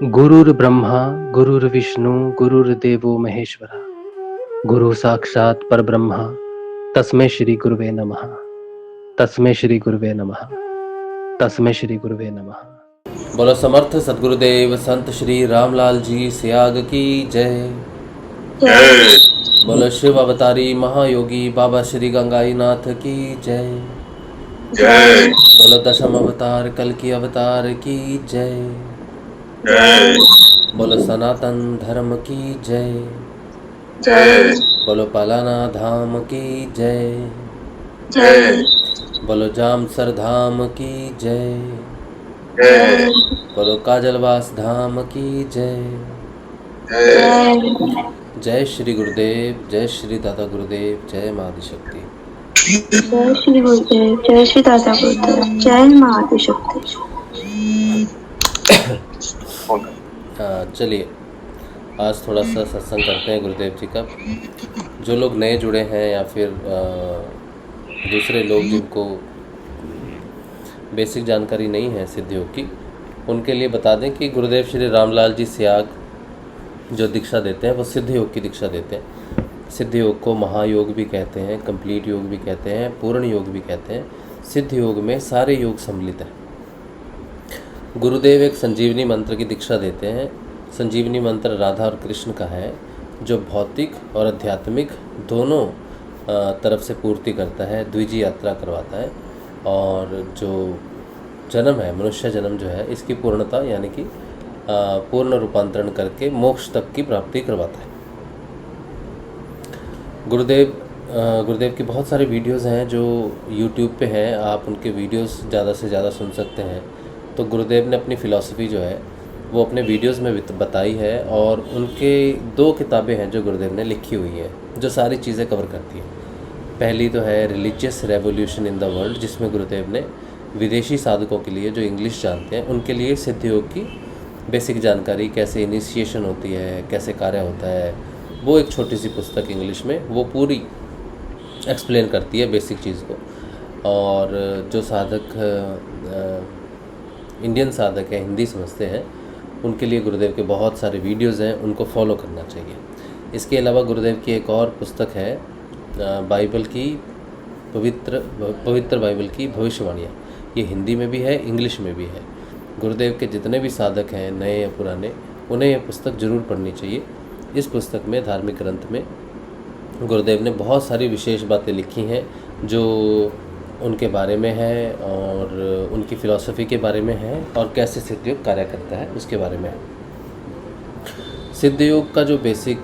गुरुर्ब्रह्मा गुरुर्विष्णु गुरुर्देवो महेश्वरा गुरु साक्षात परब्रह्म तस्मै श्री गुरुवे नमः। तस्मै श्री गुरुवे नमः। तस्मै श्री गुरुवे नमः। बोलो समर्थ सद्गुरुदेव संत श्री रामलाल जी सियाग की जय। जय। बोलो शिव अवतारी महायोगी बाबा श्री गंगाई नाथ की जय। जय। बोलो दशम अवतार कल की अवतार की जय। जय। बोलो सनातन धर्म की जय। जय। बोलो पालाना धाम की जय। जय। बोलो जामसर धाम की जय। जय। बोलो काजलवास धाम की जय। जय। जय श्री गुरुदेव, जय श्री दादा गुरुदेव, जय माँ आदिशक्ति। जय श्री गुरुदेव, जय श्री दादा गुरुदेव, जय माँ आदिशक्ति। चलिए आज थोड़ा सा सत्संग करते हैं गुरुदेव जी का। जो लोग नए जुड़े हैं या फिर दूसरे लोग जिनको बेसिक जानकारी नहीं है सिद्धियों की, उनके लिए बता दें कि गुरुदेव श्री रामलाल जी सियाग जो दीक्षा देते हैं वो सिद्ध योग की दीक्षा देते हैं। सिद्ध योग को महायोग भी कहते हैं, कंप्लीट योग भी कहते हैं, पूर्ण योग भी कहते हैं। सिद्ध योग में सारे योग सम्मिलित हैं। गुरुदेव एक संजीवनी मंत्र की दीक्षा देते हैं। संजीवनी मंत्र राधा और कृष्ण का है, जो भौतिक और आध्यात्मिक दोनों तरफ से पूर्ति करता है, द्विजी यात्रा करवाता है, और जो जन्म है मनुष्य जन्म जो है इसकी पूर्णता यानी कि पूर्ण रूपांतरण करके मोक्ष तक की प्राप्ति करवाता है। गुरुदेव की बहुत सारे वीडियोस हैं जो YouTube पे हैं, आप उनके वीडियोस ज़्यादा से ज़्यादा सुन सकते हैं। तो गुरुदेव ने अपनी फ़िलॉसफ़ी जो है वो अपने वीडियोस में बताई है, और उनके 2 किताबें हैं जो गुरुदेव ने लिखी हुई हैं जो सारी चीज़ें कवर करती हैं। पहली तो है religious revolution in the world, जिसमें गुरुदेव ने विदेशी साधकों के लिए जो इंग्लिश जानते हैं उनके लिए सिद्ध योग की बेसिक जानकारी, कैसे इनिशिएशन होती है, कैसे कार्य होता है, वो एक छोटी सी पुस्तक इंग्लिश में वो पूरी एक्सप्लेन करती है बेसिक चीज़ को। और जो साधक इंडियन साधक हैं, हिंदी समझते हैं, उनके लिए गुरुदेव के बहुत सारे वीडियोज़ हैं, उनको फॉलो करना चाहिए। इसके अलावा गुरुदेव की एक और पुस्तक है बाइबल की पवित्र बाइबल की भविष्यवाणियाँ। ये हिंदी में भी है, इंग्लिश में भी है। गुरुदेव के जितने भी साधक हैं, नए या पुराने, उन्हें यह पुस्तक ज़रूर पढ़नी चाहिए। इस पुस्तक में, धार्मिक ग्रंथ में, गुरुदेव ने बहुत सारी विशेष बातें लिखी हैं जो उनके बारे में है, और उनकी फ़िलॉसफ़ी के बारे में है, और कैसे सिद्ध योग कार्य करता है उसके बारे में है। सिद्ध योग का जो बेसिक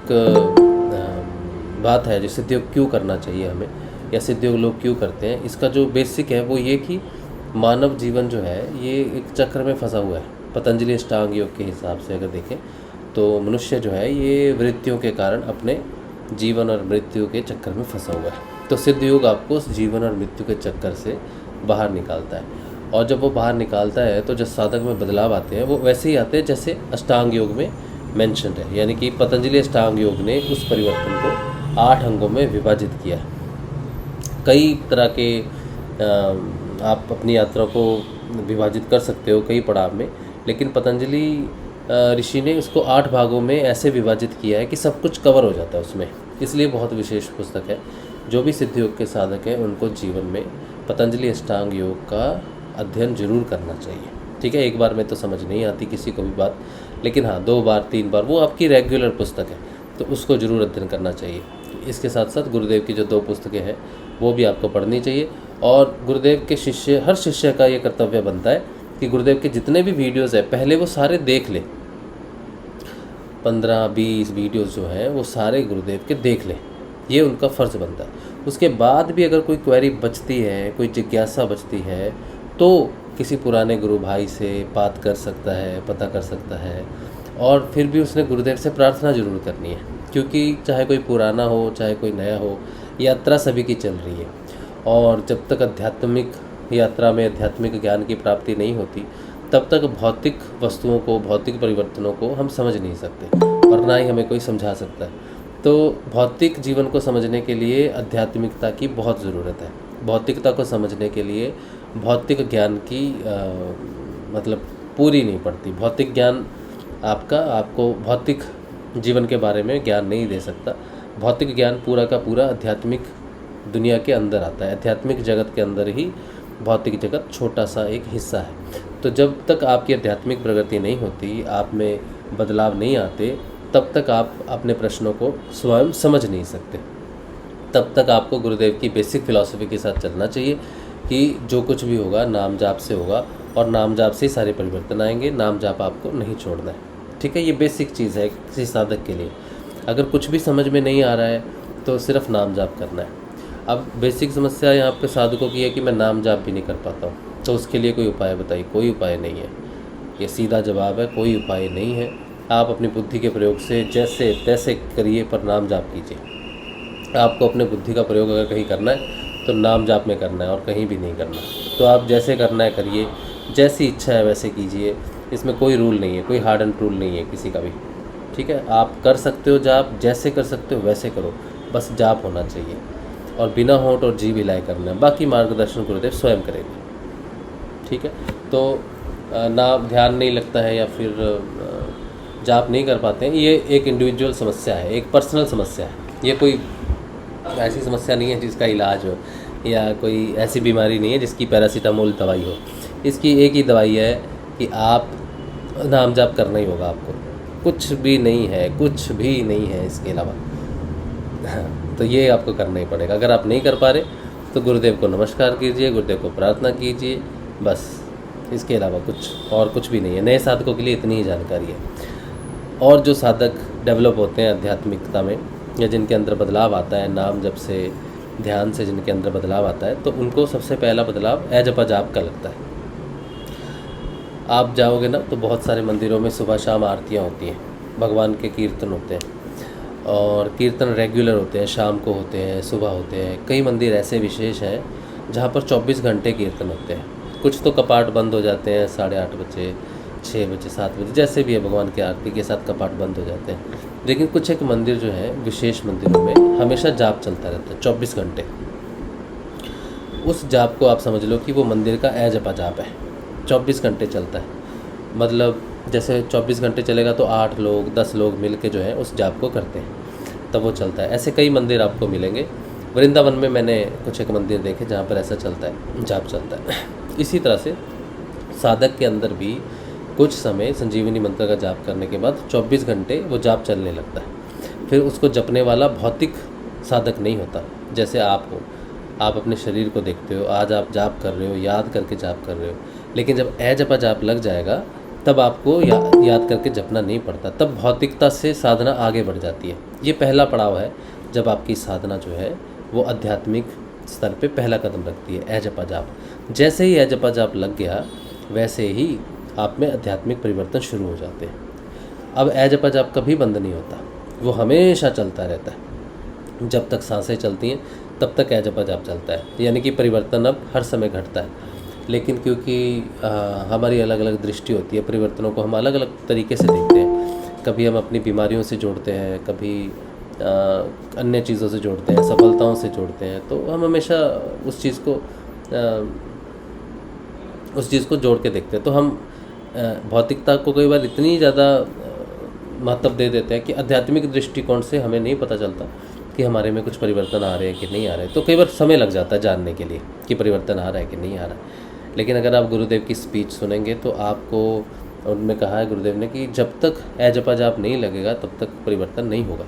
बात है, जो सिद्ध योग क्यों करना चाहिए हमें, या सिद्ध योग लोग क्यों करते हैं, इसका जो बेसिक है वो ये कि मानव जीवन जो है ये एक चक्र में फंसा हुआ है। पतंजलि अष्टांग योग के हिसाब से अगर देखें तो मनुष्य जो है ये वृत्तियों के कारण अपने जीवन और मृत्यु के चक्कर में फंसा हुआ है। तो सिद्ध योग आपको उस जीवन और मृत्यु के चक्कर से बाहर निकालता है, और जब वो बाहर निकालता है तो जो साधक में बदलाव आते हैं वो वैसे ही आते हैं जैसे अष्टांग योग में मेंशन है। यानी कि पतंजलि अष्टांग योग ने उस परिवर्तन को 8 अंगों में विभाजित किया। कई तरह के आप अपनी यात्रा को विभाजित कर सकते हो कई पड़ाव में, लेकिन पतंजलि ऋषि ने उसको 8 भागों में ऐसे विभाजित किया है कि सब कुछ कवर हो जाता है उसमें। इसलिए बहुत विशेष पुस्तक है। जो भी सिद्ध योग के साधक हैं उनको जीवन में पतंजलि अष्टांग योग का अध्ययन जरूर करना चाहिए। ठीक है, एक बार में तो समझ नहीं आती किसी को भी बात, लेकिन हाँ 2 बार 3 बार वो आपकी रेगुलर पुस्तक है, तो उसको ज़रूर अध्ययन करना चाहिए। इसके साथ साथ गुरुदेव की जो 2 पुस्तकें हैं वो भी आपको पढ़नी चाहिए। और गुरुदेव के शिष्य, हर शिष्य का ये कर्तव्य बनता है कि गुरुदेव के जितने भी वीडियोज़ हैं पहले वो सारे देख ले। 15-20 वीडियोज़ जो हैं वो सारे गुरुदेव के देख लें, ये उनका फ़र्ज़ बनता है। उसके बाद भी अगर कोई क्वेरी बचती है, कोई जिज्ञासा बचती है, तो किसी पुराने गुरु भाई से बात कर सकता है, पता कर सकता है, और फिर भी उसने गुरुदेव से प्रार्थना जरूर करनी है, क्योंकि चाहे कोई पुराना हो चाहे कोई नया हो, यात्रा सभी की चल रही है। और जब तक आध्यात्मिक यात्रा में आध्यात्मिक ज्ञान की प्राप्ति नहीं होती तब तक भौतिक वस्तुओं को, भौतिक परिवर्तनों को हम समझ नहीं सकते, और ना ही हमें कोई समझा सकता है। तो भौतिक जीवन को समझने के लिए आध्यात्मिकता की बहुत ज़रूरत है। भौतिकता को समझने के लिए भौतिक ज्ञान की मतलब पूरी नहीं पड़ती। भौतिक ज्ञान आपको भौतिक जीवन के बारे में ज्ञान नहीं दे सकता। भौतिक ज्ञान पूरा का पूरा आध्यात्मिक दुनिया के अंदर आता है। आध्यात्मिक जगत के अंदर ही भौतिक जगत छोटा सा एक हिस्सा है। तो जब तक आपकी आध्यात्मिक प्रगति नहीं होती, आप में बदलाव नहीं आते, तब तक आप अपने प्रश्नों को स्वयं समझ नहीं सकते। तब तक आपको गुरुदेव की बेसिक फ़िलॉसफी के साथ चलना चाहिए कि जो कुछ भी होगा नाम जाप से होगा, और नाम जाप से ही सारे परिवर्तन आएंगे। नाम जाप आपको नहीं छोड़ना है, ठीक है। ये बेसिक चीज़ है किसी साधक के लिए। अगर कुछ भी समझ में नहीं आ रहा है तो सिर्फ नाम जाप करना है। अब बेसिक समस्या यहाँ पे साधकों की है कि मैं नाम जाप भी नहीं कर पाता हूँ, तो उसके लिए कोई उपाय बताइए। कोई उपाय नहीं है, ये सीधा जवाब है, कोई उपाय नहीं है। आप अपनी बुद्धि के प्रयोग से जैसे तैसे करिए, पर नाम जाप कीजिए। आपको अपने बुद्धि का प्रयोग अगर कहीं करना है तो नाम जाप में करना है और कहीं भी नहीं करना। तो आप जैसे करना है करिए, जैसी इच्छा है वैसे कीजिए। इसमें कोई रूल नहीं है, कोई हार्ड एंड रूल नहीं है किसी का भी, ठीक है। आप कर सकते हो जाप, जैसे कर सकते हो वैसे करो, बस जाप होना चाहिए और बिना होंठ और जीभ हिलाए करना है। बाकी मार्गदर्शन गुरुदेव स्वयं करेंगे, ठीक है। तो ना ध्यान नहीं लगता है या फिर जाप नहीं कर पाते हैं, ये एक इंडिविजुअल समस्या है, एक पर्सनल समस्या है। ये कोई ऐसी समस्या नहीं है जिसका इलाज हो, या कोई ऐसी बीमारी नहीं है जिसकी पैरासीटामोल दवाई हो। इसकी एक ही दवाई है कि आप नाम जाप करना ही होगा आपको। कुछ भी नहीं है, कुछ भी नहीं है इसके अलावा। तो ये आपको करना ही पड़ेगा। अगर आप नहीं कर पा रहे तो गुरुदेव को नमस्कार कीजिए, गुरुदेव को प्रार्थना कीजिए, बस। इसके अलावा कुछ भी नहीं है। नए साधकों के लिए इतनी ही जानकारी है। और जो साधक डेवलप होते हैं आध्यात्मिकता में, या जिनके अंदर बदलाव आता है नाम जप से, ध्यान से जिनके अंदर बदलाव आता है, तो उनको सबसे पहला बदलाव जपा जाप का लगता है। आप जाओगे ना तो बहुत सारे मंदिरों में सुबह शाम आरतियाँ होती हैं, भगवान के कीर्तन होते हैं, और कीर्तन रेगुलर होते हैं, शाम को होते हैं, सुबह होते हैं। कई मंदिर ऐसे विशेष हैं जहाँ पर 24 घंटे कीर्तन होते हैं। कुछ तो कपाट बंद हो जाते हैं 8:30 बजे, 6 बजे, 7 बजे, जैसे भी है, भगवान की आरती के साथ कपाट बंद हो जाते हैं। लेकिन कुछ एक मंदिर जो है, विशेष मंदिरों में हमेशा जाप चलता रहता है 24 घंटे। उस जाप को आप समझ लो कि वो मंदिर का जपा जाप है, 24 घंटे चलता है। मतलब जैसे 24 घंटे चलेगा तो 8 लोग 10 लोग मिल के जो है उस जाप को करते हैं, तब वो चलता है। ऐसे कई मंदिर आपको मिलेंगे। वृंदावन में मैंने कुछ एक मंदिर देखे जहाँ पर ऐसा चलता है, जाप चलता है। इसी तरह से साधक के अंदर भी कुछ समय संजीवनी मंत्र का जाप करने के बाद 24 घंटे वो जाप चलने लगता है। फिर उसको जपने वाला भौतिक साधक नहीं होता। जैसे आप हो, आप अपने शरीर को देखते हो, आज आप जाप कर रहे हो, याद करके जाप कर रहे हो। लेकिन जब जपा जाप लग जाएगा तब आपको याद करके जपना नहीं पड़ता, तब भौतिकता से साधना आगे बढ़ जाती है। ये पहला पड़ाव है जब आपकी साधना जो है वो आध्यात्मिक स्तर पे पहला कदम रखती है, जपा जाप। जैसे ही जपा जाप लग गया वैसे ही आप में आध्यात्मिक परिवर्तन शुरू हो जाते हैं। अब जपा जाप कभी बंद नहीं होता, वो हमेशा चलता रहता है। जब तक सांसें चलती हैं तब तक जपा जाप चलता है, यानी कि परिवर्तन अब हर समय घटता है। लेकिन क्योंकि हमारी अलग अलग दृष्टि होती है, परिवर्तनों को हम अलग अलग तरीके से देखते हैं। कभी हम अपनी बीमारियों से जोड़ते हैं, कभी अन्य चीज़ों से जोड़ते हैं, सफलताओं से जोड़ते हैं। तो हम हमेशा उस चीज़ को जोड़ के देखते हैं। तो हम भौतिकता को कई बार इतनी ज़्यादा महत्व दे देते हैं कि आध्यात्मिक दृष्टिकोण से हमें नहीं पता चलता कि हमारे में कुछ परिवर्तन आ रहे हैं कि नहीं आ रहे। तो कई बार समय लग जाता है जानने के लिए कि परिवर्तन आ रहा है कि नहीं आ रहा है। लेकिन अगर आप गुरुदेव की स्पीच सुनेंगे तो आपको, उनमें कहा है गुरुदेव ने कि जब तक जपा जाप नहीं लगेगा तब तक परिवर्तन नहीं होगा।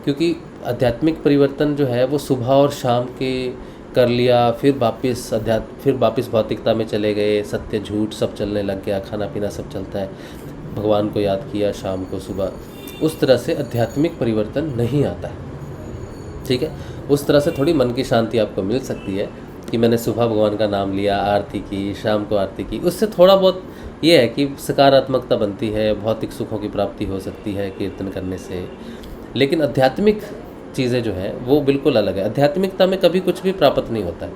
क्योंकि आध्यात्मिक परिवर्तन जो है वो सुबह और शाम के कर लिया, फिर वापस भौतिकता में चले गए, सत्य झूठ सब चलने लग गया, खाना पीना सब चलता है, भगवान को याद किया शाम को सुबह, उस तरह से आध्यात्मिक परिवर्तन नहीं आता है, ठीक है। उस तरह से थोड़ी मन की शांति आपको मिल सकती है कि मैंने सुबह भगवान का नाम लिया, आरती की, शाम को आरती की, उससे थोड़ा बहुत ये है कि सकारात्मकता बनती है, भौतिक सुखों की प्राप्ति हो सकती है कीर्तन करने से। लेकिन आध्यात्मिक चीज़ें जो हैं वो बिल्कुल अलग है। आध्यात्मिकता में कभी कुछ भी प्राप्त नहीं होता है।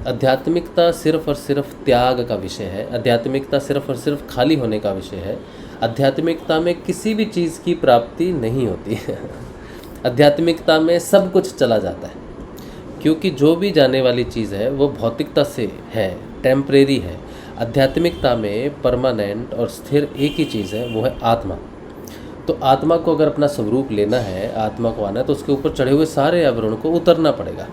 आध्यात्मिकता सिर्फ और सिर्फ त्याग का विषय है। आध्यात्मिकता सिर्फ और सिर्फ खाली होने का विषय है। आध्यात्मिकता में किसी भी चीज़ की प्राप्ति नहीं होती है। आध्यात्मिकता में सब कुछ चला जाता है, क्योंकि जो भी जाने वाली चीज़ है वो भौतिकता से है, टेम्परेरी है। आध्यात्मिकता में परमानेंट और स्थिर एक ही चीज़ है, वो है आत्मा। तो आत्मा को अगर अपना स्वरूप लेना है, आत्मा को आना है, तो उसके ऊपर चढ़े हुए सारे आवरण को उतरना पड़ेगा।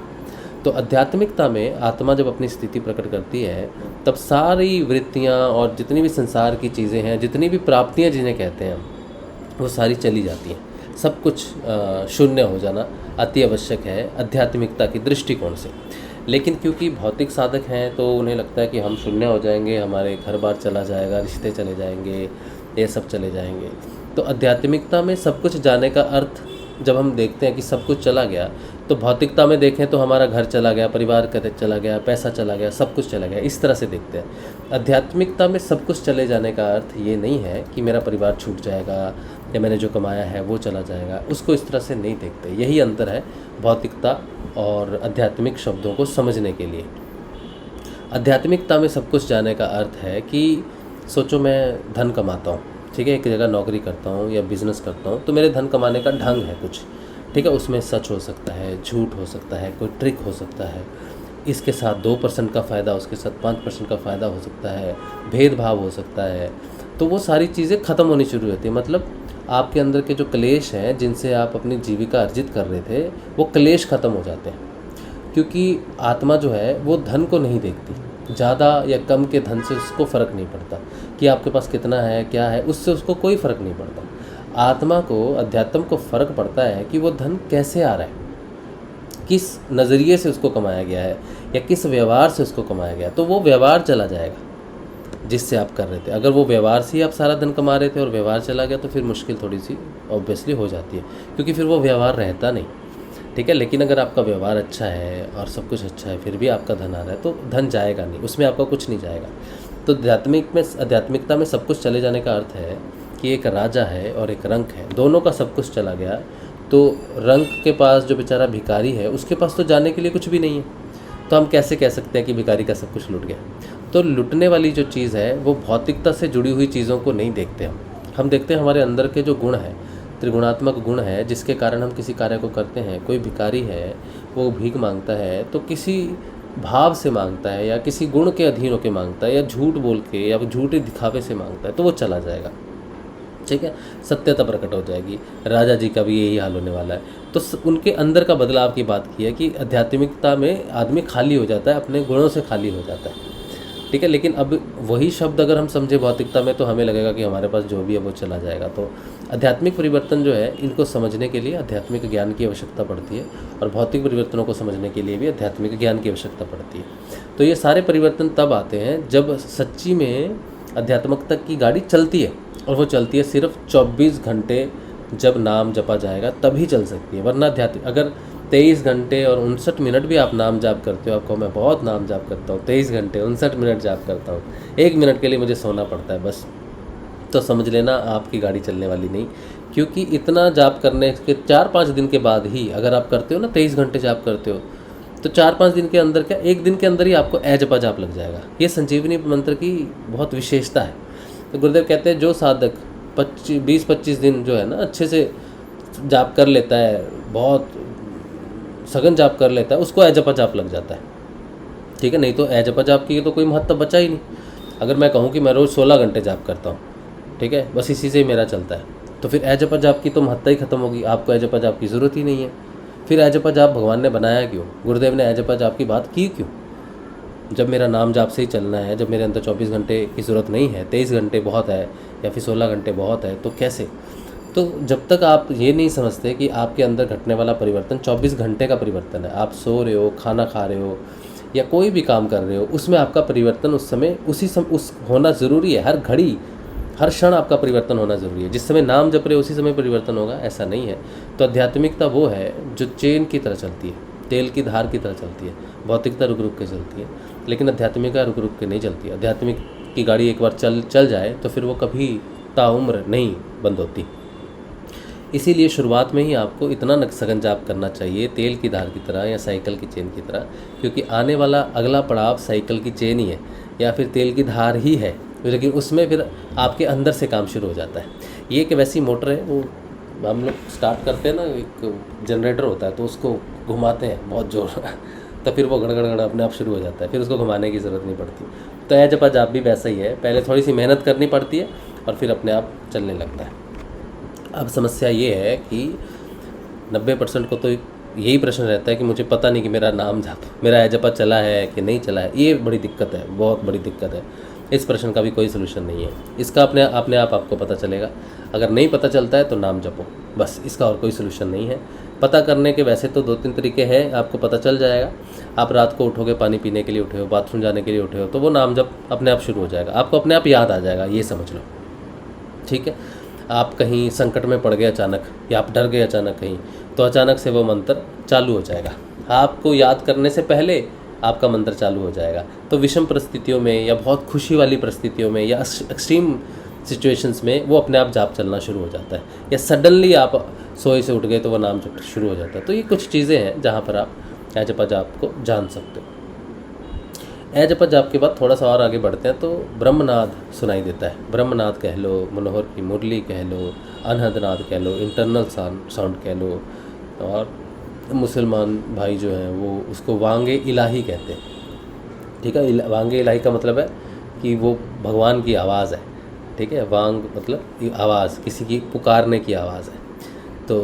तो आध्यात्मिकता में आत्मा जब अपनी स्थिति प्रकट करती है, तब सारी वृत्तियाँ और जितनी भी संसार की चीज़ें हैं, जितनी भी प्राप्तियाँ जिन्हें कहते हैं, वो सारी चली जाती हैं। सब कुछ शून्य हो जाना अति आवश्यक है आध्यात्मिकता की दृष्टिकोण से। लेकिन क्योंकि भौतिक साधक हैं तो उन्हें लगता है कि हम शून्य हो जाएंगे, हमारे घर बार चला जाएगा, रिश्ते चले जाएंगे, ये सब चले जाएंगे। तो आध्यात्मिकता में सब कुछ जाने का अर्थ जब हम देखते हैं कि सब कुछ चला गया, तो भौतिकता में देखें तो हमारा घर चला गया, परिवार चला गया, पैसा चला गया, सब कुछ चला गया, इस तरह से देखते हैं। आध्यात्मिकता में सब कुछ चले जाने का अर्थ ये नहीं है कि मेरा परिवार छूट जाएगा या मैंने जो कमाया है वो चला जाएगा, उसको इस तरह से नहीं देखते। यही अंतर है भौतिकता और आध्यात्मिक शब्दों को समझने के लिए। आध्यात्मिकता में सब कुछ जाने का अर्थ है कि सोचो मैं धन कमाता हूँ, ठीक है, एक जगह नौकरी करता हूँ या बिज़नेस करता हूँ, तो मेरे धन कमाने का ढंग है कुछ, ठीक है, उसमें सच हो सकता है, झूठ हो सकता है, कोई ट्रिक हो सकता है, इसके साथ 2% का फ़ायदा, उसके साथ 5% का फ़ायदा हो सकता है, भेदभाव हो सकता है। तो वो सारी चीज़ें ख़त्म होनी शुरू होती है। मतलब आपके अंदर के जो क्लेश हैं, जिनसे आप अपनी जीविका अर्जित कर रहे थे, वो क्लेश ख़त्म हो जाते हैं। क्योंकि आत्मा जो है वो धन को नहीं देखती, ज़्यादा या कम के धन से उसको फ़र्क नहीं पड़ता कि आपके पास कितना है, क्या है, उससे उसको कोई फ़र्क नहीं पड़ता। आत्मा को, अध्यात्म को फ़र्क पड़ता है कि वो धन कैसे आ रहा है, किस नज़रिए से उसको कमाया गया है या किस व्यवहार से उसको कमाया गया। तो वो व्यवहार चला जाएगा जिससे आप कर रहे थे। अगर वो व्यवहार से ही आप सारा धन कमा रहे थे और व्यवहार चला गया, तो फिर मुश्किल थोड़ी सी ऑब्वियसली हो जाती है, क्योंकि फिर वो व्यवहार रहता नहीं, ठीक है। लेकिन अगर आपका व्यवहार अच्छा है और सब कुछ अच्छा है, फिर भी आपका धन आ रहा है, तो धन जाएगा नहीं, उसमें आपका कुछ नहीं जाएगा। तो आध्यात्मिकता में सब कुछ चले जाने का अर्थ है कि एक राजा है और एक रंक है, दोनों का सब कुछ चला गया। तो रंक के पास जो बेचारा भिखारी है, उसके पास तो जाने के लिए कुछ भी नहीं है, तो हम कैसे कह सकते हैं कि भिखारी का सब कुछ लुट गया। तो लुटने वाली जो चीज़ है वो भौतिकता से जुड़ी हुई चीज़ों को नहीं देखते हम देखते हैं हमारे अंदर के जो गुण हैं, त्रिगुणात्मक गुण है, जिसके कारण हम किसी कार्य को करते हैं। कोई भिखारी है, वो भीख मांगता है तो किसी भाव से मांगता है या किसी गुण के अधीन होकर मांगता है या झूठ बोल के या झूठे दिखावे से मांगता है, तो वो चला जाएगा, ठीक है, सत्यता प्रकट हो जाएगी। राजा जी का भी यही हाल होने वाला है। तो उनके अंदर का बदलाव की बात की है कि आध्यात्मिकता में आदमी खाली हो जाता है, अपने गुणों से खाली हो जाता है, ठीक है। लेकिन अब वही शब्द अगर हम समझे भौतिकता में, तो हमें लगेगा कि हमारे पास जो भी है वो चला जाएगा। तो आध्यात्मिक परिवर्तन जो है, इनको समझने के लिए आध्यात्मिक ज्ञान की आवश्यकता पड़ती है, और भौतिक परिवर्तनों को समझने के लिए भी आध्यात्मिक ज्ञान की आवश्यकता पड़ती है। तो ये सारे परिवर्तन तब आते हैं जब सच्ची में आध्यात्मिकता की गाड़ी चलती है, और वो चलती है सिर्फ 24 घंटे जब नाम जपा जाएगा तभी चल सकती है। वरना अगर 23 घंटे और 59 मिनट भी आप नाम जाप करते हो, आपको मैं बहुत नाम जाप करता हूँ, 23 घंटे 59 मिनट जाप करता हूँ, 1 मिनट के लिए मुझे सोना पड़ता है बस, तो समझ लेना आपकी गाड़ी चलने वाली नहीं। क्योंकि इतना जाप करने के 4-5 दिन के बाद ही, अगर आप करते हो ना 23 घंटे जाप करते हो, तो 4-5 दिन के अंदर क्या, 1 दिन के अंदर ही आपको जपा जाप लग जाएगा। ये संजीवनी मंत्र की बहुत विशेषता है। तो गुरुदेव कहते हैं जो साधक 20-25 दिन जो है ना अच्छे से जाप कर लेता है, बहुत सघन जाप कर लेता है, उसको जपा जाप लग जाता है, ठीक है। नहीं तो जपा जाप की तो कोई महत्व बचा ही नहीं। अगर मैं कहूँ कि मैं रोज़ 16 घंटे जाप करता हूँ, ठीक है, बस इसी से ही मेरा चलता है, तो फिर जपा जाप की तो महत्ता ही खत्म होगी, आपको जपा जाप की ज़रूरत ही नहीं है। फिर जपा जाप भगवान ने बनाया क्यों, गुरुदेव ने जपा जाप की बात की क्यों? जब मेरा नाम जाप से ही चलना है, जब मेरे अंदर 24 घंटे की ज़रूरत नहीं है, 23 घंटे बहुत है या फिर 16 घंटे बहुत है, तो कैसे? तो जब तक आप ये नहीं समझते कि आपके अंदर घटने वाला परिवर्तन 24 घंटे का परिवर्तन है, आप सो रहे हो, खाना खा रहे हो या कोई भी काम कर रहे हो, उसमें आपका परिवर्तन उस समय उस होना ज़रूरी है। हर घड़ी हर क्षण आपका परिवर्तन होना ज़रूरी है। जिस समय नाम जप रहे हो उसी समय परिवर्तन होगा, ऐसा नहीं है। तो आध्यात्मिकता वो है जो चेन की तरह चलती है, तेल की धार की तरह चलती है। भौतिकता रुक रुक के चलती है, लेकिन आध्यात्मिकता रुक रुक के नहीं चलती। आध्यात्मिक की गाड़ी एक बार चल जाए तो फिर वो कभी ताउम्र नहीं बंद होती। इसीलिए शुरुआत में ही आपको इतना सघन जाप करना चाहिए, तेल की धार की तरह या साइकिल की चेन की तरह, क्योंकि आने वाला अगला पड़ाव साइकिल की चेन ही है या फिर तेल की धार ही है, लेकिन उसमें फिर आपके अंदर से काम शुरू हो जाता है। ये एक वैसी मोटर है, वो हम लोग स्टार्ट करते हैं ना, एक जनरेटर होता है तो उसको घुमाते हैं बहुत जोर तो फिर वो गड़गड़ अपने आप शुरू हो जाता है, फिर उसको घुमाने की ज़रूरत नहीं पड़ती। तो जपा जाप भी वैसा ही है, पहले थोड़ी सी मेहनत करनी पड़ती है और फिर अपने आप चलने लगता है। अब समस्या ये है कि 90% को तो यही प्रश्न रहता है कि मुझे पता नहीं कि मेरा नाम जप, मेरा है जपा चला है कि नहीं चला है। ये बड़ी दिक्कत है, बहुत बड़ी दिक्कत है। इस प्रश्न का भी कोई सलूशन नहीं है। इसका अपने आप आपको पता चलेगा। अगर नहीं पता चलता है तो नाम जपो, बस, इसका और कोई सलूशन नहीं है। पता करने के वैसे तो 2-3 तरीके हैं, आपको पता चल जाएगा। आप रात को उठोगे, पानी पीने के लिए उठे हो, बाथरूम जाने के लिए उठे हो, तो वो नाम जप अपने आप शुरू हो जाएगा, आपको अपने आप याद आ जाएगा, ये समझ लो, ठीक है। आप कहीं संकट में पड़ गए अचानक, या आप डर गए अचानक कहीं, तो अचानक से वो मंत्र चालू हो जाएगा। आपको याद करने से पहले आपका मंत्र चालू हो जाएगा। तो विषम परिस्थितियों में या बहुत खुशी वाली परिस्थितियों में या एक्सट्रीम सिचुएशंस में वो अपने आप जाप चलना शुरू हो जाता है। या सडनली आप सोए से उठ गए तो वो नाम जप शुरू हो जाता है। तो ये कुछ चीज़ें हैं जहाँ पर आप ए जपा जाप को जान सकते हो। ए जपा जाप के बाद थोड़ा सा और आगे बढ़ते हैं तो ब्रह्मनाद सुनाई देता है। ब्रह्मनाद कह लो, मनोहर की मुरली कह लो, अनहदनाद कह लो, इंटरनल साउंड कह लो, और मुसलमान भाई जो हैं वो उसको वांगे इलाही कहते हैं, ठीक है। वांगे इलाही का मतलब है कि वो भगवान की आवाज़ है, ठीक है। वांग मतलब आवाज़, किसी की पुकारने की आवाज़ है। तो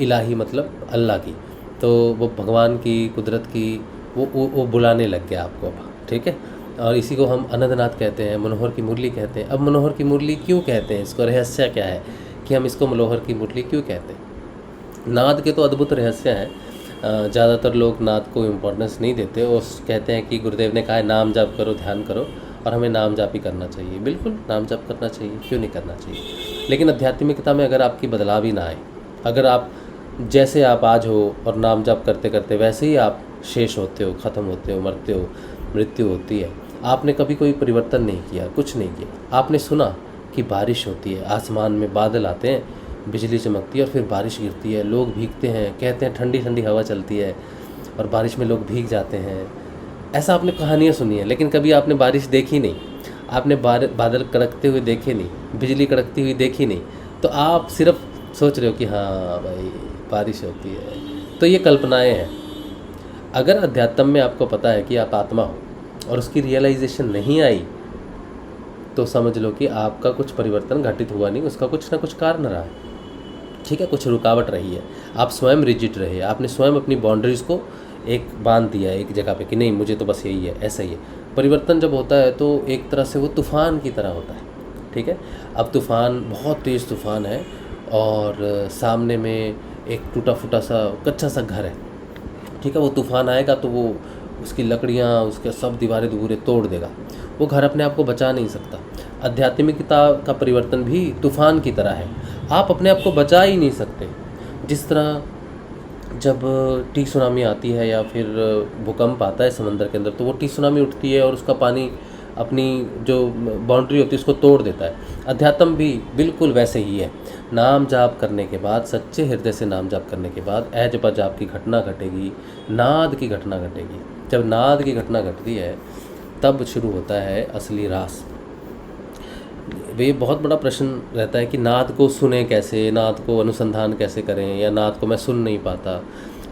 इलाही मतलब अल्लाह की, तो वो भगवान की, कुदरत की, वो बुलाने लग गया आपको अब, ठीक है। और इसी को हम अनंतनाथ कहते हैं, मनोहर की मुरली कहते हैं। अब मनोहर की मुरली क्यों कहते हैं, इसको रहस्य क्या है कि हम इसको मनोहर की मुरली क्यों कहते हैं। नाद के तो अद्भुत रहस्य हैं। ज़्यादातर लोग नाद को इम्पोर्टेंस नहीं देते और कहते हैं कि गुरुदेव ने कहा है नाम जाप करो, ध्यान करो, और हमें नाम जाप ही करना चाहिए। बिल्कुल नाम जाप करना चाहिए, क्यों नहीं करना चाहिए। लेकिन आध्यात्मिकता में अगर आपकी बदलाव ही ना आए, अगर आप जैसे आप आज हो और नाम जाप करते करते वैसे ही आप शेष होते हो, ख़त्म होते हो, मरते हो, मृत्यु होती है, आपने कभी कोई परिवर्तन नहीं किया, कुछ नहीं किया। आपने सुना कि बारिश होती है, आसमान में बादल आते हैं, बिजली चमकती है और फिर बारिश गिरती है, लोग भीगते हैं, कहते हैं ठंडी ठंडी हवा चलती है और बारिश में लोग भीग जाते हैं। ऐसा आपने कहानियाँ सुनी है, लेकिन कभी आपने बारिश देखी नहीं, आपने बादल कड़कते हुए देखे नहीं, बिजली कड़कती हुई देखी नहीं। तो आप सिर्फ सोच रहे हो कि हाँ भाई बारिश होती है। तो ये कल्पनाएं हैं। अगर अध्यात्म में आपको पता है कि आप आत्मा हो और उसकी रियलाइजेशन नहीं आई, तो समझ लो कि आपका कुछ परिवर्तन घटित हुआ नहीं, उसका कुछ ना कुछ कारण रहा है, ठीक है। कुछ रुकावट रही है, आप स्वयं रिजिड रहे, आपने स्वयं अपनी बाउंड्रीज़ को एक बांध दिया है एक जगह पे कि नहीं मुझे तो बस यही है, ऐसा ही है। परिवर्तन जब होता है तो एक तरह से वो तूफ़ान की तरह होता है, ठीक है। अब तूफ़ान बहुत तेज़ तूफ़ान है और सामने में एक टूटा फूटा सा कच्चा सा घर है, ठीक है। वो तूफ़ान आएगा तो वो उसकी लकड़ियाँ, उसके सब दीवारें दूरें तोड़ देगा, वो घर अपने आप को बचा नहीं सकता। आध्यात्मिकता का परिवर्तन भी तूफ़ान की तरह है, आप अपने आप को बचा ही नहीं सकते। जिस तरह जब टी सुनामी आती है या फिर भूकंप आता है समंदर के अंदर, तो वो टी सुनामी उठती है और उसका पानी अपनी जो बाउंड्री होती है उसको तोड़ देता है। अध्यात्म भी बिल्कुल वैसे ही है। नाम जाप करने के बाद, सच्चे हृदय से नाम जाप करने के बाद ए जपा जाप की घटना घटेगी, नाद की घटना घटेगी। जब नाद की घटना घटती है तब शुरू होता है असली रास। वे बहुत बड़ा प्रश्न रहता है कि नाद को सुने कैसे, नाद को अनुसंधान कैसे करें, या नाद को मैं सुन नहीं पाता।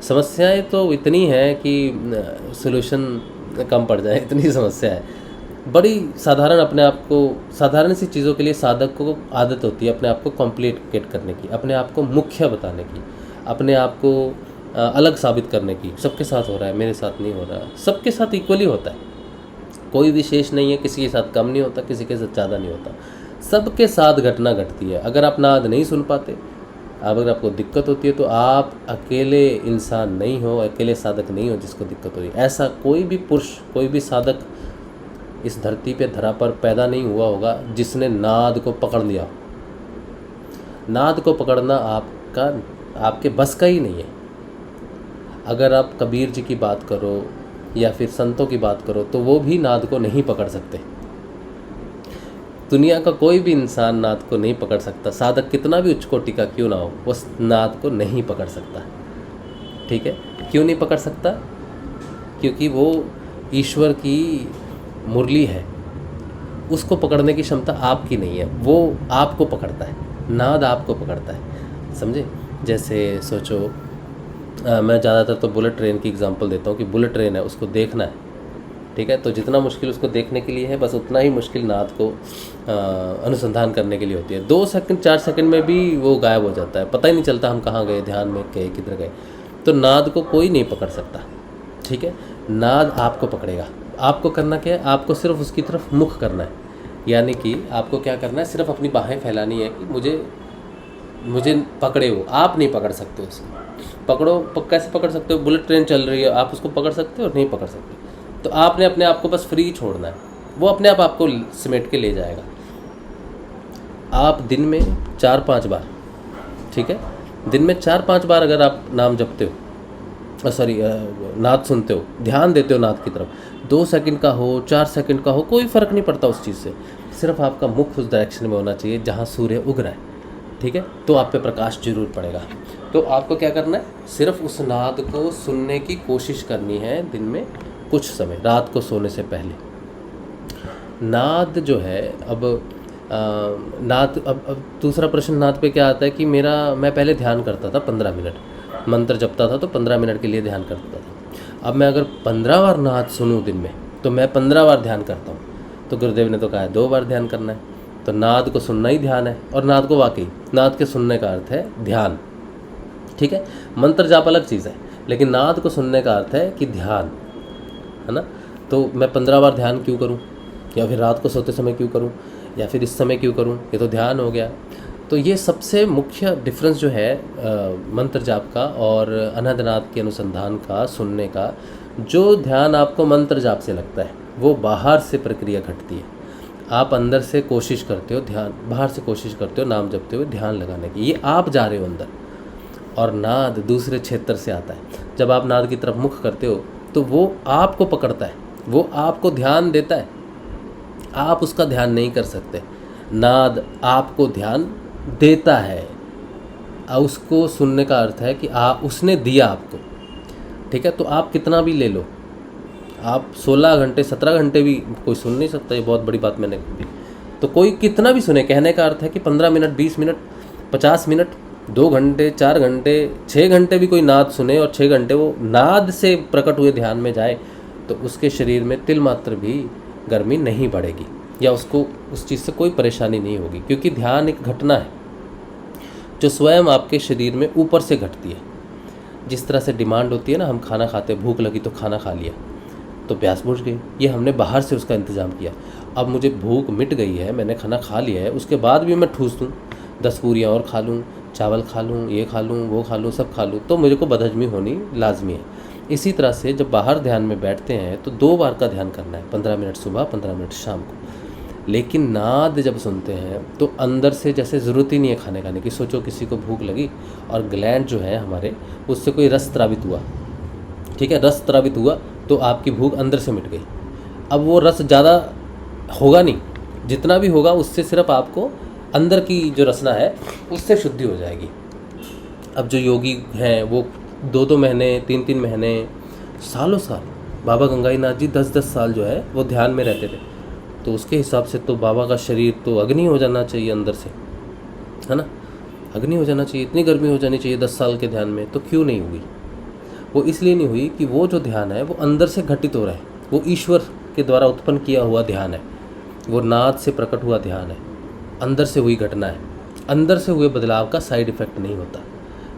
समस्याएं तो इतनी हैं कि सॉल्यूशन कम पड़ जाए, इतनी समस्या है। बड़ी साधारण, अपने आप को साधारण सी चीज़ों के लिए साधक को आदत होती है अपने आप को कॉम्प्लिकेट करने की, अपने आप को मुख्य बताने की, अपने आप को अलग साबित करने की। सबके साथ हो रहा है, मेरे साथ नहीं हो रहा। सबके साथ इक्वली होता है, कोई विशेष नहीं है, किसी के साथ कम नहीं होता, किसी के साथ ज़्यादा नहीं होता। सबके साथ घटना घटती है। अगर आप नाद नहीं सुन पाते, अगर आपको दिक्कत होती है, तो आप अकेले इंसान नहीं हो, अकेले साधक नहीं हो जिसको दिक्कत हो रही है। ऐसा कोई भी पुरुष, कोई भी साधक इस धरती पे धरा पर पैदा नहीं हुआ होगा जिसने नाद को पकड़ लिया। नाद को पकड़ना आपके बस का ही नहीं है। अगर आप कबीर जी की बात करो या फिर संतों की बात करो तो वो भी नाद को नहीं पकड़ सकते। दुनिया का कोई भी इंसान नाद को नहीं पकड़ सकता। साधक कितना भी उच्च कोटि का क्यों ना हो, वो नाद को नहीं पकड़ सकता, ठीक है। क्यों नहीं पकड़ सकता? क्योंकि वो ईश्वर की मुरली है, उसको पकड़ने की क्षमता आपकी नहीं है। वो आपको पकड़ता है, नाद आपको पकड़ता है, समझे। जैसे सोचो, मैं ज़्यादातर तो बुलेट ट्रेन की एग्जांपल देता हूँ कि बुलेट ट्रेन है, उसको देखना है, ठीक है। तो जितना मुश्किल उसको देखने के लिए है, बस उतना ही मुश्किल नाद को अनुसंधान करने के लिए होती है। 2 सेकंड 4 सेकंड में भी वो गायब हो जाता है, पता ही नहीं चलता हम कहाँ गए, ध्यान में गए, किधर गए। तो नाद को कोई नहीं पकड़ सकता, ठीक है। नाद आपको पकड़ेगा। आपको करना क्या है, आपको सिर्फ उसकी तरफ मुख करना है, यानी कि आपको क्या करना है, सिर्फ अपनी बाहें फैलानी है कि मुझे पकड़े हो। आप नहीं पकड़ सकते उसको। कैसे पकड़ सकते हो? बुलेट ट्रेन चल रही है, आप उसको पकड़ सकते हो? नहीं पकड़ सकते। तो आपने अपने आप को बस फ्री छोड़ना है, वो अपने आप आपको समेट के ले जाएगा। आप दिन में 4-5 बार, ठीक है, दिन में 4-5 बार अगर आप नाम जपते हो, नाद सुनते हो, ध्यान देते हो नाद की तरफ, 2 सेकंड का हो 4 सेकंड का हो, कोई फ़र्क नहीं पड़ता उस चीज़ से। सिर्फ आपका मुख उस डायरेक्शन में होना चाहिए जहाँ सूर्य उग रहा है, ठीक है। तो आप पे प्रकाश जरूर पड़ेगा। तो आपको क्या करना है, सिर्फ उस नाद को सुनने की कोशिश करनी है दिन में कुछ समय, रात को सोने से पहले। नाद जो है अब दूसरा प्रश्न नाद पे क्या आता है कि मैं पहले ध्यान करता था 15 मिनट, मंत्र जपता था तो 15 मिनट के लिए ध्यान करता था। अब मैं अगर 15 बार नाद सुनूं दिन में, तो मैं 15 बार ध्यान करता हूँ। तो गुरुदेव ने तो कहा है 2 बार ध्यान करना है। तो नाद को सुनना ही ध्यान है, और नाद को वाकई, नाद के सुनने का अर्थ है ध्यान, ठीक है। मंत्र जाप अलग चीज़ है, लेकिन नाद को सुनने का अर्थ है कि ध्यान, है ना। तो मैं 15 बार ध्यान क्यों करूं, या फिर रात को सोते समय क्यों करूं, या फिर इस समय क्यों करूं, ये तो ध्यान हो गया। तो ये सबसे मुख्य डिफरेंस जो है मंत्र जाप का और अनहद नाद के अनुसंधान का, सुनने का। जो ध्यान आपको मंत्र जाप से लगता है वो बाहर से प्रक्रिया घटती है। आप अंदर से कोशिश करते हो ध्यान, बाहर से कोशिश करते हो नाम जपते हुए ध्यान लगाने की, ये आप जा रहे हो अंदर, और नाद दूसरे क्षेत्र से आता है। जब आप नाद की तरफ मुख करते हो तो वो आपको पकड़ता है, वो आपको ध्यान देता है, आप उसका ध्यान नहीं कर सकते। नाद आपको ध्यान देता है। उसको सुनने का अर्थ है कि उसने दिया आपको, ठीक है। तो आप कितना भी ले लो, आप 16 घंटे 17 घंटे भी कोई सुन नहीं सकता, ये बहुत बड़ी बात मैंने कही। तो कोई कितना भी सुने, कहने का अर्थ है कि 15 मिनट 20 मिनट 50 मिनट 2 घंटे 4 घंटे 6 घंटे भी कोई नाद सुने और 6 घंटे वो नाद से प्रकट हुए ध्यान में जाए, तो उसके शरीर में तिल मात्र भी गर्मी नहीं बढ़ेगी, या उसको उस चीज़ से कोई परेशानी नहीं होगी। क्योंकि ध्यान एक घटना है जो स्वयं आपके शरीर में ऊपर से घटती है। जिस तरह से डिमांड होती है ना, हम खाना खाते, भूख लगी तो खाना खा लिया तो प्यास बुझ गई, ये हमने बाहर से उसका इंतज़ाम किया। अब मुझे भूख मिट गई है, मैंने खाना खा लिया है, उसके बाद भी मैं ठूस दूँ, 10 पूरियाँ और खा लूँ, चावल खा लूँ, ये खा लूँ, वो खा लूँ, सब खा लूँ, तो मुझे को बदहजमी होनी लाजमी है। इसी तरह से जब बाहर ध्यान में बैठते हैं तो 2 बार का ध्यान करना है, 15 मिनट सुबह 15 मिनट शाम को। लेकिन नाद जब सुनते हैं तो अंदर से जैसे ज़रूरत ही नहीं है खाने खाने की। सोचो किसी को भूख लगी और ग्लैंड जो है हमारे, उससे कोई रस त्रावित हुआ, ठीक है, रस त्रावित हुआ तो आपकी भूख अंदर से मिट गई। अब वो रस ज़्यादा होगा नहीं, जितना भी होगा उससे सिर्फ आपको अंदर की जो रसना है उससे शुद्धि हो जाएगी। अब जो योगी हैं वो 2-2 महीने 3-3 महीने सालों साल, बाबा गंगाई नाथ जी 10-10 साल जो है वो ध्यान में रहते थे। तो उसके हिसाब से तो बाबा का शरीर तो अग्नि हो जाना चाहिए अंदर से, है ना, अग्नि हो जाना चाहिए, इतनी गर्मी हो जानी चाहिए 10 साल के ध्यान में। तो क्यों नहीं हुई? वो इसलिए नहीं हुई कि वो जो ध्यान है वो अंदर से घटित हो रहा है, वो ईश्वर के द्वारा उत्पन्न किया हुआ ध्यान है, वो नाद से प्रकट हुआ ध्यान है, अंदर से हुई घटना है। अंदर से हुए बदलाव का साइड इफ़ेक्ट नहीं होता।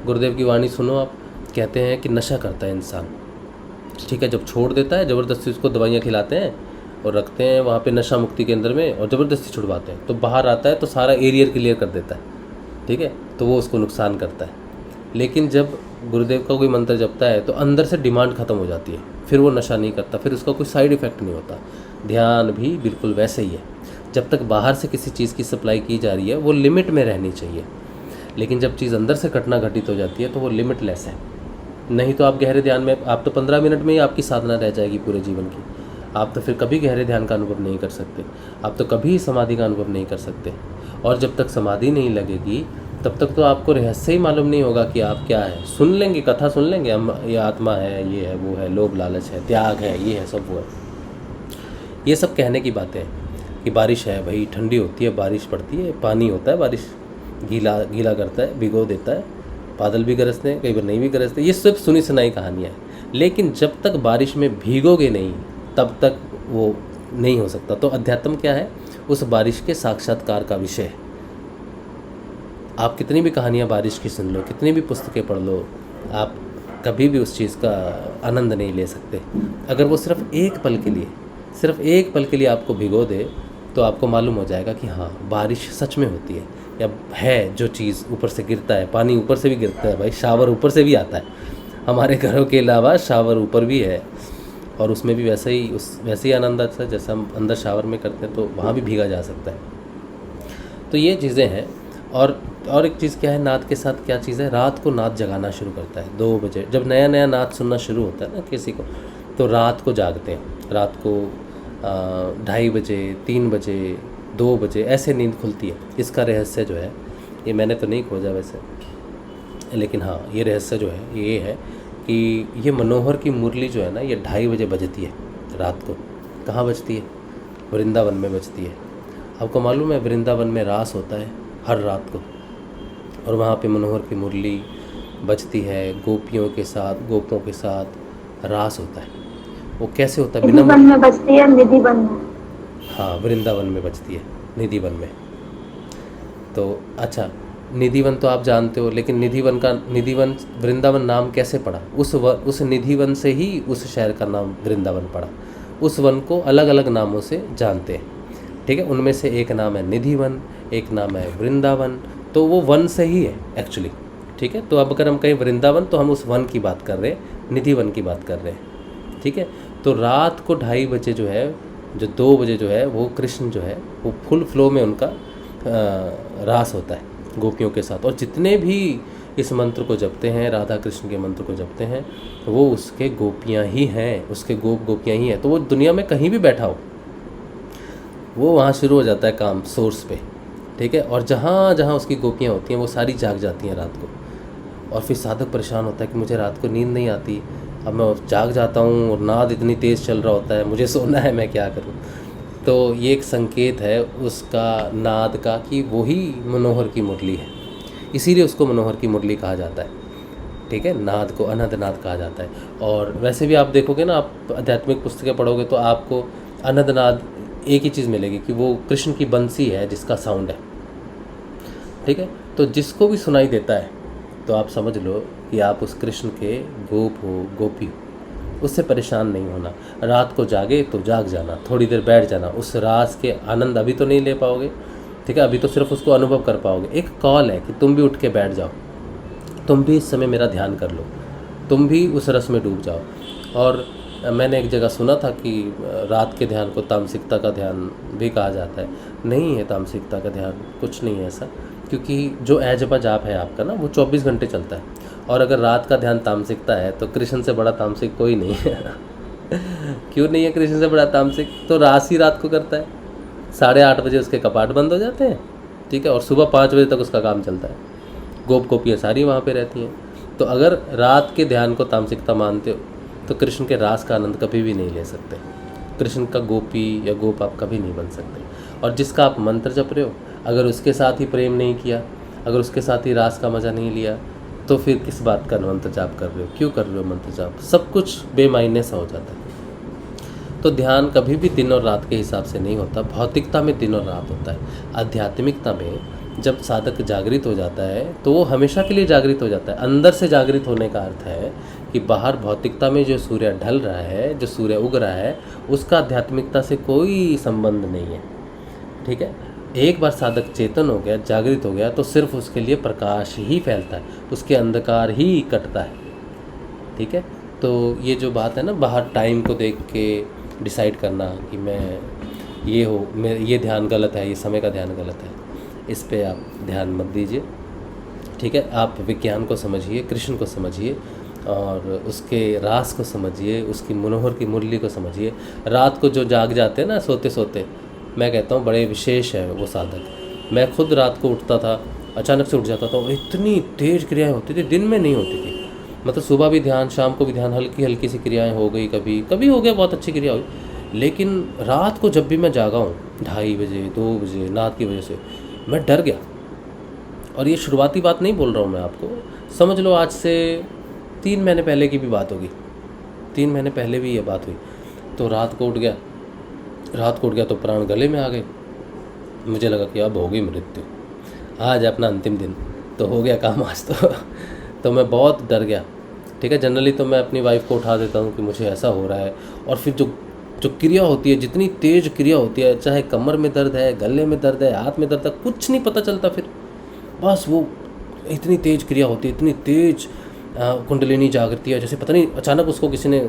गुरुदेव की वाणी सुनो आप, कहते हैं कि नशा करता है इंसान, ठीक है, जब छोड़ देता है ज़बरदस्ती उसको दवाइयाँ खिलाते हैं और रखते हैं वहाँ पे नशा मुक्ति केंद्र में और ज़बरदस्ती छुड़वाते हैं, तो बाहर आता है तो सारा एरियर क्लियर कर देता है, ठीक है, तो वो उसको नुकसान करता है। लेकिन जब गुरुदेव का कोई मंत्र जपता है तो अंदर से डिमांड ख़त्म हो जाती है, फिर वो नशा नहीं करता, फिर उसका कोई साइड इफ़ेक्ट नहीं होता। ध्यान भी बिल्कुल वैसे ही है, जब तक बाहर से किसी चीज़ की सप्लाई की जा रही है वो लिमिट में रहनी चाहिए, लेकिन जब चीज़ अंदर से घटना घटित हो जाती है तो वो लिमिटलेस है। नहीं तो आप गहरे ध्यान में, आप तो 15 मिनट में ही आपकी साधना रह जाएगी पूरे जीवन की। आप तो फिर कभी गहरे ध्यान का अनुभव नहीं कर सकते, आप तो कभी समाधि का अनुभव नहीं कर सकते। और जब तक समाधि नहीं लगेगी तब तक तो आपको रहस्य ही मालूम नहीं होगा कि आप क्या है। सुन लेंगे, कथा सुन लेंगे, हम ये आत्मा है, ये है, वो है, लोभ लालच है, त्याग है, ये है, सब वो है। ये सब कहने की बातें हैं कि बारिश है भाई, ठंडी होती है, बारिश पड़ती है, पानी होता है, बारिश गीला गीला करता है, भिगो देता है, बादल भी गरजते हैं, कई बार नहीं भी गरजते, ये सब सुनी सुनाई कहानियाँ हैं। लेकिन जब तक बारिश में भीगोगे नहीं तब तक वो नहीं हो सकता। तो अध्यात्म क्या है? उस बारिश के साक्षात्कार का विषय है। आप कितनी भी कहानियाँ बारिश की सुन लो, कितनी भी पुस्तकें पढ़ लो, आप कभी भी उस चीज़ का आनंद नहीं ले सकते। अगर वो सिर्फ एक पल के लिए आपको भिगो दे, तो आपको मालूम हो जाएगा कि हाँ, बारिश सच में होती है, या है जो चीज़ ऊपर से गिरता है। पानी ऊपर से भी गिरता है भाई, शावर ऊपर से भी आता है। हमारे घरों के अलावा शावर ऊपर भी है, और उसमें भी वैसे ही आनंद आता है जैसा हम अंदर शावर में करते हैं, तो वहाँ भी भीगा जा सकता है। तो ये चीज़ें हैं। और एक चीज़ क्या है, नाद के साथ क्या चीज़ है, रात को नाद जगाना शुरू करता है 2 बजे। जब नया नया नाद सुनना शुरू होता है ना किसी को, तो रात को जागते हैं। रात को 2:30 बजे, 3 बजे, 2 बजे ऐसे नींद खुलती है। इसका रहस्य जो है, ये मैंने तो नहीं खोजा वैसे, लेकिन हाँ, ये रहस्य जो है ये है कि ये मनोहर की मुरली जो है ना, ये 2:30 बजे बजती है रात को। कहाँ बजती है? वृंदावन में बजती है। आपको मालूम है वृंदावन में रास होता है हर रात को, और वहाँ पे मनोहर की मुरली बजती है, गोपियों के साथ, गोपों के साथ रास होता है। वो कैसे होता है? निधि वन में बजती है, निधि वन में। हाँ, वृंदावन में बजती है, निधि वन में। तो अच्छा, निधि वन तो आप जानते हो, लेकिन निधि वन वृंदावन नाम कैसे पड़ा? उस निधि वन से ही उस शहर का नाम वृंदावन पड़ा। उस वन को अलग अलग नामों से जानते हैं, ठीक है। उनमें से एक नाम है निधि वन, एक नाम है वृंदावन। तो वो वन से ही है एक्चुअली, ठीक है। तो अब अगर हम कहें वृंदावन, तो हम उस वन की बात कर रहे हैं, निधि वन की बात कर रहे हैं, ठीक है। तो रात को 2:30 बजे जो है, जो 2 बजे जो है, वो कृष्ण जो है वो फुल फ्लो में उनका रास होता है गोपियों के साथ। और जितने भी इस मंत्र को जपते हैं, राधा कृष्ण के मंत्र को जपते हैं, वो उसके गोपियाँ ही हैं, उसके गोपियाँ ही हैं। तो वो दुनिया में कहीं भी बैठा हो, वो वहाँ शुरू हो जाता है काम सोर्स पे, ठीक है। और जहाँ जहाँ उसकी गोपियाँ होती हैं, वो सारी जाग जाती हैं रात को। और फिर साधक परेशान होता है कि मुझे रात को नींद नहीं आती, अब मैं जाग जाता हूँ और नाद इतनी तेज़ चल रहा होता है, मुझे सोना है, मैं क्या करूँ। तो ये एक संकेत है उसका नाद का कि वही मनोहर की मुरली है, इसीलिए उसको मनोहर की मुरली कहा जाता है, ठीक है। नाद को अनंत नाद कहा जाता है। और वैसे भी आप देखोगे ना, आप आध्यात्मिक पुस्तकें पढ़ोगे तो आपको अनंत नाद एक ही चीज़ मिलेगी कि वो कृष्ण की बंसी है जिसका साउंड है, ठीक है। तो जिसको भी सुनाई देता है, तो आप समझ लो कि आप उस कृष्ण के गोप हो, गोपी हो। उससे परेशान नहीं होना। रात को जागे तो जाग जाना, थोड़ी देर बैठ जाना। उस रास के आनंद अभी तो नहीं ले पाओगे, ठीक है, अभी तो सिर्फ उसको अनुभव कर पाओगे। एक कॉल है कि तुम भी उठ के बैठ जाओ, तुम भी इस समय मेरा ध्यान कर लो, तुम भी उस रस में डूब जाओ। और मैंने एक जगह सुना था कि रात के ध्यान को तामसिकता का ध्यान भी कहा जाता है। नहीं है तामसिकता का ध्यान, कुछ नहीं है ऐसा, क्योंकि जो ऐजपा जाप है आपका ना, वो 24 घंटे चलता है। और अगर रात का ध्यान तामसिकता है, तो कृष्ण से बड़ा तामसिक कोई नहीं है। क्यों नहीं है कृष्ण से बड़ा तामसिक? तो रास ही रात को करता है। 8:30 बजे उसके कपाट बंद हो जाते हैं, ठीक है, और सुबह 5 बजे तक उसका काम चलता है। गोप गोपियाँ सारी वहाँ पे रहती हैं। तो अगर रात के ध्यान को तामसिकता मानते हो, तो कृष्ण के रास का आनंद कभी भी नहीं ले सकते। कृष्ण का गोपी या गोप आप कभी नहीं बन सकते। और जिसका आप मंत्र जप रहे हो, अगर उसके साथ ही प्रेम नहीं किया, अगर उसके साथ ही रास का मज़ा नहीं लिया, तो फिर किस बात का मंत्र जाप कर रहे हो? क्यों कर रहे हो मंत्र जाप? सब कुछ बेमायने सा हो जाता है। तो ध्यान कभी भी दिन और रात के हिसाब से नहीं होता। भौतिकता में दिन और रात होता है। आध्यात्मिकता में जब साधक जागृत हो जाता है, तो वो हमेशा के लिए जागृत हो जाता है। अंदर से जागृत होने का अर्थ है कि बाहर भौतिकता में जो सूर्य ढल रहा है, जो सूर्य उग रहा है, उसका आध्यात्मिकता से कोई संबंध नहीं है, ठीक है। एक बार साधक चेतन हो गया, जागृत हो गया, तो सिर्फ उसके लिए प्रकाश ही फैलता है, उसके अंधकार ही कटता है, ठीक है। तो ये जो बात है ना, बाहर टाइम को देख के डिसाइड करना कि मैं ये ध्यान गलत है, ये समय का ध्यान गलत है, इस पे आप ध्यान मत दीजिए, ठीक है। आप विज्ञान को समझिए, कृष्ण को समझिए, और उसके रास को समझिए, उसकी मनोहर की मुरली को समझिए। रात को जो जाग जाते हैं ना सोते सोते, मैं कहता हूँ बड़े विशेष है वो साधक। मैं खुद रात को उठता था, अचानक से उठ जाता था, और इतनी तेज क्रियाएं होती थी, दिन में नहीं होती थी। मतलब सुबह भी ध्यान, शाम को भी ध्यान, हल्की हल्की सी क्रियाएं हो गई, कभी कभी हो गया बहुत अच्छी क्रिया हुई। लेकिन रात को जब भी मैं जागा हूँ 2:30 बजे, 2 बजे, नाद की वजह से, मैं डर गया। और ये शुरुआती बात नहीं बोल रहा हूँ मैं आपको, समझ लो आज से 3 महीने पहले की भी बात होगी, 3 महीने पहले भी ये बात हुई। तो रात को उठ गया तो प्राण गले में आ गए। मुझे लगा कि अब होगी मृत्यु, आज अपना अंतिम दिन, तो हो गया काम आज तो मैं बहुत डर गया। ठीक है, जनरली तो मैं अपनी वाइफ को उठा देता हूँ कि मुझे ऐसा हो रहा है, और फिर जो जो क्रिया होती है, जितनी तेज क्रिया होती है, चाहे कमर में दर्द है, गले में दर्द है, हाथ में दर्द है, कुछ नहीं पता चलता। फिर बस वो इतनी तेज क्रिया होती है, इतनी तेज कुंडलिनी जागृति है, जैसे पता नहीं अचानक उसको किसी ने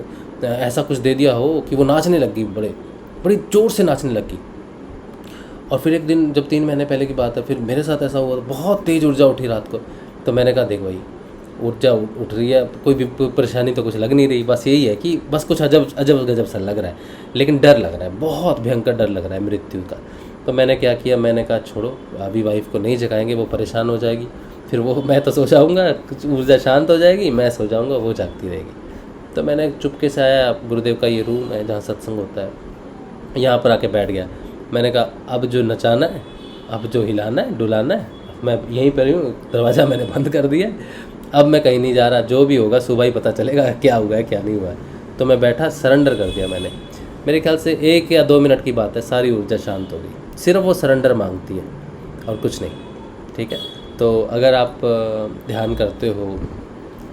ऐसा कुछ दे दिया हो कि वो नाचने लगी, बड़ी ज़ोर से नाचने लगी। और फिर एक दिन, जब 3 महीने पहले की बात है, फिर मेरे साथ ऐसा हुआ, बहुत तेज़ ऊर्जा उठी रात को। तो मैंने कहा देख भाई, ऊर्जा उठ रही है, कोई भी परेशानी तो कुछ लग नहीं रही, बस यही है कि बस कुछ अजब गजब सा लग रहा है, लेकिन डर लग रहा है, बहुत भयंकर डर लग रहा है मृत्यु का। तो मैंने क्या किया, मैंने कहा छोड़ो, अभी वाइफ को नहीं जगाएंगे, वो परेशान हो जाएगी, फिर वो, मैं तो सो जाऊँगा, ऊर्जा शांत हो जाएगी, मैं सो जाऊँगा, वो जागती रहेगी। तो मैंने चुपके से आया, गुरुदेव का ये रूम है जहाँ सत्संग होता है, यहाँ पर आके बैठ गया। मैंने कहा अब जो नचाना है, अब जो हिलाना है, डुलाना है, मैं यहीं पर हूँ, दरवाज़ा मैंने बंद कर दिया है, अब मैं कहीं नहीं जा रहा, जो भी होगा सुबह ही पता चलेगा क्या हुआ है क्या नहीं हुआ है। तो मैं बैठा, सरेंडर कर दिया मैंने। मेरे ख्याल से 1 या 2 मिनट की बात है, सारी ऊर्जा शांत हो गई। सिर्फ वो सरेंडर मांगती है और कुछ नहीं। ठीक है, तो अगर आप ध्यान करते हो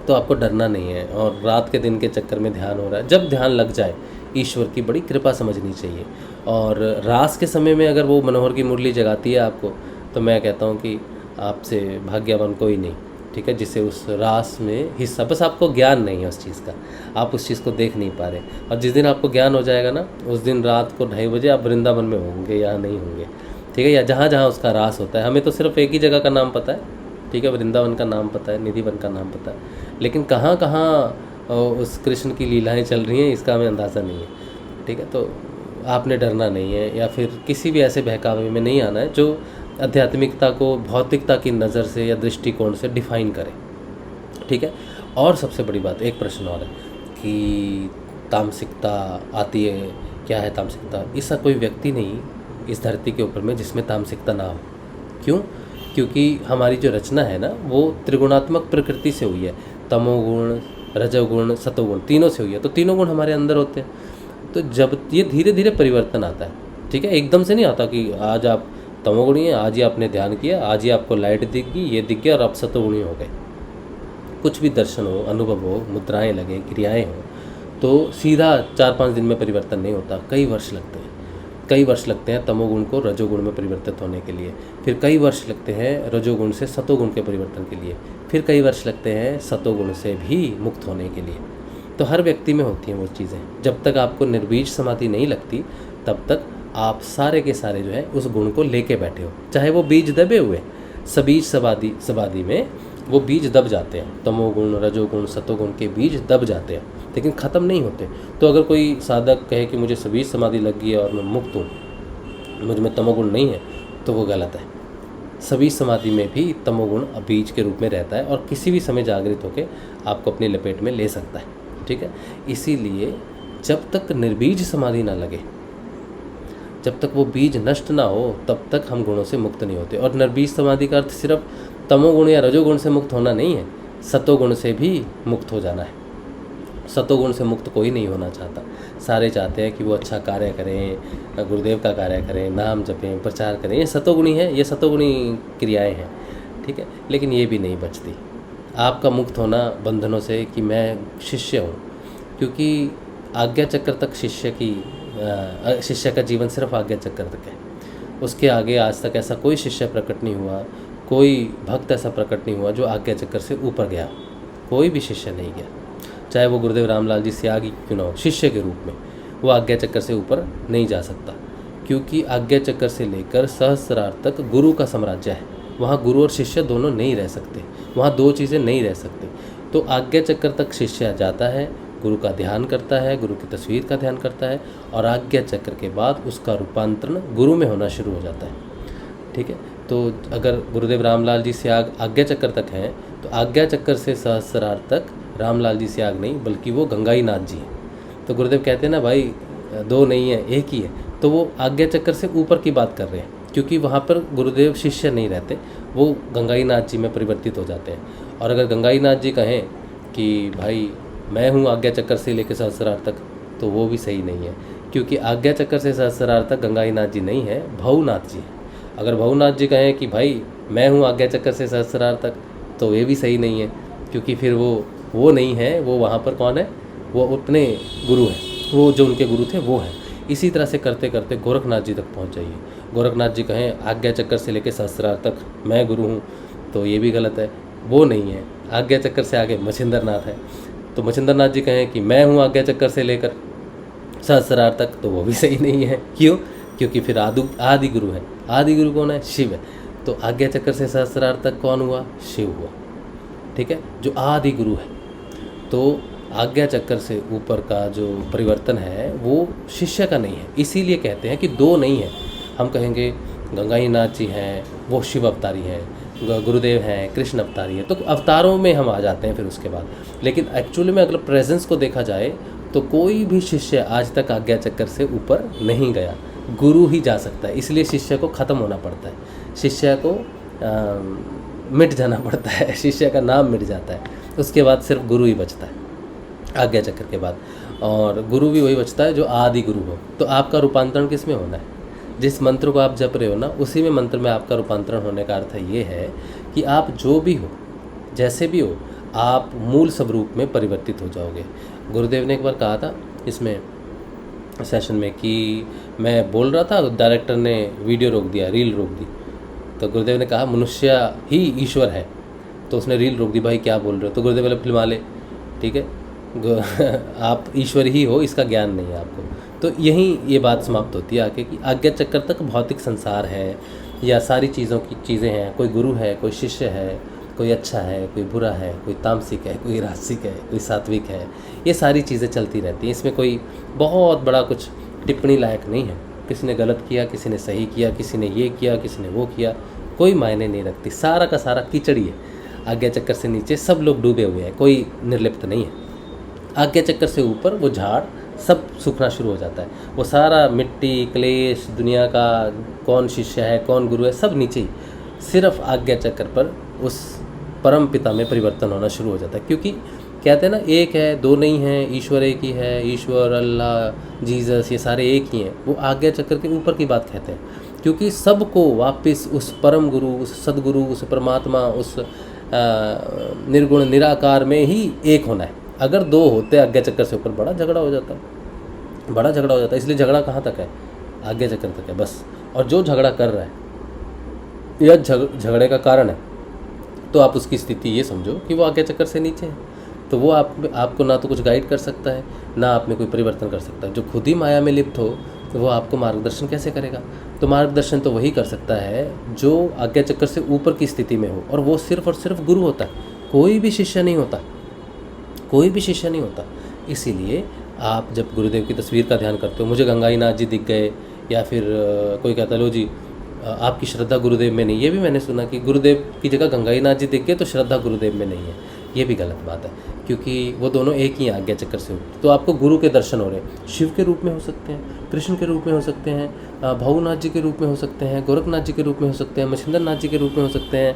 तो आपको डरना नहीं है, और रात के दिन के चक्कर में ध्यान हो रहा है, जब ध्यान लग जाए ईश्वर की बड़ी कृपा समझनी चाहिए। और रास के समय में अगर वो मनोहर की मुरली जगाती है आपको, तो मैं कहता हूँ कि आपसे भाग्यवान कोई नहीं। ठीक है, जिसे उस रास में हिस्सा, बस आपको ज्ञान नहीं है उस चीज़ का, आप उस चीज़ को देख नहीं पा रहे। और जिस दिन आपको ज्ञान हो जाएगा ना, उस दिन रात को 2:30 बजे आप वृंदावन में होंगे या नहीं होंगे। ठीक है, या जहाँ जहाँ उसका रास होता है। हमें तो सिर्फ एक ही जगह का नाम पता है, ठीक है, वृंदावन का नाम पता है, निधिवन का नाम पता है, लेकिन कहाँ कहाँ उस कृष्ण की लीलाएँ चल रही हैं, इसका हमें अंदाज़ा नहीं है। ठीक है, तो आपने डरना नहीं है, या फिर किसी भी ऐसे बहकावे में नहीं आना है जो आध्यात्मिकता को भौतिकता की नज़र से या दृष्टिकोण से डिफाइन करे। ठीक है, और सबसे बड़ी बात, एक प्रश्न और है कि तामसिकता आती है, क्या है तामसिकता? इसका कोई व्यक्ति नहीं इस धरती के ऊपर में जिसमें तामसिकता ना हो। क्यों? क्योंकि हमारी जो रचना है ना, वो त्रिगुणात्मक प्रकृति से हुई है, तमोगुण, रजोगुण, सतोगुण, तीनों से हुई है। तो तीनों गुण हमारे अंदर होते हैं। तो जब ये धीरे धीरे परिवर्तन आता है, ठीक है, एकदम से नहीं आता कि आज आप तमोगुणी हैं, आज ही आपने ध्यान किया, आज ही आपको लाइट दिख गई, ये दिख गया और आप सतोगुणी हो गए। कुछ भी दर्शन हो, अनुभव हो, मुद्राएं लगे, क्रियाएं हो, तो सीधा 4-5 दिन में परिवर्तन नहीं होता, कई वर्ष लगते हैं। कई वर्ष लगते हैं तमोगुण को रजोगुण में परिवर्तित होने के लिए, फिर कई वर्ष लगते हैं रजोगुण से सतोगुण के परिवर्तन के लिए, फिर कई वर्ष लगते हैं सतोगुण से भी मुक्त होने के लिए। तो हर व्यक्ति में होती हैं वो चीज़ें। जब तक आपको निर्बीज समाधि नहीं लगती, तब तक आप सारे के सारे जो है उस गुण को लेके बैठे हो, चाहे वो बीज दबे हुए। सबीज समाधि में वो बीज दब जाते हैं, तमोगुण, रजोगुण, सतोगुण के बीज दब जाते हैं, लेकिन ख़त्म नहीं होते। तो अगर कोई साधक कहे कि मुझे सबीज समाधि लग गई है और मैं मुक्त हूँ, मुझ में तमोगुण नहीं है, तो वो गलत है। सबीज समाधि में भी तमोगुण बीज के रूप में रहता है और किसी भी समय जागृत होकर आपको अपनी लपेट में ले सकता है। ठीक है, इसीलिए जब तक निर्बीज समाधि ना लगे, जब तक वो बीज नष्ट ना हो, तब तक हम गुणों से मुक्त नहीं होते। और निर्बीज समाधि का अर्थ सिर्फ तमोगुण या रजोगुण से मुक्त होना नहीं है, सतोगुण से भी मुक्त हो जाना है। सतोगुण से मुक्त कोई नहीं होना चाहता, सारे चाहते हैं कि वो अच्छा कार्य करें, गुरुदेव का कार्य करें, नाम जपें, प्रचार करें। ये सतोगुणी है, ये सतोगुणी क्रियाएं हैं। ठीक है, लेकिन ये भी नहीं बचती। आपका मुक्त होना बंधनों से कि मैं शिष्य हूँ, क्योंकि आज्ञा चक्र तक शिष्य का जीवन सिर्फ आज्ञा चक्र तक है। उसके आगे आज तक ऐसा कोई शिष्य प्रकट नहीं हुआ, कोई भक्त ऐसा प्रकट नहीं हुआ जो आज्ञा चक्र से ऊपर गया। कोई भी शिष्य नहीं गया, चाहे वो गुरुदेव रामलाल जी स्यागी क्यों ना हो, शिष्य के रूप में वो आज्ञा चक्र से ऊपर नहीं जा सकता। क्योंकि आज्ञा चक्र से लेकर सहस्रार तक गुरु का साम्राज्य है, वहाँ गुरु और शिष्य दोनों नहीं रह सकते, वहाँ दो चीज़ें नहीं रह सकती। तो आज्ञा चक्र तक शिष्य जाता है, गुरु का ध्यान करता है, गुरु की तस्वीर का ध्यान करता है, और आज्ञा चक्र के बाद उसका रूपांतरण गुरु में होना शुरू हो जाता है। ठीक है, तो अगर गुरुदेव रामलाल जी स्याग आज्ञा चक्र तक हैं, तो आज्ञा चक्र से सहस्रार तक रामलाल जी स्याग नहीं, बल्कि वो गंगाई नाथ जी हैं। तो गुरुदेव कहते हैं ना भाई, दो नहीं है एक ही है। तो वो आज्ञा चक्र से ऊपर की बात कर रहे हैं, क्योंकि वहाँ पर गुरुदेव शिष्य नहीं रहते, वो गंगाई नाथ जी में परिवर्तित हो जाते हैं। और अगर गंगाई नाथ जी कहें कि भाई मैं हूँ आज्ञा चक्र से लेकर सहस्रार तक, तो वो भी सही नहीं है, क्योंकि आज्ञा चक्र से सहस्त्रार तक गंगाईनाथ जी नहीं है, भवनाथ जी हैं। अगर भवनाथ जी कहें कि भाई मैं हूँ आज्ञा चक्र से सहस्त्रार तक, तो ये भी सही नहीं है, क्योंकि फिर वो नहीं है, वो वहाँ पर कौन है, वो उतने गुरु हैं, वो जो उनके गुरु थे वो हैं। इसी तरह से करते करते गोरखनाथ जी तक पहुँच जाइए। गोरखनाथ जी कहें आज्ञा चक्कर से लेकर सहस्त्रार तक मैं गुरु हूँ, तो ये भी गलत है, वो नहीं है। आज्ञा चक्कर से आगे मच्छिंद्रनाथ है, तो मच्छिंद्रनाथ जी कहें कि मैं हूँ आज्ञा चक्कर से लेकर सहस्त्रार तक, तो वो भी सही नहीं है। क्यों? क्योंकि फिर आदि गुरु है। आदि गुरु कौन है? शिव है। तो आज्ञा चक्कर से सहस्त्रार तक कौन हुआ? शिव हुआ। ठीक है, जो आदि गुरु है। तो आज्ञा चक्कर से ऊपर का जो परिवर्तन है वो शिष्य का नहीं है, इसीलिए कहते हैं कि दो नहीं है। हम कहेंगे गंगाईनाथ जी हैं, वो शिव अवतारी हैं, गुरुदेव हैं, कृष्ण अवतारी है, तो अवतारों में हम आ जाते हैं फिर उसके बाद। लेकिन एक्चुअली में अगर प्रेजेंस को देखा जाए तो कोई भी शिष्य आज तक आज्ञा चक्कर से ऊपर नहीं गया, गुरु ही जा सकता है। इसलिए शिष्य को ख़त्म होना पड़ता है, शिष्य को मिट जाना पड़ता है, शिष्य का नाम मिट जाता है, उसके बाद सिर्फ गुरु ही बचता है आज्ञा चक्र के बाद। और गुरु भी वही बचता है जो आदि गुरु हो। तो आपका रूपांतरण किस में होना है? जिस मंत्र को आप जप रहे हो ना, उसी में मंत्र में आपका रूपांतरण होने का अर्थ ये है कि आप जो भी हो, जैसे भी हो, आप मूल स्वरूप में परिवर्तित हो जाओगे। गुरुदेव ने एक बार कहा था इसमें सेशन में कि मैं बोल रहा था, डायरेक्टर ने वीडियो रोक दिया, रील रोक दी। तो गुरुदेव ने कहा मनुष्य ही ईश्वर है, तो उसने रील रोक दी, भाई क्या बोल रहे हो? तो गुरुदेव बोले फिल्मा ले, ठीक है, आप ईश्वर ही हो, इसका ज्ञान नहीं है आपको। तो यहीं ये बात समाप्त होती है आके कि आज्ञा चक्कर तक भौतिक संसार है या सारी चीज़ें हैं, कोई गुरु है, कोई शिष्य है, कोई अच्छा है, कोई बुरा है, कोई तामसिक है, कोई राजसिक है, कोई सात्विक है, ये सारी चीज़ें चलती रहती हैं। इसमें कोई बहुत बड़ा कुछ टिप्पणी लायक नहीं है। किसी ने गलत किया, किसी ने सही किया, किसी ने ये किया, किसी ने वो किया, कोई मायने नहीं रखती। सारा का सारा कीचड़ ही है। आज्ञा चक्कर से नीचे सब लोग डूबे हुए हैं, कोई निर्लिप्त नहीं है। आज्ञा चक्कर से ऊपर वो झाड़ सब सूखना शुरू हो जाता है। वो सारा मिट्टी, क्लेश, दुनिया का कौन शिष्य है, कौन गुरु है, सब नीचे ही। सिर्फ आज्ञा चक्कर पर उस परम पिता में परिवर्तन होना शुरू हो जाता है। क्योंकि कहते हैं ना, एक है, दो नहीं है, ईश्वर एक ही है, ईश्वर, अल्लाह, जीसस, ये सारे एक ही हैं। वो आज्ञा चक्कर के ऊपर की बात कहते हैं, क्योंकि सबको वापस उस परम गुरु, उस सदगुरु, उस परमात्मा, उस निर्गुण निराकार में ही एक होना है। अगर दो होते आज्ञा चक्कर से ऊपर, बड़ा झगड़ा हो जाता है, बड़ा झगड़ा हो जाता है। इसलिए झगड़ा कहाँ तक है? आज्ञा चक्कर तक है बस। और जो झगड़ा कर रहा है या झगड़े का कारण है, तो आप उसकी स्थिति ये समझो कि वो आज्ञा चक्कर से नीचे है। तो वो आपको ना तो कुछ गाइड कर सकता है, ना आप में कोई परिवर्तन कर सकता है। जो खुद ही माया में लिप्त हो, तो वो आपको मार्गदर्शन कैसे करेगा? तो मार्गदर्शन तो वही कर सकता है जो आज्ञा चक्कर से ऊपर की स्थिति में हो, और वो सिर्फ और सिर्फ गुरु होता है, कोई भी शिष्य नहीं होता, कोई भी शिष्य नहीं होता। इसीलिए आप जब गुरुदेव की तस्वीर का ध्यान करते हो, मुझे गंगाईनाथ जी दिख गए, या फिर कोई कहता लो जी आपकी श्रद्धा गुरुदेव में नहीं। ये भी मैंने सुना कि गुरुदेव की जगह गंगाईनाथ जी दिख गए तो श्रद्धा गुरुदेव में नहीं है। ये भी गलत बात है, क्योंकि वो दोनों एक ही आज्ञा चक्कर से होते। तो आपको गुरु के दर्शन हो रहे हैं, शिव के रूप में हो सकते हैं, कृष्ण के रूप में हो सकते हैं, भवनाथ जी के रूप में हो सकते हैं, गोरखनाथ जी के रूप में हो सकते हैं, मच्छिंद्रनाथ जी के रूप में हो सकते हैं,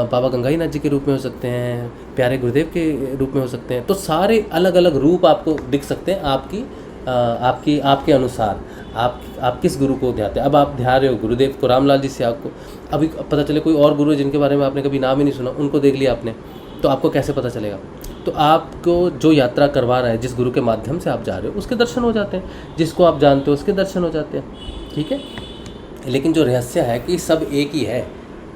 बाबा गंगाईनाथ जी के रूप में हो सकते हैं, प्यारे गुरुदेव के रूप में हो सकते हैं। तो सारे अलग अलग रूप आपको दिख सकते हैं आपके अनुसार। आप किस गुरु को ध्याते हैं? अब आप ध्या रहे हो गुरुदेव को, रामलाल जी से, आपको अभी पता चले कोई और गुरु है जिनके बारे में आपने कभी नाम ही नहीं सुना, उनको देख लिया आपने, तो आपको कैसे पता चलेगा? तो आपको जो यात्रा करवा रहा है, जिस गुरु के माध्यम से आप जा रहे हो, उसके दर्शन हो जाते हैं। जिसको आप जानते हो उसके दर्शन हो जाते हैं, ठीक है। लेकिन जो रहस्य है कि सब एक ही है,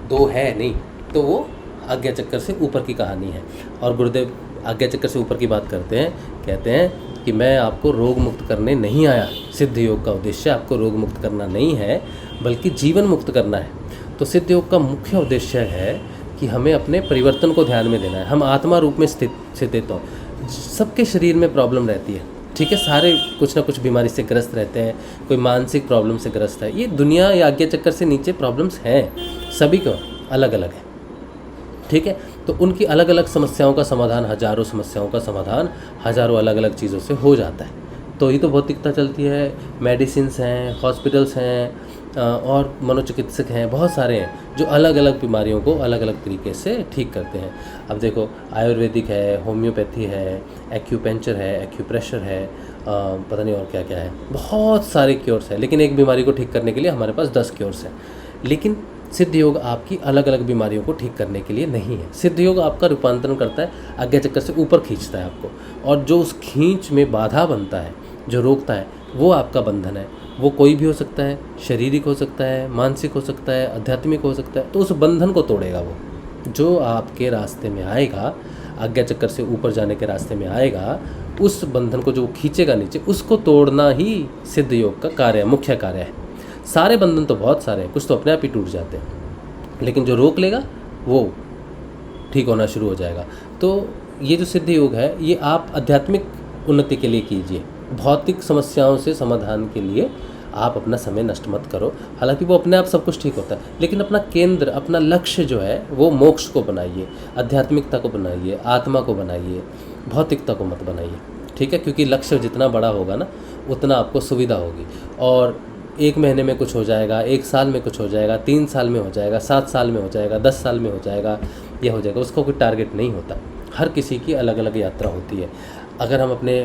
दो है नहीं, तो वो आज्ञा चक्कर से ऊपर की कहानी है। और गुरुदेव आज्ञा चक्कर से ऊपर की बात करते हैं, कहते हैं कि मैं आपको रोग मुक्त करने नहीं आया। सिद्ध योग का उद्देश्य आपको रोग मुक्त करना नहीं है, बल्कि जीवन मुक्त करना है। तो सिद्ध योग का मुख्य उद्देश्य है कि हमें अपने परिवर्तन को ध्यान में देना है। हम आत्मा रूप में स्थित हो, सबके शरीर में प्रॉब्लम रहती है, ठीक है, सारे कुछ ना कुछ बीमारी से ग्रस्त रहते हैं, कोई मानसिक प्रॉब्लम से ग्रस्त है। ये दुनिया या आज्ञा चक्कर से नीचे प्रॉब्लम्स हैं, सभी को अलग अलग है, ठीक है। तो उनकी अलग अलग समस्याओं का समाधान, हजारों समस्याओं का समाधान हजारों अलग अलग चीज़ों से हो जाता है। तो ही तो भौतिकता चलती है। मेडिसिन्स हैं, हॉस्पिटल्स हैं, और मनोचिकित्सक हैं, बहुत सारे हैं जो अलग अलग बीमारियों को अलग अलग तरीके से ठीक करते हैं। अब देखो, आयुर्वेदिक है, होम्योपैथी है, एक्यूपेंचर है, एक्यूप्रेशर है, पता नहीं और क्या क्या है, बहुत सारे क्योर्स हैं। लेकिन एक बीमारी को ठीक करने के लिए हमारे पास 10 क्योर्स हैं। लेकिन सिद्ध योग आपकी अलग अलग बीमारियों को ठीक करने के लिए नहीं है। सिद्ध योग आपका रूपांतरण करता है, आज्ञा चक्र से ऊपर खींचता है आपको, और जो उस खींच में बाधा बनता है, जो रोकता है, वो आपका बंधन है। वो कोई भी हो सकता है, शारीरिक हो सकता है, मानसिक हो सकता है, आध्यात्मिक हो सकता है। तो उस बंधन को तोड़ेगा वो, जो आपके रास्ते में आएगा, आज्ञा चक्कर से ऊपर जाने के रास्ते में आएगा, उस बंधन को जो खींचेगा नीचे, उसको तोड़ना ही सिद्ध योग का कार्य है, मुख्य कार्य है। सारे बंधन तो बहुत सारे हैं, कुछ तो अपने आप ही टूट जाते हैं, लेकिन जो रोक लेगा वो ठीक होना शुरू हो जाएगा। तो ये जो सिद्ध योग है, ये आप आध्यात्मिक उन्नति के लिए कीजिए, भौतिक समस्याओं से समाधान के लिए आप अपना समय नष्ट मत करो। हालांकि वो अपने आप सब कुछ ठीक होता है, लेकिन अपना केंद्र, अपना लक्ष्य जो है वो मोक्ष को बनाइए, आध्यात्मिकता को बनाइए, आत्मा को बनाइए, भौतिकता को मत बनाइए। ठीक है, क्योंकि लक्ष्य जितना बड़ा होगा ना, उतना आपको सुविधा होगी। और 1 महीने में कुछ हो जाएगा, 1 साल में कुछ हो जाएगा, 3 साल में हो जाएगा, 7 साल में हो जाएगा, 10 साल में हो जाएगा, यह हो जाएगा, उसका कोई टारगेट नहीं होता। हर किसी की अलग अलग यात्रा होती है। अगर हम अपने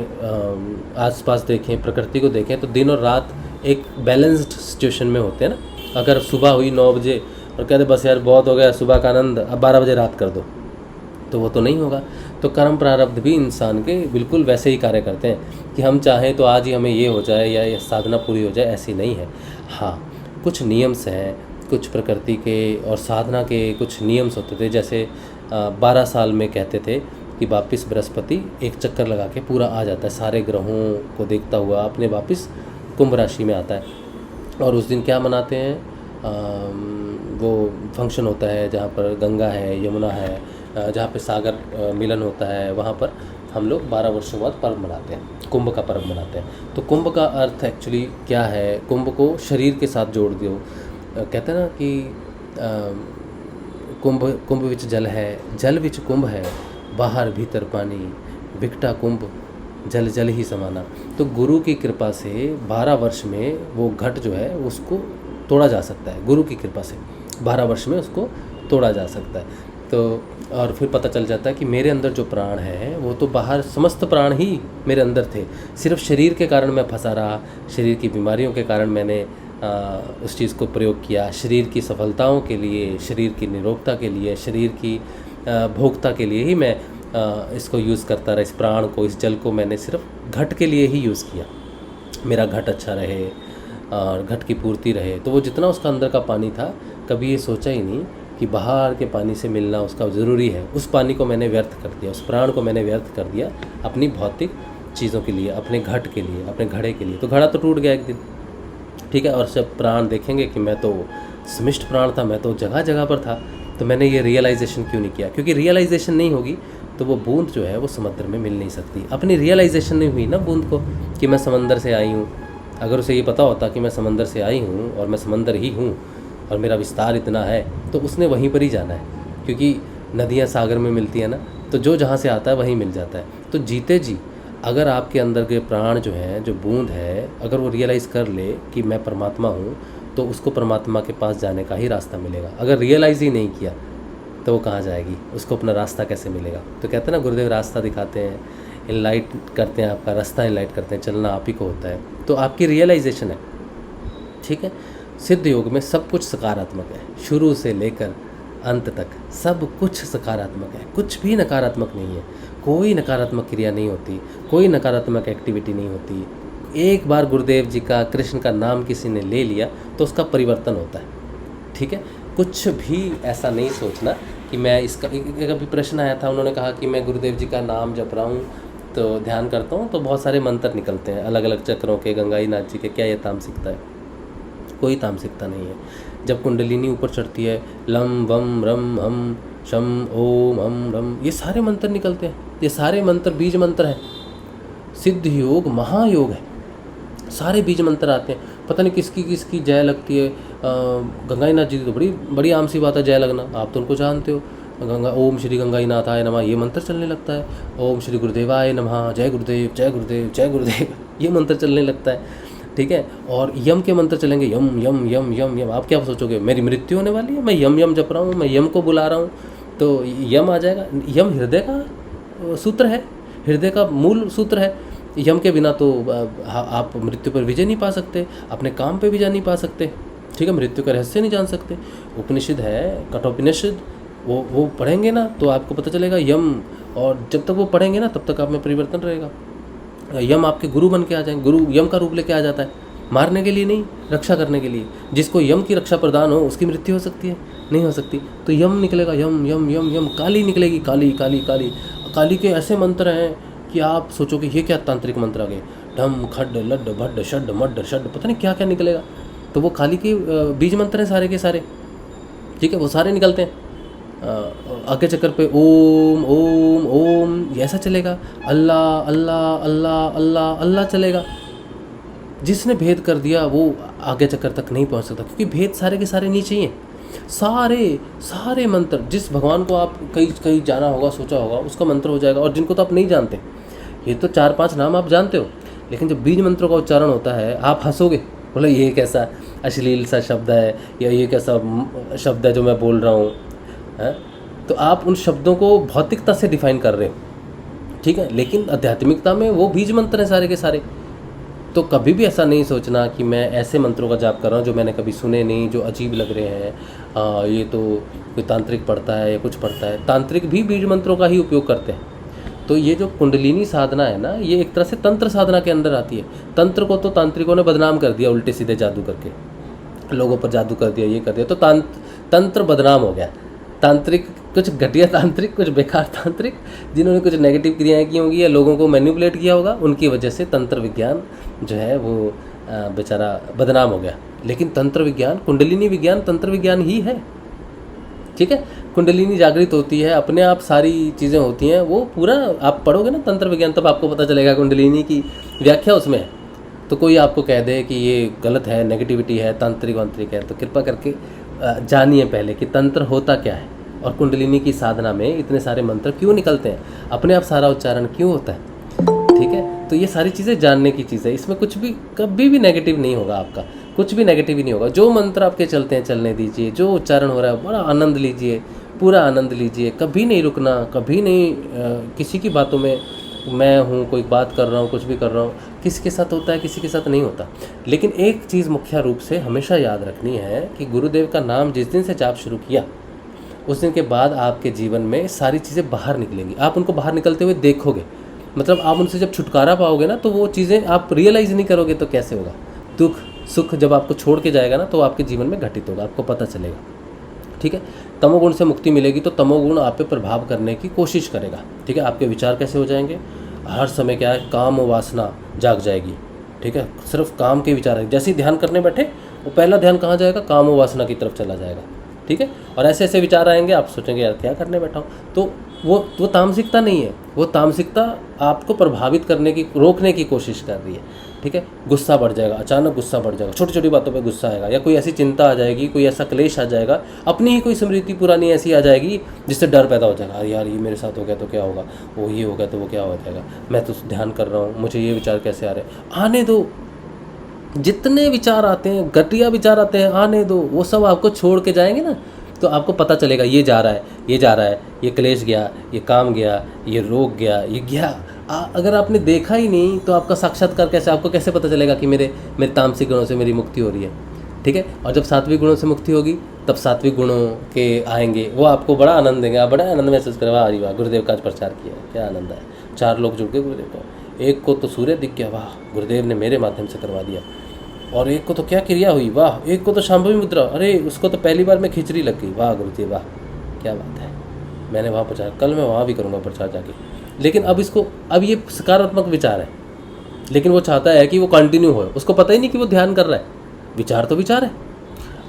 आसपास देखें, प्रकृति को देखें, तो दिन और रात एक बैलेंस्ड सिचुएशन में होते हैं ना। अगर सुबह हुई 9 बजे और कहते बस यार बहुत हो गया सुबह का आनंद, अब 12 बजे रात कर दो, तो वो तो नहीं होगा। तो कर्म प्रारब्ध भी इंसान के बिल्कुल वैसे ही कार्य करते हैं कि हम चाहें तो आज ही हमें ये हो जाए या ये साधना पूरी हो जाए, ऐसी नहीं है। हाँ, कुछ नियम्स हैं, कुछ प्रकृति के और साधना के कुछ नियम्स होते थे। जैसे 12 साल में कहते थे कि वापस बृहस्पति एक चक्कर लगा के पूरा आ जाता है, सारे ग्रहों को देखता हुआ अपने वापस कुंभ राशि में आता है। और उस दिन क्या मनाते हैं, वो फंक्शन होता है जहाँ पर गंगा है, यमुना है, जहाँ पे सागर मिलन होता है, वहाँ पर हम लोग 12 वर्षों बाद पर्व मनाते हैं, कुंभ का पर्व मनाते हैं। तो कुंभ का अर्थ एक्चुअली क्या है, कुंभ को शरीर के साथ जोड़ दो। कहते हैं ना कि कुंभ विच जल है, जल विच कुंभ है, बाहर भीतर पानी, विकटा कुंभ जल जल ही समाना। तो गुरु की कृपा से 12 वर्ष में वो घट जो है उसको तोड़ा जा सकता है। गुरु की कृपा से 12 वर्ष में उसको तोड़ा जा सकता है। तो और फिर पता चल जाता है कि मेरे अंदर जो प्राण है वो तो बाहर समस्त प्राण ही मेरे अंदर थे, सिर्फ शरीर के कारण मैं फंसा रहा, शरीर की बीमारियों के कारण मैंने उस चीज़ को प्रयोग किया, शरीर की सफलताओं के लिए, शरीर की निरोगता के लिए, शरीर की भोक्ता के लिए ही मैं इसको यूज़ करता रहा। इस प्राण को, इस जल को मैंने सिर्फ घट के लिए ही यूज़ किया, मेरा घट अच्छा रहे और घट की पूर्ति रहे। तो वो जितना उसका अंदर का पानी था, कभी ये सोचा ही नहीं कि बाहर के पानी से मिलना उसका ज़रूरी है। उस पानी को मैंने व्यर्थ कर दिया, उस प्राण को मैंने व्यर्थ कर दिया अपनी भौतिक चीज़ों के लिए, अपने घट के लिए, अपने घड़े के लिए। तो घड़ा तो टूट गया एक दिन, ठीक है। और जब प्राण देखेंगे कि मैं तो समिष्ट प्राण था, मैं तो जगह जगह पर था, तो मैंने ये रियलाइजेशन क्यों नहीं किया? क्योंकि रियलाइजेशन नहीं होगी तो वो बूंद जो है वो समुद्र में मिल नहीं सकती। अपनी रियलाइजेशन नहीं हुई ना बूंद को कि मैं समंदर से आई हूँ। अगर उसे ये पता होता कि मैं समंदर से आई हूँ और मैं समंदर ही हूँ और मेरा विस्तार इतना है, तो उसने वहीं पर ही जाना है, क्योंकि नदियाँ सागर में मिलती हैं ना, तो जो जहाँ से आता है वहीं मिल जाता है। तो जीते जी अगर आपके अंदर के प्राण जो हैं, जो बूंद है, अगर वो रियलाइज़ कर ले कि मैं परमात्मा हूँ, तो उसको परमात्मा के पास जाने का ही रास्ता मिलेगा। अगर रियलाइज़ ही नहीं किया तो वो कहाँ जाएगी, उसको अपना रास्ता कैसे मिलेगा? तो कहते हैं ना, गुरुदेव रास्ता दिखाते हैं, इनलाइट करते हैं, आपका रास्ता इनलाइट करते हैं, चलना आप ही को होता है। तो आपकी रियलाइजेशन है, ठीक है। सिद्ध योग में सब कुछ सकारात्मक है, शुरू से लेकर अंत तक सब कुछ सकारात्मक है, कुछ भी नकारात्मक नहीं है। कोई नकारात्मक क्रिया नहीं होती, कोई नकारात्मक एक्टिविटी नहीं होती। एक बार गुरुदेव जी का, कृष्ण का नाम किसी ने ले लिया तो उसका परिवर्तन होता है, ठीक है। कुछ भी ऐसा नहीं सोचना कि मैं इसका, एक अभी प्रश्न आया था, उन्होंने कहा कि मैं गुरुदेव जी का नाम जप रहा हूँ, तो ध्यान करता हूँ, तो बहुत सारे मंत्र निकलते हैं अलग अलग चक्रों के, गंगाई नाथ जी के, क्या ये तामसिकता है? कोई तामसिकता नहीं है। जब कुंडलिनी ऊपर चढ़ती है, लम वम रम हम शम ओम हम रम, ये सारे मंत्र निकलते हैं, ये सारे मंत्र बीज मंत्र हैं। सिद्ध योग महायोग है, सारे बीज मंत्र आते हैं। पता नहीं किसकी किसकी जय लगती है। गंगाई नाथ जी की तो बड़ी आम सी बात है जय लगना, आप तो उनको जानते हो। गंगा ओम श्री गंगाई नाथाय नमः, ये मंत्र चलने लगता है। ओम श्री गुरुदेवाय नमः, जय गुरुदेव जय गुरुदेव जय गुरुदेव, ये मंत्र चलने लगता है, ठीक है। और यम के मंत्र चलेंगे, यम यम यम यम यम। आप क्या सोचोगे मेरी मृत्यु होने वाली है, मैं यम यम जप रहा हूँ, मैं यम को बुला रहा हूँ, तो यम आ जाएगा। यम हृदय का सूत्र है, हृदय का मूल सूत्र है। यम के बिना तो आप मृत्यु पर विजय नहीं पा सकते, अपने काम पे विजय नहीं पा सकते, ठीक है, मृत्यु का रहस्य नहीं जान सकते। उपनिषद है, कठोपनिषद, वो पढ़ेंगे ना तो आपको पता चलेगा यम, और जब तक वो पढ़ेंगे ना तब तक आप में परिवर्तन रहेगा। यम आपके गुरु बन के आ जाएंगे। गुरु यम का रूप लेके आ जाता है, मारने के लिए नहीं, रक्षा करने के लिए। जिसको यम की रक्षा प्रदान हो उसकी मृत्यु हो सकती है? नहीं हो सकती। तो यम निकलेगा, यम यम यम यम, काली निकलेगी, काली काली काली। काली के ऐसे मंत्र हैं कि आप सोचोगे ये क्या तांत्रिक मंत्र आ गए, ढम खड्ड लड्ड भड्ड शड्ड मड्ड शड्ड, पता नहीं क्या क्या निकलेगा। तो वो काली के बीज मंत्र हैं सारे के सारे, ठीक है, वो सारे निकलते हैं। आगे चक्कर पे ओम ओम ओम ये ऐसा चलेगा, अल्लाह अल्लाह अल्लाह अल्लाह अल्लाह चलेगा। जिसने भेद कर दिया वो आगे चक्कर तक नहीं पहुंच सकता, क्योंकि भेद सारे के सारे नीचे ही हैं। सारे सारे मंत्र, जिस भगवान को आप कहीं कहीं जाना होगा, सोचा होगा, उसका मंत्र हो जाएगा। और जिनको तो आप नहीं जानते, ये तो 4-5 नाम आप जानते हो, लेकिन जब बीज मंत्रों का उच्चारण होता है आप हंसोगे, बोले ये कैसा अश्लील सा शब्द है, या ये कैसा शब्द है जो मैं बोल रहा हूँ, है? तो आप उन शब्दों को भौतिकता से डिफाइन कर रहे हो, ठीक है, लेकिन आध्यात्मिकता में वो बीज मंत्र हैं सारे के सारे। तो कभी भी ऐसा नहीं सोचना कि मैं ऐसे मंत्रों का जाप कर रहा हूँ जो मैंने कभी सुने नहीं, जो अजीब लग रहे हैं, ये तो कोई तांत्रिक पढ़ता है या कुछ पढ़ता है। तांत्रिक भी बीज मंत्रों का ही उपयोग करते हैं। तो ये जो कुंडलिनी साधना है ना, ये एक तरह से तंत्र साधना के अंदर आती है। तंत्र को तो तांत्रिकों ने बदनाम कर दिया, उल्टे सीधे जादू करके लोगों पर जादू कर दिया, ये कर दिया, तो तंत्र बदनाम हो गया। तांत्रिक कुछ घटिया तांत्रिक, कुछ बेकार तांत्रिक, जिन्होंने कुछ नेगेटिव क्रियाएं की होंगी या लोगों को मैनिपुलेट किया होगा, उनकी वजह से तंत्र विज्ञान जो है वो बेचारा बदनाम हो गया। लेकिन तंत्र विज्ञान, कुंडलिनी विज्ञान तंत्र विज्ञान ही है, ठीक है। कुंडलिनी जागृत होती है, अपने आप सारी चीज़ें होती हैं। वो पूरा आप पढ़ोगे ना तंत्र विज्ञान, तब आपको पता चलेगा कुंडलिनी की व्याख्या उसमें है। तो कोई आपको कह दे कि ये गलत है, नेगेटिविटी है, तांत्रिक वांत्रिक है, तो कृपा करके जानिए पहले कि तंत्र होता क्या है, और कुंडलिनी की साधना में इतने सारे मंत्र क्यों निकलते हैं, अपने आप सारा उच्चारण क्यों होता है, ठीक है। तो ये सारी चीज़ें जानने की चीज़ है। इसमें कुछ भी कभी भी नेगेटिव नहीं होगा, आपका कुछ भी नेगेटिव ही नहीं होगा। जो मंत्र आपके चलते हैं चलने दीजिए, जो उच्चारण हो रहा है बड़ा आनंद लीजिए, पूरा आनंद लीजिए, कभी नहीं रुकना, कभी नहीं किसी की बातों में मैं हूँ, कोई बात कर रहा हूँ, कुछ भी कर रहा हूँ। किसी के साथ होता है, किसी के साथ नहीं होता। लेकिन एक चीज़ मुख्य रूप से हमेशा याद रखनी है कि गुरुदेव का नाम जिस दिन से जाप शुरू किया, उस दिन के बाद आपके जीवन में सारी चीज़ें बाहर निकलेंगी। आप उनको बाहर निकलते हुए देखोगे, मतलब आप उनसे जब छुटकारा पाओगे ना, तो वो चीज़ें आप रियलाइज़ नहीं करोगे तो कैसे होगा। दुख सुख जब आपको छोड़ के जाएगा ना, तो आपके जीवन में घटित होगा, आपको पता चलेगा, ठीक है। तमोगुण से मुक्ति मिलेगी तो तमोगुण आप पे प्रभाव करने की कोशिश करेगा, ठीक है। आपके विचार कैसे हो जाएंगे, हर समय क्या है, काम वासना जाग जाएगी, ठीक है। सिर्फ काम के विचार है, जैसे ही ध्यान करने बैठे वो पहला ध्यान कहाँ जाएगा, काम वासना की तरफ चला जाएगा, ठीक है। और ऐसे ऐसे विचार आएंगे, आप सोचेंगे यार क्या करने बैठा हूँ। तो वो तामसिकता नहीं है, वो तामसिकता आपको प्रभावित करने की, रोकने की कोशिश कर रही है, ठीक है। गुस्सा बढ़ जाएगा, अचानक गुस्सा बढ़ जाएगा, छोटी छोटी बातों पे गुस्सा आएगा, या कोई ऐसी चिंता आ जाएगी, कोई ऐसा क्लेश आ जाएगा, अपनी ही कोई स्मृति पुरानी ऐसी आ जाएगी जिससे डर पैदा हो जाएगा। अरे यार ये मेरे साथ हो गया तो क्या होगा, वो ये हो गया तो वो क्या हो जाएगा, मैं तो ध्यान कर रहा हूँ, मुझे ये विचार कैसे आ रहे हैं। आने दो, जितने विचार आते हैं, घटिया विचार आते हैं, आने दो, वो सब आपको छोड़ के जाएंगे ना, तो आपको पता चलेगा ये जा रहा है, ये जा रहा है, ये क्लेश गया, ये काम गया, ये रोग गया, ये गया। अगर आपने देखा ही नहीं तो आपका साक्षात्कार कैसे, आपको कैसे पता चलेगा कि मेरे तामसिक गुणों से मेरी मुक्ति हो रही है, ठीक है। और जब सात्विक गुणों से मुक्ति होगी तब सात्विक गुणों के आएंगे, वो आपको बड़ा आनंद देंगे, आप बड़ा आनंद महसूस करें, वाह वाह गुरुदेव का आज प्रचार किया, क्या आनंद है। 4 लोग जुड़ गए गुरुदेव को, एक को तो सूर्य दिख गया, वाह गुरुदेव ने मेरे माध्यम से करवा दिया, और एक को तो क्या क्रिया हुई, वाह, एक को तो शांभवी मुद्रा, अरे उसको तो पहली बार में खिचड़ी लग गई, वाह गुरुदेव वाह क्या बात है, मैंने वहाँ प्रचार, कल मैं वहाँ भी करूँगा प्रचार जाके। लेकिन अब ये सकारात्मक विचार है, लेकिन वो चाहता है कि वो कंटिन्यू हो, उसको पता ही नहीं कि वो ध्यान कर रहा है, विचार तो विचार है।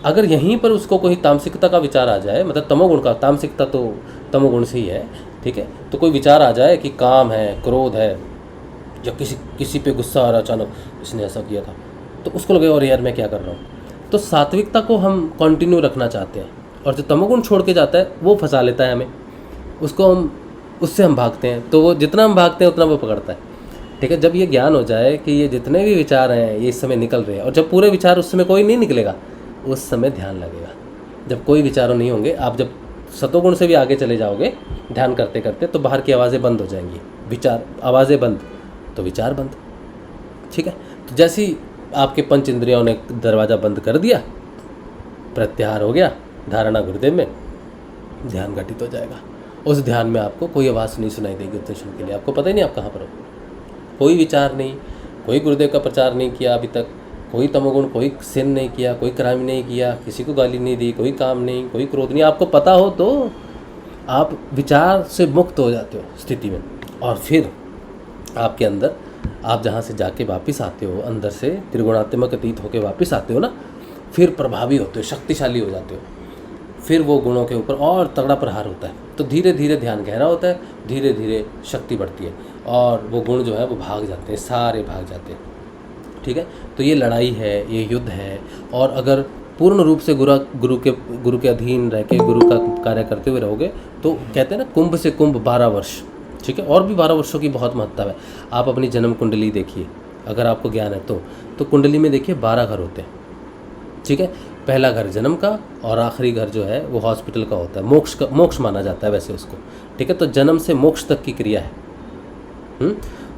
अगर यहीं पर उसको कोई तामसिकता का विचार आ जाए, मतलब तमोगुण का, तामसिकता तो तमोगुण से ही है, ठीक है, तो कोई विचार आ जाए कि काम है, क्रोध है, या किसी पे गुस्सा आ रहा अचानक, इसने ऐसा किया था, तो उसको लगे और यार मैं क्या कर रहा हूँ। तो सात्विकता को हम कंटिन्यू रखना चाहते हैं, और जो तमोगुण छोड़ के जाता है वो फंसा लेता है हमें, उससे हम भागते हैं, तो वो जितना हम भागते हैं उतना वो पकड़ता है, ठीक है। जब ये ज्ञान हो जाए कि ये जितने भी विचार हैं ये इस समय निकल रहे हैं, और जब पूरे विचार उस समय कोई नहीं निकलेगा, उस समय ध्यान लगेगा। जब कोई विचारों नहीं होंगे, आप जब सतोगुण से भी आगे चले जाओगे ध्यान करते करते, तो बाहर की आवाज़ें बंद हो जाएंगी, विचार आवाज़ें बंद, तो विचार बंद। ठीक है, तो जैसे ही आपके पंच इंद्रियों ने दरवाज़ा बंद कर दिया, प्रत्याहार हो गया, धारणा गुरुदेव में, ध्यान घटित हो जाएगा। उस ध्यान में आपको कोई आवाज़ नहीं सुनाई देगी उतने क्षण के लिए, आपको पता ही नहीं आप कहाँ पर हो। कोई विचार नहीं, कोई गुरुदेव का प्रचार नहीं किया अभी तक, कोई तमोगुण, कोई सिन नहीं किया, कोई क्राइम नहीं किया, किसी को गाली नहीं दी, कोई काम नहीं, कोई क्रोध नहीं। आपको पता हो तो आप विचार से मुक्त हो जाते हो स्थिति में, और फिर आपके अंदर, आप जहाँ से जाके वापस आते हो, अंदर से त्रिगुणात्मक अतीत होके वापस आते हो ना, फिर प्रभावी होते हो, शक्तिशाली हो जाते हो। फिर वो गुणों के ऊपर और तगड़ा प्रहार होता है। तो धीरे धीरे ध्यान गहरा होता है, धीरे धीरे शक्ति बढ़ती है, और वो गुण जो है वो भाग जाते हैं, सारे भाग जाते हैं। ठीक है, तो ये लड़ाई है, ये युद्ध है। और अगर पूर्ण रूप से गुरु के अधीन रह के गुरु का कार्य करते हुए रहोगे, तो कहते हैं ना, कुंभ से कुंभ 12 वर्ष। ठीक है, और भी 12 वर्षों की बहुत महत्ता है। आप अपनी जन्म कुंडली देखिए, अगर आपको ज्ञान है तो कुंडली में देखिए 12 घर होते हैं। ठीक है, पहला घर जन्म का, और आखिरी घर जो है वो हॉस्पिटल का होता है, मोक्ष माना जाता है वैसे उसको। ठीक है, तो जन्म से मोक्ष तक की क्रिया है।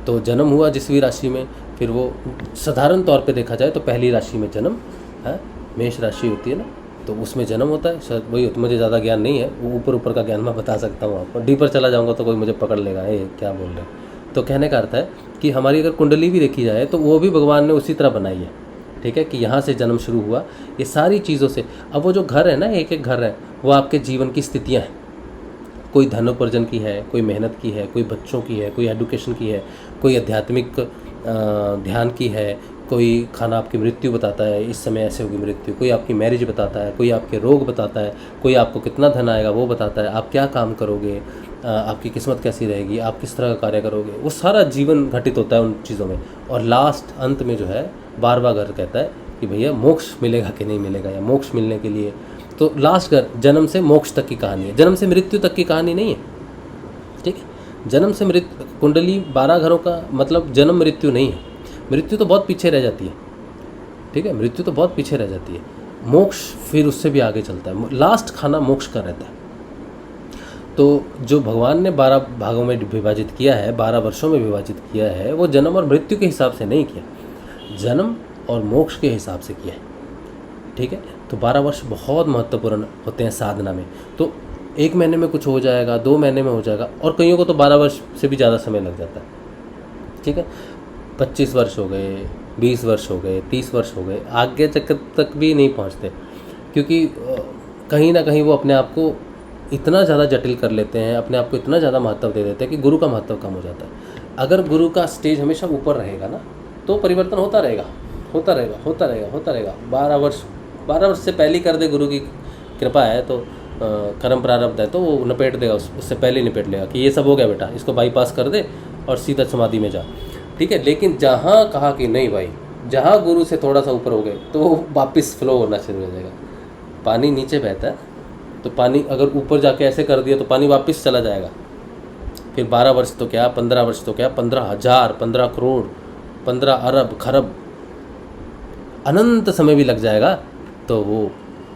तो जन्म हुआ जिस भी राशि में, फिर वो साधारण तौर पे देखा जाए तो पहली राशि में जन्म है, मेष राशि होती है ना, तो उसमें जन्म होता है। शायद वही, तो मुझे ज़्यादा ज्ञान नहीं है, वो ऊपर का ज्ञान मैं बता सकता हूँ आपको। डीपर चला जाऊँगा तो कोई मुझे पकड़ लेगा, ये क्या बोल रहे हैं। तो कहने का अर्थ है कि हमारी अगर कुंडली भी देखी जाए तो वो भी भगवान ने उसी तरह बनाई है। ठीक है, कि यहाँ से जन्म शुरू हुआ, ये सारी चीज़ों से। अब वो जो घर है ना, एक एक घर है, वो आपके जीवन की स्थितियाँ हैं। कोई धन उपार्जन की है, कोई मेहनत की है, कोई बच्चों की है, कोई एडुकेशन की है, कोई आध्यात्मिक ध्यान की है, कोई खाना आपकी मृत्यु बताता है, इस समय ऐसे होगी मृत्यु, कोई आपकी मैरिज बताता है, कोई आपके रोग बताता है, कोई आपको कितना धन आएगा वो बताता है, आप क्या काम करोगे, आपकी किस्मत कैसी रहेगी, आप किस तरह का कार्य करोगे, वो सारा जीवन घटित होता है उन चीज़ों में। और लास्ट अंत में जो है 12वां घर कहता है कि भैया मोक्ष मिलेगा कि नहीं मिलेगा, या मोक्ष मिलने के लिए। तो लास्ट घर जन्म से मोक्ष तक की कहानी है, जन्म से मृत्यु तक की कहानी नहीं है। ठीक है, जन्म से मृत्यु, कुंडली 12 घरों का मतलब जन्म मृत्यु नहीं है। मृत्यु तो बहुत पीछे रह जाती है। ठीक है, मृत्यु तो बहुत पीछे रह जाती है, मोक्ष फिर उससे भी आगे चलता है। लास्ट खाना मोक्ष का रहता है। तो जो भगवान ने 12 भागों में विभाजित किया है, 12 वर्षों में विभाजित किया है, वो जन्म और मृत्यु के हिसाब से नहीं किया, जन्म और मोक्ष के हिसाब से किया है। ठीक है, तो 12 वर्ष बहुत महत्वपूर्ण होते हैं साधना में। तो 1 महीने में कुछ हो जाएगा, 2 महीने में हो जाएगा, और कईयों को तो 12 वर्ष से भी ज़्यादा समय लग जाता है। ठीक है, 25 वर्ष हो गए, 20 वर्ष हो गए, 30 वर्ष हो गए, आगे चक्कर तक भी नहीं पहुंचते, क्योंकि कहीं ना कहीं वो अपने आप को इतना ज़्यादा जटिल कर लेते हैं, अपने आप को इतना ज़्यादा महत्व दे देते हैं कि गुरु का महत्व कम हो जाता है। अगर गुरु का स्टेज हमेशा ऊपर रहेगा ना, तो परिवर्तन होता रहेगा, होता रहेगा, होता रहेगा, होता रहेगा। 12 वर्ष से पहले कर दे, गुरु की कृपा है तो, कर्म प्रारब्ध है तो वो निपेट देगा, उससे पहले निपेट लेगा कि ये सब हो गया बेटा, इसको बाईपास कर दे और सीधा समाधि में जा। ठीक है, लेकिन जहाँ कहा कि नहीं भाई, जहाँ गुरु से थोड़ा सा ऊपर हो गए तो वो वापस फ्लो होना शुरू हो जाएगा। पानी नीचे बहता है, तो पानी अगर ऊपर जाके ऐसे कर दिया तो पानी वापस चला जाएगा। फिर 12 वर्ष तो क्या, 15 वर्ष तो क्या, 15,000, 15 करोड़, 15 अरब खरब, अनंत समय भी लग जाएगा तो वो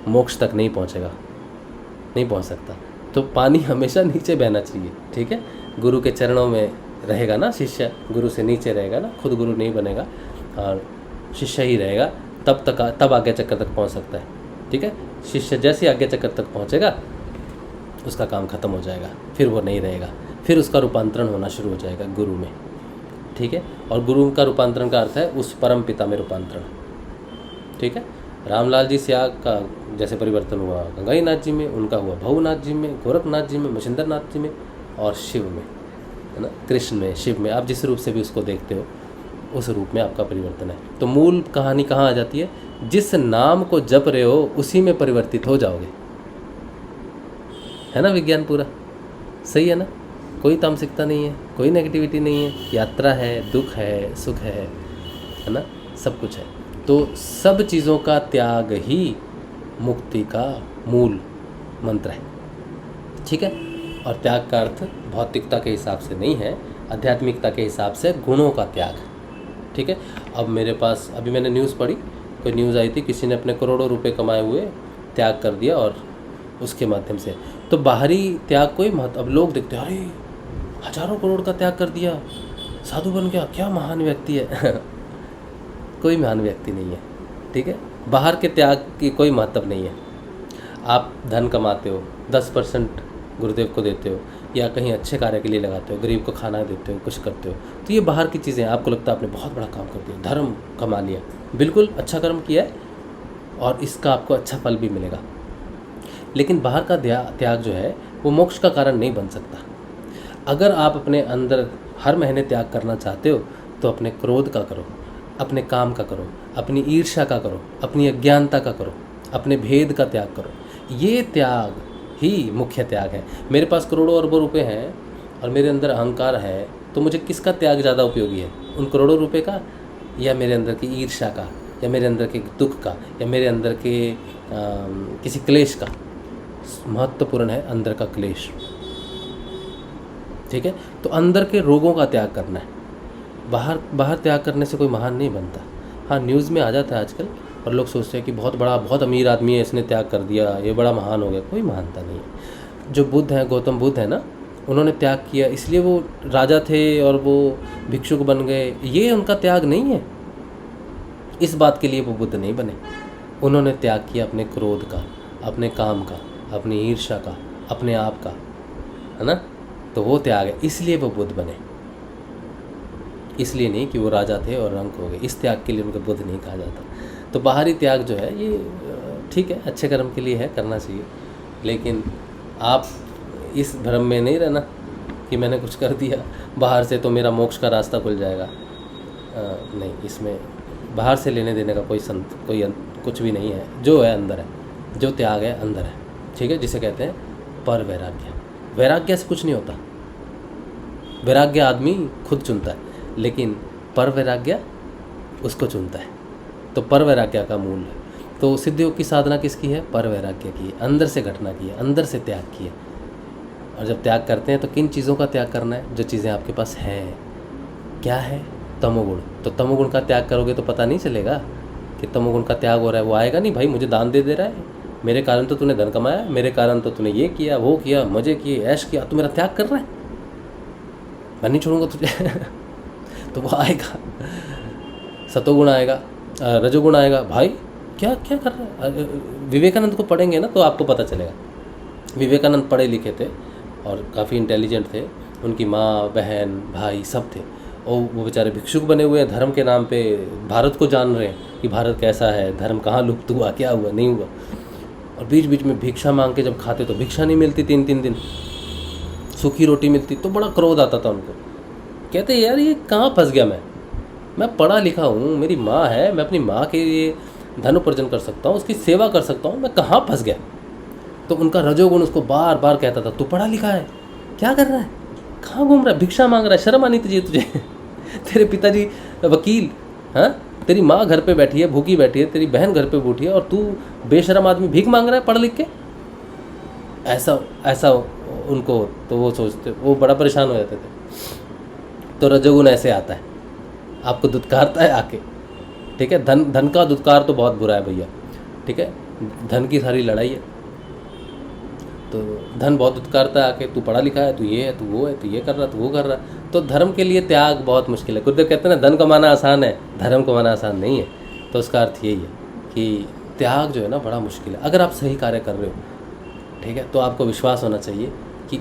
मोक्ष तक नहीं पहुंचेगा, नहीं पहुंच सकता। तो पानी हमेशा नीचे बहना चाहिए। ठीक है, गुरु के चरणों में रहेगा ना शिष्य, गुरु से नीचे रहेगा ना, खुद गुरु नहीं बनेगा और शिष्य ही रहेगा, तब आज्ञा चक्र तक पहुंच सकता है। ठीक है, शिष्य जैसे आज्ञा चक्र तक पहुंचेगा उसका काम खत्म हो जाएगा, फिर वो नहीं रहेगा, फिर उसका रूपांतरण होना शुरू हो जाएगा गुरु में। ठीक है, और गुरु का रूपांतरण का अर्थ है उस परम पिता में रूपांतरण। ठीक है, रामलाल जी स्याग का जैसे परिवर्तन हुआ गंगाई नाथ जी में, उनका हुआ भवनाथ जी में, गोरखनाथ जी में, मछिंद्र नाथ जी में, और शिव में, है ना, कृष्ण में, शिव में, आप जिस रूप से भी उसको देखते हो उस रूप में आपका परिवर्तन है। तो मूल कहानी कहाँ आ जाती है, जिस नाम को जप रहे हो उसी में परिवर्तित हो जाओगे। है ना, विज्ञान पूरा सही है ना, कोई तामसिकता नहीं है, कोई नेगेटिविटी नहीं है, यात्रा है, दुख है, सुख है ना, सब कुछ है। तो सब चीज़ों का त्याग ही मुक्ति का मूल मंत्र है। ठीक है, और त्याग का अर्थ भौतिकता के हिसाब से नहीं है, आध्यात्मिकता के हिसाब से गुणों का त्याग। ठीक है, अब मेरे पास अभी मैंने न्यूज़ पढ़ी, कोई न्यूज़ आई थी, किसी ने अपने करोड़ों रुपए कमाए हुए त्याग कर दिया, और उसके माध्यम से तो बाहरी त्याग कोई महत्व, अब लोग देखते हैं अरे हज़ारों करोड़ का त्याग कर दिया, साधु बन गया, क्या महान व्यक्ति है। कोई महान व्यक्ति नहीं है, ठीक है। बाहर के त्याग की कोई महत्व नहीं है। आप धन कमाते हो, 10% गुरुदेव को देते हो या कहीं अच्छे कार्य के लिए लगाते हो, गरीब को खाना देते हो, कुछ करते हो, तो ये बाहर की चीज़ें हैं। आपको लगता है आपने बहुत बड़ा काम कर दिया, धर्म कमा लिया, बिल्कुल अच्छा कर्म किया है और इसका आपको अच्छा फल भी मिलेगा। लेकिन बाहर का त्याग जो है वो मोक्ष का कारण नहीं बन सकता। अगर आप अपने अंदर हर महीने त्याग करना चाहते हो तो अपने क्रोध का करो, अपने काम का करो, अपनी ईर्ष्या का करो, अपनी अज्ञानता का करो, अपने भेद का त्याग करो। ये त्याग ही मुख्य त्याग है। मेरे पास करोड़ों अरबों रुपए हैं और मेरे अंदर अहंकार है, तो मुझे किसका त्याग ज़्यादा उपयोगी है, उन करोड़ों रुपए का या मेरे अंदर की ईर्ष्या का, या मेरे अंदर के दुख का, या मेरे अंदर के किसी क्लेश का? महत्वपूर्ण है अंदर का क्लेश, ठीक है। तो अंदर के रोगों का त्याग करना है। बाहर त्याग करने से कोई महान नहीं बनता। हाँ, न्यूज़ में आ जाता है आजकल और लोग सोचते हैं कि बहुत अमीर आदमी है, इसने त्याग कर दिया, ये बड़ा महान हो गया। कोई महानता नहीं है। जो बुद्ध हैं, गौतम बुद्ध है ना, उन्होंने त्याग किया इसलिए वो राजा थे और वो भिक्षुक बन गए। ये उनका त्याग नहीं है, इस बात के लिए वो बुद्ध नहीं बने। उन्होंने त्याग किया अपने क्रोध का, अपने काम का, अपनी ईर्ष्या का, अपने आप का, है ना। तो वो त्याग है, इसलिए वो बुद्ध बने, इसलिए नहीं कि वो राजा थे और रंक हो गए। इस त्याग के लिए उनको बुद्ध नहीं कहा जाता। तो बाहरी त्याग जो है ये ठीक है, अच्छे कर्म के लिए है, करना चाहिए। लेकिन आप इस भ्रम में नहीं रहना कि मैंने कुछ कर दिया बाहर से तो मेरा मोक्ष का रास्ता खुल जाएगा। नहीं, इसमें बाहर से लेने देने का कुछ भी नहीं है। जो है अंदर है, जो त्याग है अंदर है, ठीक है। जिसे कहते हैं पर वैराग्य। वैराग्य से कुछ नहीं होता। वैराग्य आदमी खुद चुनता है, लेकिन पर वैराग्य उसको चुनता है। तो पर वैराग्य का मूल है। तो सिद्धियोग की साधना किसकी है? पर वैराग्य की है, अंदर से घटना की है, अंदर से त्याग की है। और जब त्याग करते हैं तो किन चीज़ों का त्याग करना है? जो चीज़ें आपके पास हैं। क्या है? तमोगुण। तो तमोगुण का त्याग करोगे तो पता नहीं चलेगा कि तमोगुण का त्याग हो रहा है। वो आएगा नहीं, भाई मुझे दान दे रहा है, मेरे कारण तो तूने धन कमाया, मेरे कारण तो तूने ये किया, वो किया, मज़े किए, ऐश किया, तू मेरा त्याग कर रहा है, मैं नहीं छोड़ूंगा तुझे। तो वो आएगा, सतोगुण आएगा, रजोगुण आएगा, भाई क्या क्या कर रहा है। विवेकानंद को पढ़ेंगे ना तो आपको पता चलेगा। विवेकानंद पढ़े लिखे थे और काफ़ी इंटेलिजेंट थे। उनकी माँ, बहन, भाई सब थे, और वो बेचारे भिक्षुक बने हुए हैं। धर्म के नाम पे भारत को जान रहे हैं कि भारत कैसा है, धर्म कहाँ लुप्त हुआ, क्या हुआ, नहीं हुआ। और बीच बीच में भिक्षा मांग के जब खाते तो भिक्षा नहीं मिलती, 3-3 दिन सूखी रोटी मिलती, तो बड़ा क्रोध आता था उनको। कहते यार ये कहाँ फंस गया मैं पढ़ा लिखा हूँ, मेरी माँ है, मैं अपनी माँ के लिए धन उपार्जन कर सकता हूँ, उसकी सेवा कर सकता हूँ, मैं कहाँ फंस गया। तो उनका रजोगुण उसको बार बार कहता था, तू पढ़ा लिखा है, क्या कर रहा है, कहाँ घूम रहा है, भिक्षा मांग रहा है, शर्म आनी तुझे। तेरे पिताजी वकील, हाँ, तेरी माँ घर पे बैठी है, भूखी बैठी है, तेरी बहन घर पे बैठी है, और तू बेशरम आदमी भीख मांग रहा है पढ़ लिख के। ऐसा उनको, तो वो सोचते, वो बड़ा परेशान हो जाते थे। तो रजोगुण ऐसे आता है, आपको दुत्कारता है आके, ठीक है। धन का दुत्कार तो बहुत बुरा है भैया, ठीक है। धन की सारी लड़ाई है, तो धन बहुत दुत्कारता है आके, तू पढ़ा लिखा है, तू ये है, तू वो है, तू ये कर रहा, तू वो कर रहा। तो धर्म के लिए त्याग बहुत मुश्किल है। गुरुदेव कहते हैं ना, धन कमाना आसान है, धर्म कमाना आसान नहीं है। तो उसका अर्थ यही है कि त्याग जो है ना बड़ा मुश्किल है। अगर आप सही कार्य कर रहे हो, ठीक है, तो आपको विश्वास होना चाहिए कि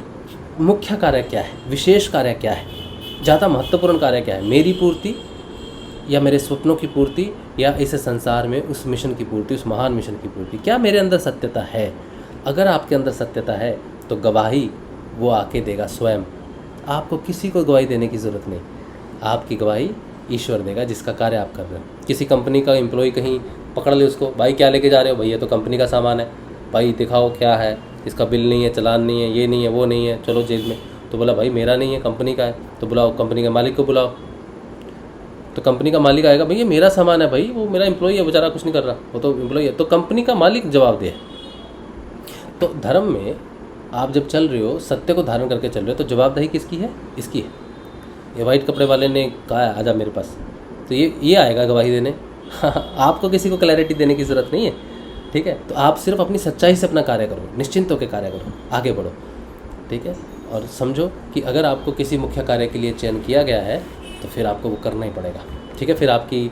मुख्य कार्य क्या है, विशेष कार्य क्या है, ज़्यादा महत्वपूर्ण कार्य क्या है, मेरी पूर्ति या मेरे स्वप्नों की पूर्ति, या इस संसार में उस मिशन की पूर्ति, उस महान मिशन की पूर्ति। क्या मेरे अंदर सत्यता है? अगर आपके अंदर सत्यता है तो गवाही वो आके देगा स्वयं। आपको किसी को गवाही देने की ज़रूरत नहीं, आपकी गवाही ईश्वर देगा, जिसका कार्य आप कर रहे हो। किसी कंपनी का एम्प्लॉय कहीं पकड़ ले उसको, भाई क्या लेके जा रहे हो, भैया तो कंपनी का सामान है, भाई दिखाओ क्या है, इसका बिल नहीं है, चालान नहीं है, ये नहीं है, वो नहीं है, चलो जेल में। तो बोला भाई मेरा नहीं है, कंपनी का है। तो बुलाओ कंपनी के मालिक को, बुलाओ। तो कंपनी का मालिक आएगा, भैया मेरा सामान है, भाई वो मेरा एम्प्लॉय है, बेचारा कुछ नहीं कर रहा, वो तो एम्प्लॉय है। तो कंपनी का मालिक जवाब दे। तो धर्म में आप जब चल रहे हो, सत्य को धारण करके चल रहे हो, तो जवाबदेही किसकी है? इसकी है। ये वाइट कपड़े वाले ने कहा आजा मेरे पास, तो ये आएगा गवाही देने। आपको किसी को क्लैरिटी देने की ज़रूरत नहीं है, ठीक है। तो आप सिर्फ अपनी सच्चाई से अपना कार्य करो, निश्चिंत होकर कार्य करो, आगे बढ़ो, ठीक है। और समझो कि अगर आपको किसी मुख्य कार्य के लिए चयन किया गया है तो फिर आपको वो करना ही पड़ेगा, ठीक है। फिर आपकी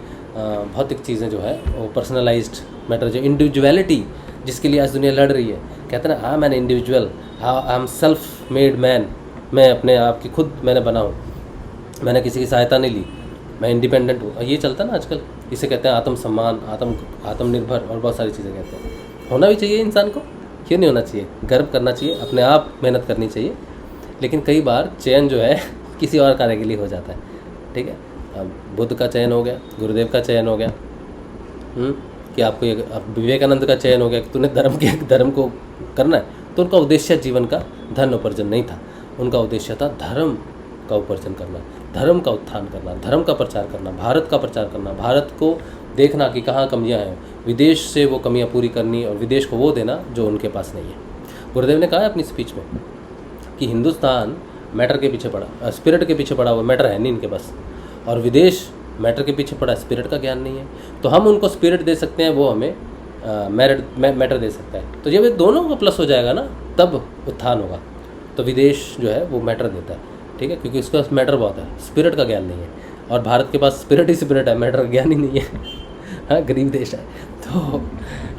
भौतिक चीज़ें जो है वो पर्सनलाइज्ड मैटर, जो इंडिविजुअलिटी जिसके लिए आज दुनिया लड़ रही है, कहते हैं ना I am an individual, I am self made man, मैं अपने आप की खुद मैंने बना हूँ, मैंने किसी की सहायता नहीं ली, मैं इंडिपेंडेंट हूँ। ये चलता है ना आजकल, इसे कहते हैं आत्मसम्मान, आत्मनिर्भर और बहुत सारी चीज़ें कहते हैं। होना भी चाहिए इंसान को, क्यों नहीं होना चाहिए, गर्व करना चाहिए, अपने आप मेहनत करनी चाहिए। लेकिन कई बार चयन जो है किसी और कार्य के लिए हो जाता है, ठीक है। अब बुद्ध का चयन हो गया, गुरुदेव का चयन हो गया, कि आपको अब विवेकानंद का चयन हो गया कि तूने धर्म को करना है। तो उनका उद्देश्य जीवन का धन उपार्जन नहीं था, उनका उद्देश्य था धर्म का उपार्जन करना, धर्म का उत्थान करना, धर्म का प्रचार करना, भारत का प्रचार करना, भारत को देखना कि कहाँ कमियाँ हैं, विदेश से वो कमियाँ पूरी करनी और विदेश को वो देना जो उनके पास नहीं है। गुरुदेव ने कहा है अपनी स्पीच में कि हिंदुस्तान मैटर के पीछे पड़ा, स्पिरिट के पीछे पड़ा हुआ, मैटर है नहीं इनके पास, और विदेश मैटर के पीछे पड़ा, स्पिरिट का ज्ञान नहीं है। तो हम उनको स्पिरिट दे सकते हैं, वो हमें मैटर दे सकता है। तो जब ये दोनों का प्लस हो जाएगा ना, तब उत्थान होगा। तो विदेश जो है वो मैटर देता है, ठीक है, क्योंकि उसके पास मैटर बहुत है, स्पिरिट का ज्ञान नहीं है। और भारत के पास स्पिरिट ही स्पिरिट है, मैटर का ज्ञान ही नहीं है। हाँ, गरीब देश है। तो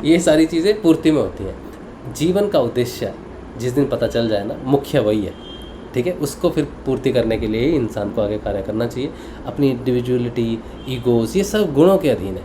ये सारी चीज़ें पूर्ति में होती हैं। जीवन का उद्देश्य जिस दिन पता चल जाए ना, मुख्य वही है, ठीक है। उसको फिर पूर्ति करने के लिए इंसान को आगे कार्य करना चाहिए। अपनी इंडिविजुअलिटी, ईगोज़, ये सब गुणों के अधीन है,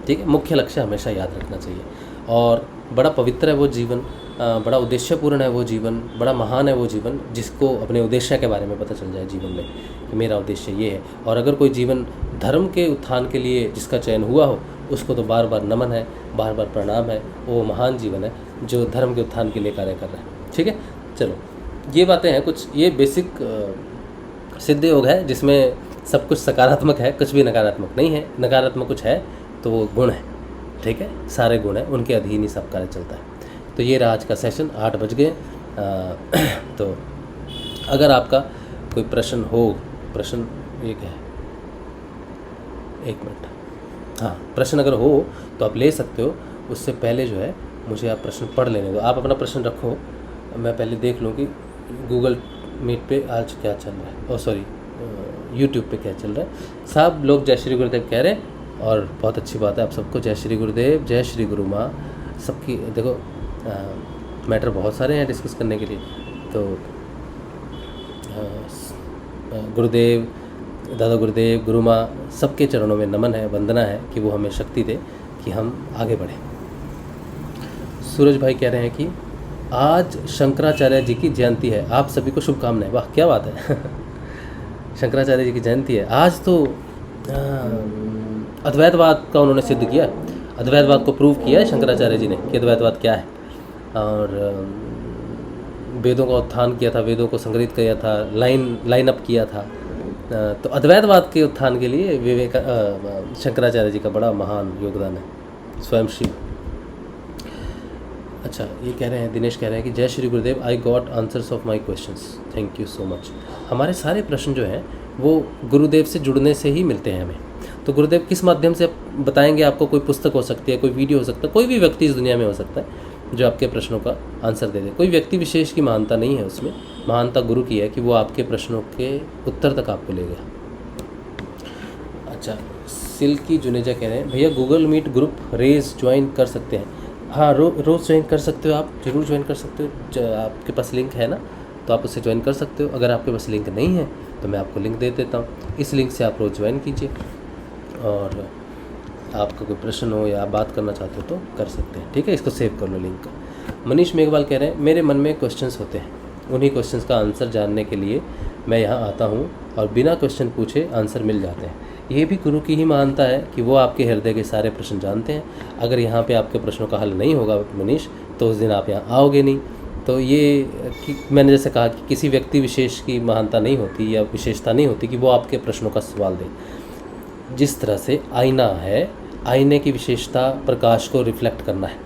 ठीक है। मुख्य लक्ष्य हमेशा याद रखना चाहिए। और बड़ा पवित्र है वो जीवन, बड़ा उद्देश्यपूर्ण है वो जीवन, बड़ा महान है वो जीवन जिसको अपने उद्देश्य के बारे में पता चल जाए जीवन में कि मेरा उद्देश्य ये है। और अगर कोई जीवन धर्म के उत्थान के लिए जिसका चयन हुआ हो, उसको तो बार बार नमन है, बार बार प्रणाम है। वो महान जीवन है जो धर्म के उत्थान के लिए कार्य कर रहा है, ठीक है। चलो, ये बातें हैं कुछ, ये बेसिक सिद्ध योग है जिसमें सब कुछ सकारात्मक है, कुछ भी नकारात्मक नहीं है। नकारात्मक कुछ है तो वो गुण है, ठीक है, सारे गुण हैं, उनके अधीन ही सब कार्य चलता है। तो ये रहा आज का सेशन, 8 बज गए। तो अगर आपका कोई प्रश्न हो, प्रश्न एक है, 1 मिनट, हाँ, प्रश्न अगर हो तो आप ले सकते हो। उससे पहले जो है मुझे आप प्रश्न पढ़ लेने दो। आप अपना प्रश्न रखो, मैं पहले देख लूँ कि गूगल मीट पे आज क्या चल रहा है, यूट्यूब पे क्या चल रहा है। सब लोग जय श्री गुरुदेव कह रहे हैं और बहुत अच्छी बात है। आप सबको जय श्री गुरुदेव, जय श्री गुरु माँ। सबकी देखो मैटर बहुत सारे हैं डिस्कस करने के लिए। तो गुरुदेव, दादा गुरुदेव, गुरु माँ, सबके चरणों में नमन है, वंदना है कि वो हमें शक्ति दे कि हम आगे बढ़ें। सूरज भाई कह रहे हैं कि आज शंकराचार्य जी की जयंती है, आप सभी को शुभकामनाएं। वाह, क्या बात है। शंकराचार्य जी की जयंती है आज। तो अद्वैतवाद का उन्होंने सिद्ध किया, अद्वैतवाद को प्रूव किया है शंकराचार्य जी ने कि अद्वैतवाद क्या है। और वेदों का उत्थान किया था, वेदों को संग्रहित किया था, लाइन अप किया था। तो अद्वैतवाद के उत्थान के लिए शंकराचार्य जी का बड़ा महान योगदान है, स्वयं शिव। अच्छा, ये कह रहे हैं, दिनेश कह रहे हैं कि जय Shri Gurudev, I got answers of my questions, thank you so much. हमारे सारे प्रश्न जो हैं वो गुरुदेव से जुड़ने से ही मिलते हैं हमें। तो गुरुदेव किस माध्यम से बताएंगे आपको? कोई पुस्तक हो सकती है, कोई वीडियो हो सकता है, कोई भी व्यक्ति इस दुनिया में हो सकता है जो आपके प्रश्नों का आंसर दे दे। कोई व्यक्ति विशेष की महानता नहीं है उसमें, महानता गुरु की है कि वो आपके प्रश्नों के उत्तर तक आपको ले गया। अच्छा, सिल्की जुनेजा कह रहे हैं भैया गूगल मीट ग्रुप रेज ज्वाइन कर सकते हैं? हाँ, रोज़ ज्वाइन कर सकते हो, आप ज़रूर ज्वाइन कर सकते हो। आपके पास लिंक है ना, तो आप उसे ज्वाइन कर सकते हो। अगर आपके पास लिंक नहीं है तो मैं आपको लिंक दे देता हूँ, इस लिंक से आप रोज़ ज्वाइन कीजिए। और आपका कोई प्रश्न हो या आप बात करना चाहते हो तो कर सकते हैं, ठीक है। इसको सेव कर लो लिंक को। मनीष मेघवाल कह रहे हैं मेरे मन में क्वेश्चंस होते हैं, उन्हीं क्वेश्चंस का आंसर जानने के लिए मैं यहाँ आता हूँ और बिना क्वेश्चन पूछे आंसर मिल जाते हैं। ये भी गुरु की ही महानता है कि वो आपके हृदय के सारे प्रश्न जानते हैं। अगर यहाँ पे आपके प्रश्नों का हल नहीं होगा मनीष, तो उस दिन आप यहाँ आओगे नहीं। तो ये कि मैंने जैसे कहा कि किसी व्यक्ति विशेष की महानता नहीं होती या विशेषता नहीं होती कि वो आपके प्रश्नों का सवाल दे। जिस तरह से आईना है, आईने की विशेषता प्रकाश को रिफ्लेक्ट करना है,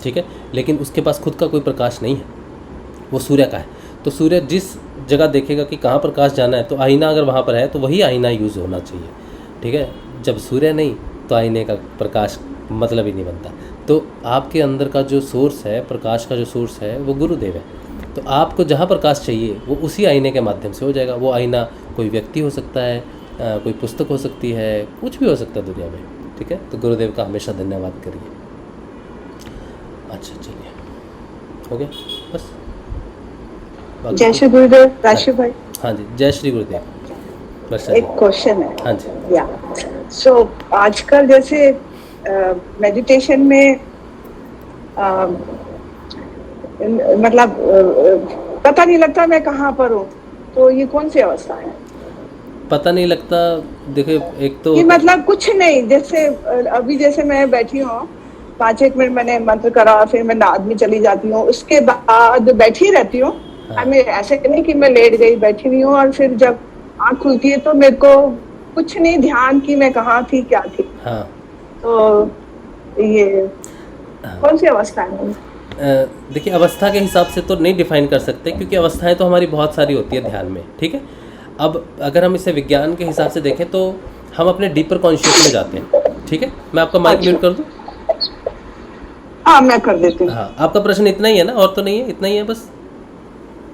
ठीक है, लेकिन उसके पास खुद का कोई प्रकाश नहीं है, वो सूर्य का है। तो सूर्य जिस जगह देखेगा कि कहाँ प्रकाश जाना है, तो आईना अगर वहाँ पर है तो वही आईना यूज़ होना चाहिए, ठीक है। जब सूर्य नहीं तो आईने का प्रकाश मतलब ही नहीं बनता। तो आपके अंदर का जो सोर्स है, प्रकाश का जो सोर्स है, वो गुरुदेव है। तो आपको जहाँ प्रकाश चाहिए वो उसी आईने के माध्यम से हो जाएगा। वो आईना कोई व्यक्ति हो सकता है, कोई पुस्तक हो सकती है, कुछ भी हो सकता है दुनिया में, ठीक है। तो गुरुदेव का हमेशा धन्यवाद करिए। अच्छा चलिए, हो गया बस। जय श्री गुरुदेव। राशि भाई, हाँ जी, जय श्री गुरुदेव। वर्षा एक जी, क्वेश्चन है। हाँ जी। या सो आजकल जैसे मेडिटेशन में मतलब पता नहीं लगता मैं कहाँ पर हूँ, तो ये कौन सी अवस्था है? पता नहीं लगता, देखिए एक तो कि मतलब कुछ नहीं, जैसे अभी जैसे मैं बैठी हूँ 5-1 मिनट मैंने मंत्र करा, फिर मैं नाद में चली जाती हूँ, उसके बाद बैठी रहती हूँ। हाँ। मैं ऐसे नहीं कि मैं लेट गई, बैठी हुई हूँ, और फिर जब आँख खुलती है तो मेरे को कुछ नहीं ध्यान की मैं कहाँ थी, क्या थी। हाँ, तो ये कौन सी अवस्था है? देखिए अवस्था के हिसाब से तो नहीं डिफाइन कर सकते, क्योंकि अवस्थाएं तो हमारी बहुत सारी होती है ध्यान में, ठीक है। अब अगर हम इसे विज्ञान के हिसाब से देखें तो हम अपने डीपर कॉन्शियस में जाते हैं, ठीक है। मैं आपका माइक म्यूट कर दूं? हाँ, मैं कर देती हूँ। हाँ, आपका प्रश्न इतना ही है ना, और तो नहीं है? इतना ही है बस।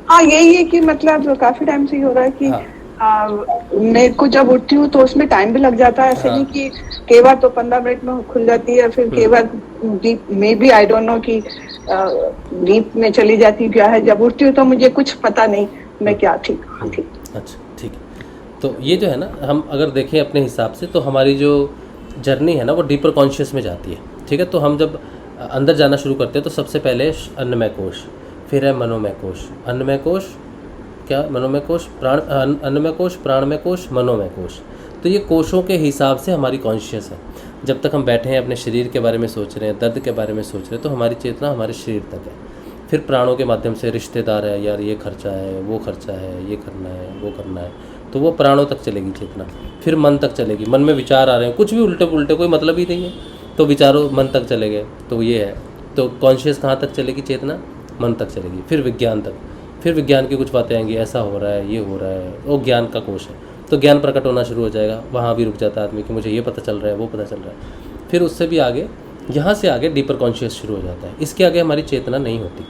हाँ, यही है कि मतलब काफी टाइम से ही हो रहा है कि मेरे को जब उठती हूँ तो उसमें टाइम भी लग जाता है। ऐसे नहीं कि कई बार तो 15 मिनट में खुल जाती है, फिर कई बार डीप में भी आई डोंट नो कि डीप में चली जाती है, क्या है। जब उठती हूँ तो मुझे कुछ पता नहीं मैं क्या थी, कहाँ थी। अच्छा, ठीक है। तो ये जो है ना, हम अगर देखें अपने हिसाब से तो हमारी जो जर्नी है ना वो डीपर कॉन्शियस में जाती है, ठीक है। तो हम जब अंदर जाना शुरू करते हैं तो सबसे पहले अन्नमय कोश, फिर है मनोमय कोश। अन्नमय कोश क्या, मनोमय कोश, प्राण, अन्नमय कोश, प्राणमय कोश, मनोमय कोश। तो ये कोशों के हिसाब से हमारी कॉन्शियस है। जब तक हम बैठे हैं अपने शरीर के बारे में सोच रहे हैं, दर्द के बारे में सोच रहे हैं, तो हमारी चेतना हमारे शरीर तक है। फिर प्राणों के माध्यम से रिश्तेदार है, यार ये खर्चा है, वो खर्चा है, ये करना है, वो करना है, तो वो प्राणों तक चलेगी चेतना। फिर मन तक चलेगी, मन में विचार आ रहे हैं कुछ भी उल्टे पुल्टे, कोई मतलब ही नहीं है, तो विचारों मन तक चले गए, तो ये है। तो कॉन्शियस कहाँ तक चलेगी चेतना? मन तक चलेगी। फिर विज्ञान तक, फिर विज्ञान की कुछ बातें आएंगी, ऐसा हो रहा है, ये हो रहा है, वो ज्ञान का कोश है। तो ज्ञान प्रकट होना शुरू हो जाएगा, वहाँ भी रुक जाता है आदमी कि मुझे ये पता चल रहा है, वो पता चल रहा है। फिर उससे भी आगे, यहाँ से आगे डीपर कॉन्शियस शुरू हो जाता है। इसके आगे हमारी चेतना नहीं होती।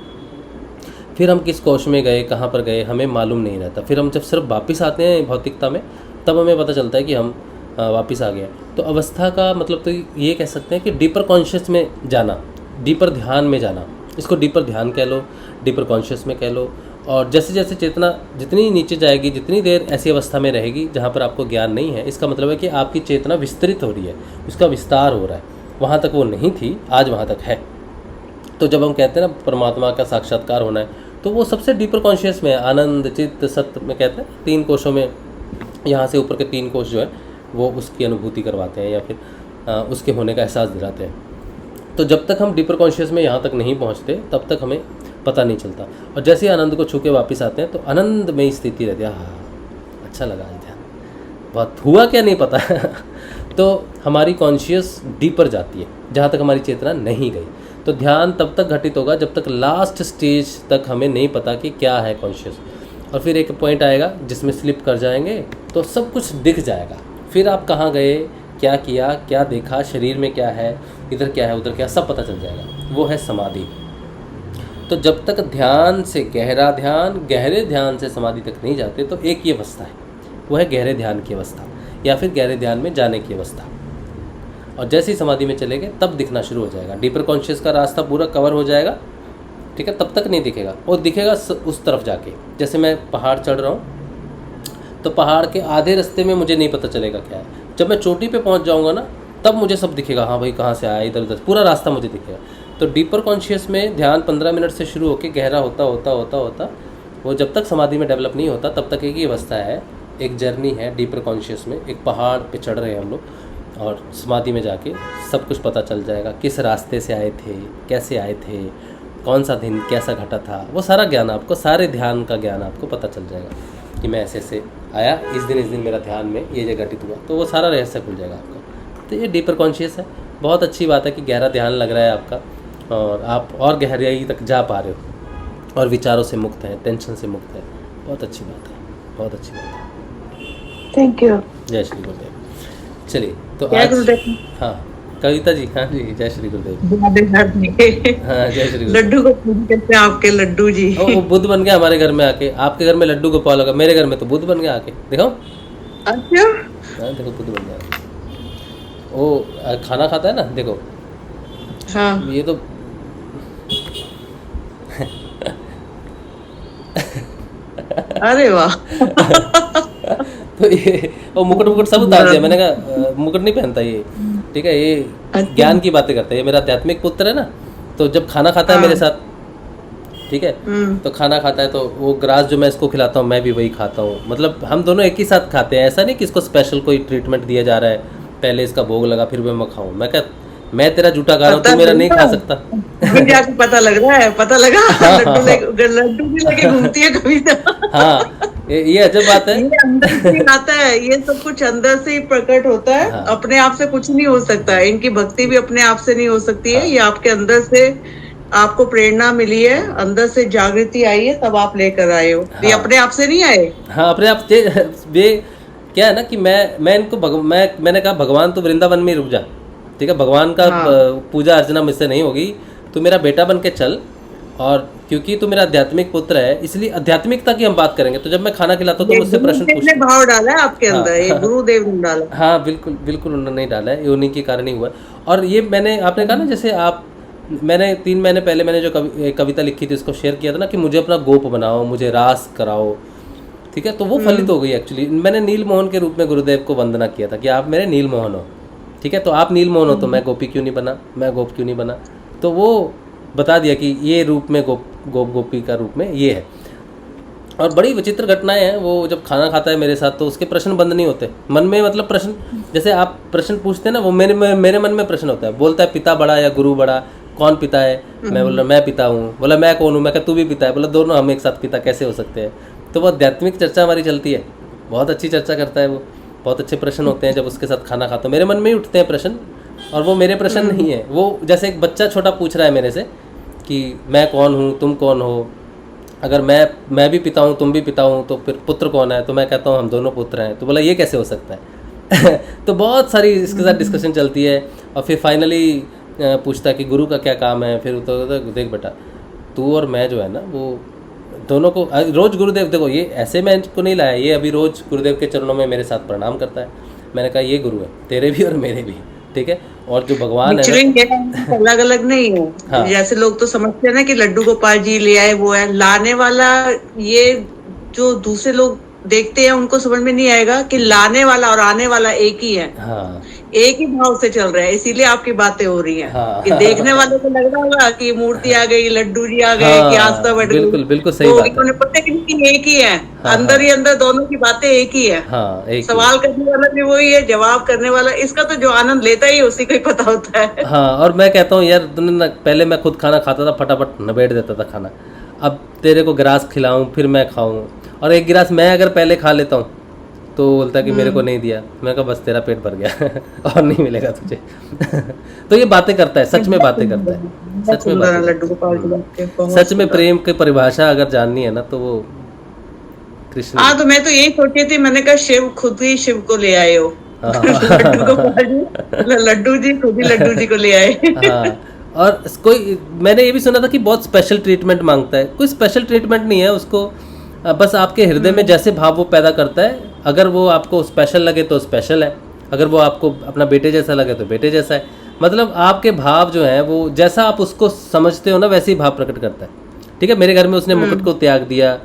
फिर हम किस कोश में गए, कहाँ पर गए, हमें मालूम नहीं रहता। फिर हम जब सिर्फ वापस आते हैं भौतिकता में, तब हमें पता चलता है कि हम वापस आ गए। तो अवस्था का मतलब तो ये कह सकते हैं कि डीपर कॉन्शियस में जाना, डीपर ध्यान में जाना। इसको डीपर ध्यान कह लो, डीपर कॉन्शियस में कह लो। और जैसे जैसे चेतना जितनी नीचे जाएगी, जितनी देर ऐसी अवस्था में रहेगी जहाँ पर आपको ज्ञान नहीं है, इसका मतलब है कि आपकी चेतना विस्तृत हो रही है, उसका विस्तार हो रहा है। वहाँ तक वो नहीं थी, आज वहाँ तक है। तो जब हम कहते हैं ना परमात्मा का साक्षात्कार होना है, तो वो सबसे डीपर कॉन्शियस में है। आनंद, चित्त, सत्य में कहते हैं 3 कोशों में, यहाँ से ऊपर के 3 कोश जो है वो उसकी अनुभूति करवाते हैं या फिर उसके होने का एहसास दिलाते हैं। तो जब तक हम डीपर कॉन्शियस में यहाँ तक नहीं पहुँचते तब तक हमें पता नहीं चलता। और जैसे ही आनंद को छू के वापस आते हैं तो आनंद में ही स्थिति रहती है। हाँ, अच्छा लगा आज ध्यान, बहुत हुआ क्या नहीं पता तो हमारी कॉन्शियस डीपर जाती है जहाँ तक हमारी चेतना नहीं गई। तो ध्यान तब तक घटित होगा जब तक लास्ट स्टेज तक हमें नहीं पता कि क्या है कॉन्शियस। और फिर एक पॉइंट आएगा जिसमें स्लिप कर जाएंगे तो सब कुछ दिख जाएगा। फिर आप कहाँ गए, क्या किया, क्या देखा, शरीर में क्या है, इधर क्या है, उधर क्या, सब पता चल जाएगा। वो है समाधि। तो जब तक ध्यान से गहरा ध्यान, गहरे ध्यान से समाधि तक नहीं जाते तो एक ही अवस्था है, वो है गहरे ध्यान की अवस्था या फिर गहरे ध्यान में जाने की अवस्था। और जैसे ही समाधि में चले गए तब दिखना शुरू हो जाएगा। डीपर कॉन्शियस का रास्ता पूरा कवर हो जाएगा, ठीक है। तब तक नहीं दिखेगा, और दिखेगा उस तरफ जाके। जैसे मैं पहाड़ चढ़ रहा हूँ तो पहाड़ के आधे रास्ते में मुझे नहीं पता चलेगा क्या है। जब मैं चोटी पे पहुँच जाऊँगा ना तब मुझे सब दिखेगा। हाँ भाई, कहाँ से आया, इधर उधर पूरा रास्ता मुझे दिखेगा। तो डीपर कॉन्शियस में ध्यान 15 मिनट से शुरू होकर गहरा होता होता होता होता वो जब तक समाधि में डेवलप नहीं होता तब तक एक ही अवस्था है, एक जर्नी है डीपर कॉन्शियस में। एक पहाड़ पे चढ़ रहे हैं हम लोग, और समाधि में जाके सब कुछ पता चल जाएगा। किस रास्ते से आए थे, कैसे आए थे, कौन सा दिन कैसा घटा था, वो सारा ज्ञान आपको, सारे ध्यान का ज्ञान आपको पता चल जाएगा कि मैं ऐसे ऐसे आया, इस दिन मेरा ध्यान में ये घटित हुआ। तो वो सारा रहस्य खुल जाएगा आपका। तो ये डीपर कॉन्शियस है। बहुत अच्छी बात है कि गहरा ध्यान लग रहा है आपका और आप और गहराई तक जा पा रहे हो और विचारों से मुक्त हैं, टेंशन से मुक्त है। बहुत अच्छी बात है, बहुत अच्छी बात है। Thank you. जय श्री गुरुदेव। चलिए तो जय आज, गुरुदेव। हाँ कविता जी, हाँ जी, जय श्री गुरुदेव। राधे राधे। हाँ, जय श्री गुरुदेव। लड्डू को पूजा करते हैं आपके लड्डू जी। वो बुद्ध बन गया हमारे घर में आके। आपके घर में लड्डू गोपाल होगा, मेरे घर में तो बुद्ध बन गया आके। देखो, अच्छा, हाँ देखो, बुद्ध बन गया। वो खाना खाता है ना, देखो हाँ, ये तो अरे वाह। तो ये वो मुकुट सब उतार दिया। मैंने कहा मुकुट नहीं पहनता ये, ठीक है, ये अच्छा। ज्ञान की बातें करता है। ये मेरा आध्यात्मिक पुत्र है ना, तो जब खाना खाता है हाँ। मेरे साथ, ठीक है, तो खाना खाता है तो वो ग्रास जो मैं इसको खिलाता हूँ मैं भी वही खाता हूँ। मतलब हम दोनों एक ही साथ खाते हैं। ऐसा नहीं कि इसको स्पेशल कोई ट्रीटमेंट दिया जा रहा है, पहले इसका भोग लगा फिर मैं खाऊं। मैं क्या, मैं तेरा जूठा खा रहा हूँ, तू मेरा नहीं खा सकता। मुझे आपको पता लग रहा है, पता लगा। हाँ, लड्डू भी लेके घूमती है कभी तो। हाँ, ये अजब बात है। ये अंदर से ही आता है, ये सब कुछ अंदर से ही प्रकट होता है। हाँ। अपने आप से कुछ नहीं हो सकता है। इनकी भक्ति भी अपने आप से नहीं हो सकती है। हाँ। ये आपके अंदर से, आपको प्रेरणा मिली है, अंदर से जागृति आई है, तब आप लेकर आए हो। ये हाँ। अपने आप से नहीं आए। हाँ, अपने आप ये क्या है ना कि मैं इनको मैंने कहा भगवान तो वृंदावन में ही रुक जा, ठीक है, भगवान का हाँ। पूजा अर्चना मुझसे नहीं होगी, तू मेरा बेटा बन के चल। और क्योंकि तू मेरा आध्यात्मिक पुत्र है, इसलिए आध्यात्मिकता की हम बात करेंगे। तो जब मैं खाना खिलाता हूँ तो मुझसे प्रश्न गुरुदेव ने पूछते। भाव डाला है आपके हाँ। अंदर, ये गुरुदेव ने डाला। हाँ, बिल्कुल बिल्कुल उन्होंने नहीं डाला है, ये उन्हीं के कारण ही हुआ है। और ये मैंने, आपने कहा ना, जैसे मैंने 3 महीने पहले मैंने जो कविता लिखी थी उसको शेयर किया था ना कि मुझे अपना गोप बनाओ, मुझे रास कराओ, ठीक है, तो वो फलित हो गई एक्चुअली। मैंने नील मोहन के रूप में गुरुदेव को वंदना किया था कि आप मेरे नील मोहन हो, ठीक है, तो आप नील मोहन हो तो मैं गोपी क्यों नहीं बना, मैं गोप क्यों नहीं बना। तो वो बता दिया कि ये रूप में गोपी का रूप में ये है। और बड़ी विचित्र घटनाएं हैं। वो जब खाना खाता है मेरे साथ तो उसके प्रश्न बंद नहीं होते मन में। मतलब प्रश्न, जैसे आप प्रश्न पूछते हैं ना, वो मेरे मन में प्रश्न होता है। बोलता है पिता बड़ा या गुरु बड़ा, कौन पिता है? मैं बोल रहा मैं पिता हूँ। बोला मैं कौन हूँ? मैं कहा तू भी पिता है। बोला दोनों हम एक साथ पिता कैसे हो सकते हैं? तो वो आध्यात्मिक चर्चा हमारी चलती है, बहुत अच्छी चर्चा करता है वो, बहुत अच्छे प्रश्न होते हैं। जब उसके साथ खाना खाता हूँ मेरे मन में ही उठते हैं प्रश्न, और वो मेरे प्रश्न नहीं है। वो जैसे एक बच्चा छोटा पूछ रहा है मेरे से कि मैं कौन हूँ, तुम कौन हो, अगर मैं भी पिता हूँ तुम भी पिता हूँ तो फिर पुत्र कौन है? तो मैं कहता हूँ हम दोनों पुत्र हैं। तो बोला ये कैसे हो सकता है? तो बहुत सारी इसके साथ डिस्कशन चलती है। और फिर फाइनली पूछता है कि गुरु का क्या काम है। फिर तो देख बेटा, तू और मैं जो है ना वो दोनों को रोज़ गुरुदेव, देखो ये ऐसे मैं इनको नहीं लाया, ये अभी रोज़ गुरुदेव के चरणों में मेरे साथ प्रणाम करता है। मैंने कहा ये गुरु है तेरे भी और मेरे भी, ठीक है। और जो भगवान है अलग अलग नहीं है। हाँ। जैसे लोग तो समझते हैं ना कि लड्डू गोपाल जी ले आए, वो है लाने वाला। ये जो दूसरे लोग देखते हैं उनको समझ में नहीं आएगा कि लाने वाला और आने वाला एक ही है। हाँ, एक ही भाव से चल रहा है, इसीलिए आपकी बातें हो रही हैं। हाँ। कि देखने वाले को लग रहा होगा कि मूर्ति आ गई, लड्डू जी आ गए, हाँ, कि आस्था बढ़ गई। बिल्कुल बिल्कुल सही तो बात है। इन्होंने पता कि एक ही है। हाँ, अंदर ही अंदर दोनों की बातें एक ही है। हाँ, एक ही। सवाल करने वाला भी वही है, जवाब करने वाला, इसका तो जो आनंद लेता ही उसी को ही पता होता है। हाँ, और मैं कहता हूँ यार तुमने ना, पहले मैं खुद खाना खाता था, फटाफट निबेड़ देता था खाना। अब तेरे को गिलास खिलाऊं फिर मैं खाऊं, और एक गिलास मैं अगर पहले खा लेता हूँ तो बोलता कि मेरे को नहीं दिया। मैं कहा बस तेरा पेट भर गया और नहीं मिलेगा तुझे। तो ये बातें करता है, सच में बातें करता है, सच में बातें लड्डू गोपाल की बातें बहुत सच में प्रेम की परिभाषा अगर जाननी है ना तो वो कृष्ण। हाँ, तो मैं तो यही सोची थी, मैंने कहा शिव खुद ही शिव को ले आए हो। लड्डू गोपाल जी, लड्डू जी खुद ही लड्डू जी को ले आए। हाँ, और कोई मैंने ये भी सुना था कि बहुत स्पेशल ट्रीटमेंट मांगता है। कोई स्पेशल ट्रीटमेंट नहीं है उसको, बस आपके हृदय में जैसे भाव वो पैदा करता है, अगर वो आपको स्पेशल लगे तो स्पेशल है, अगर वो आपको अपना बेटे जैसा लगे तो बेटे जैसा है। मतलब आपके भाव जो हैं वो जैसा आप उसको समझते हो ना वैसे ही भाव प्रकट करता है, ठीक है। मेरे घर में उसने मुकुट को त्याग दिया,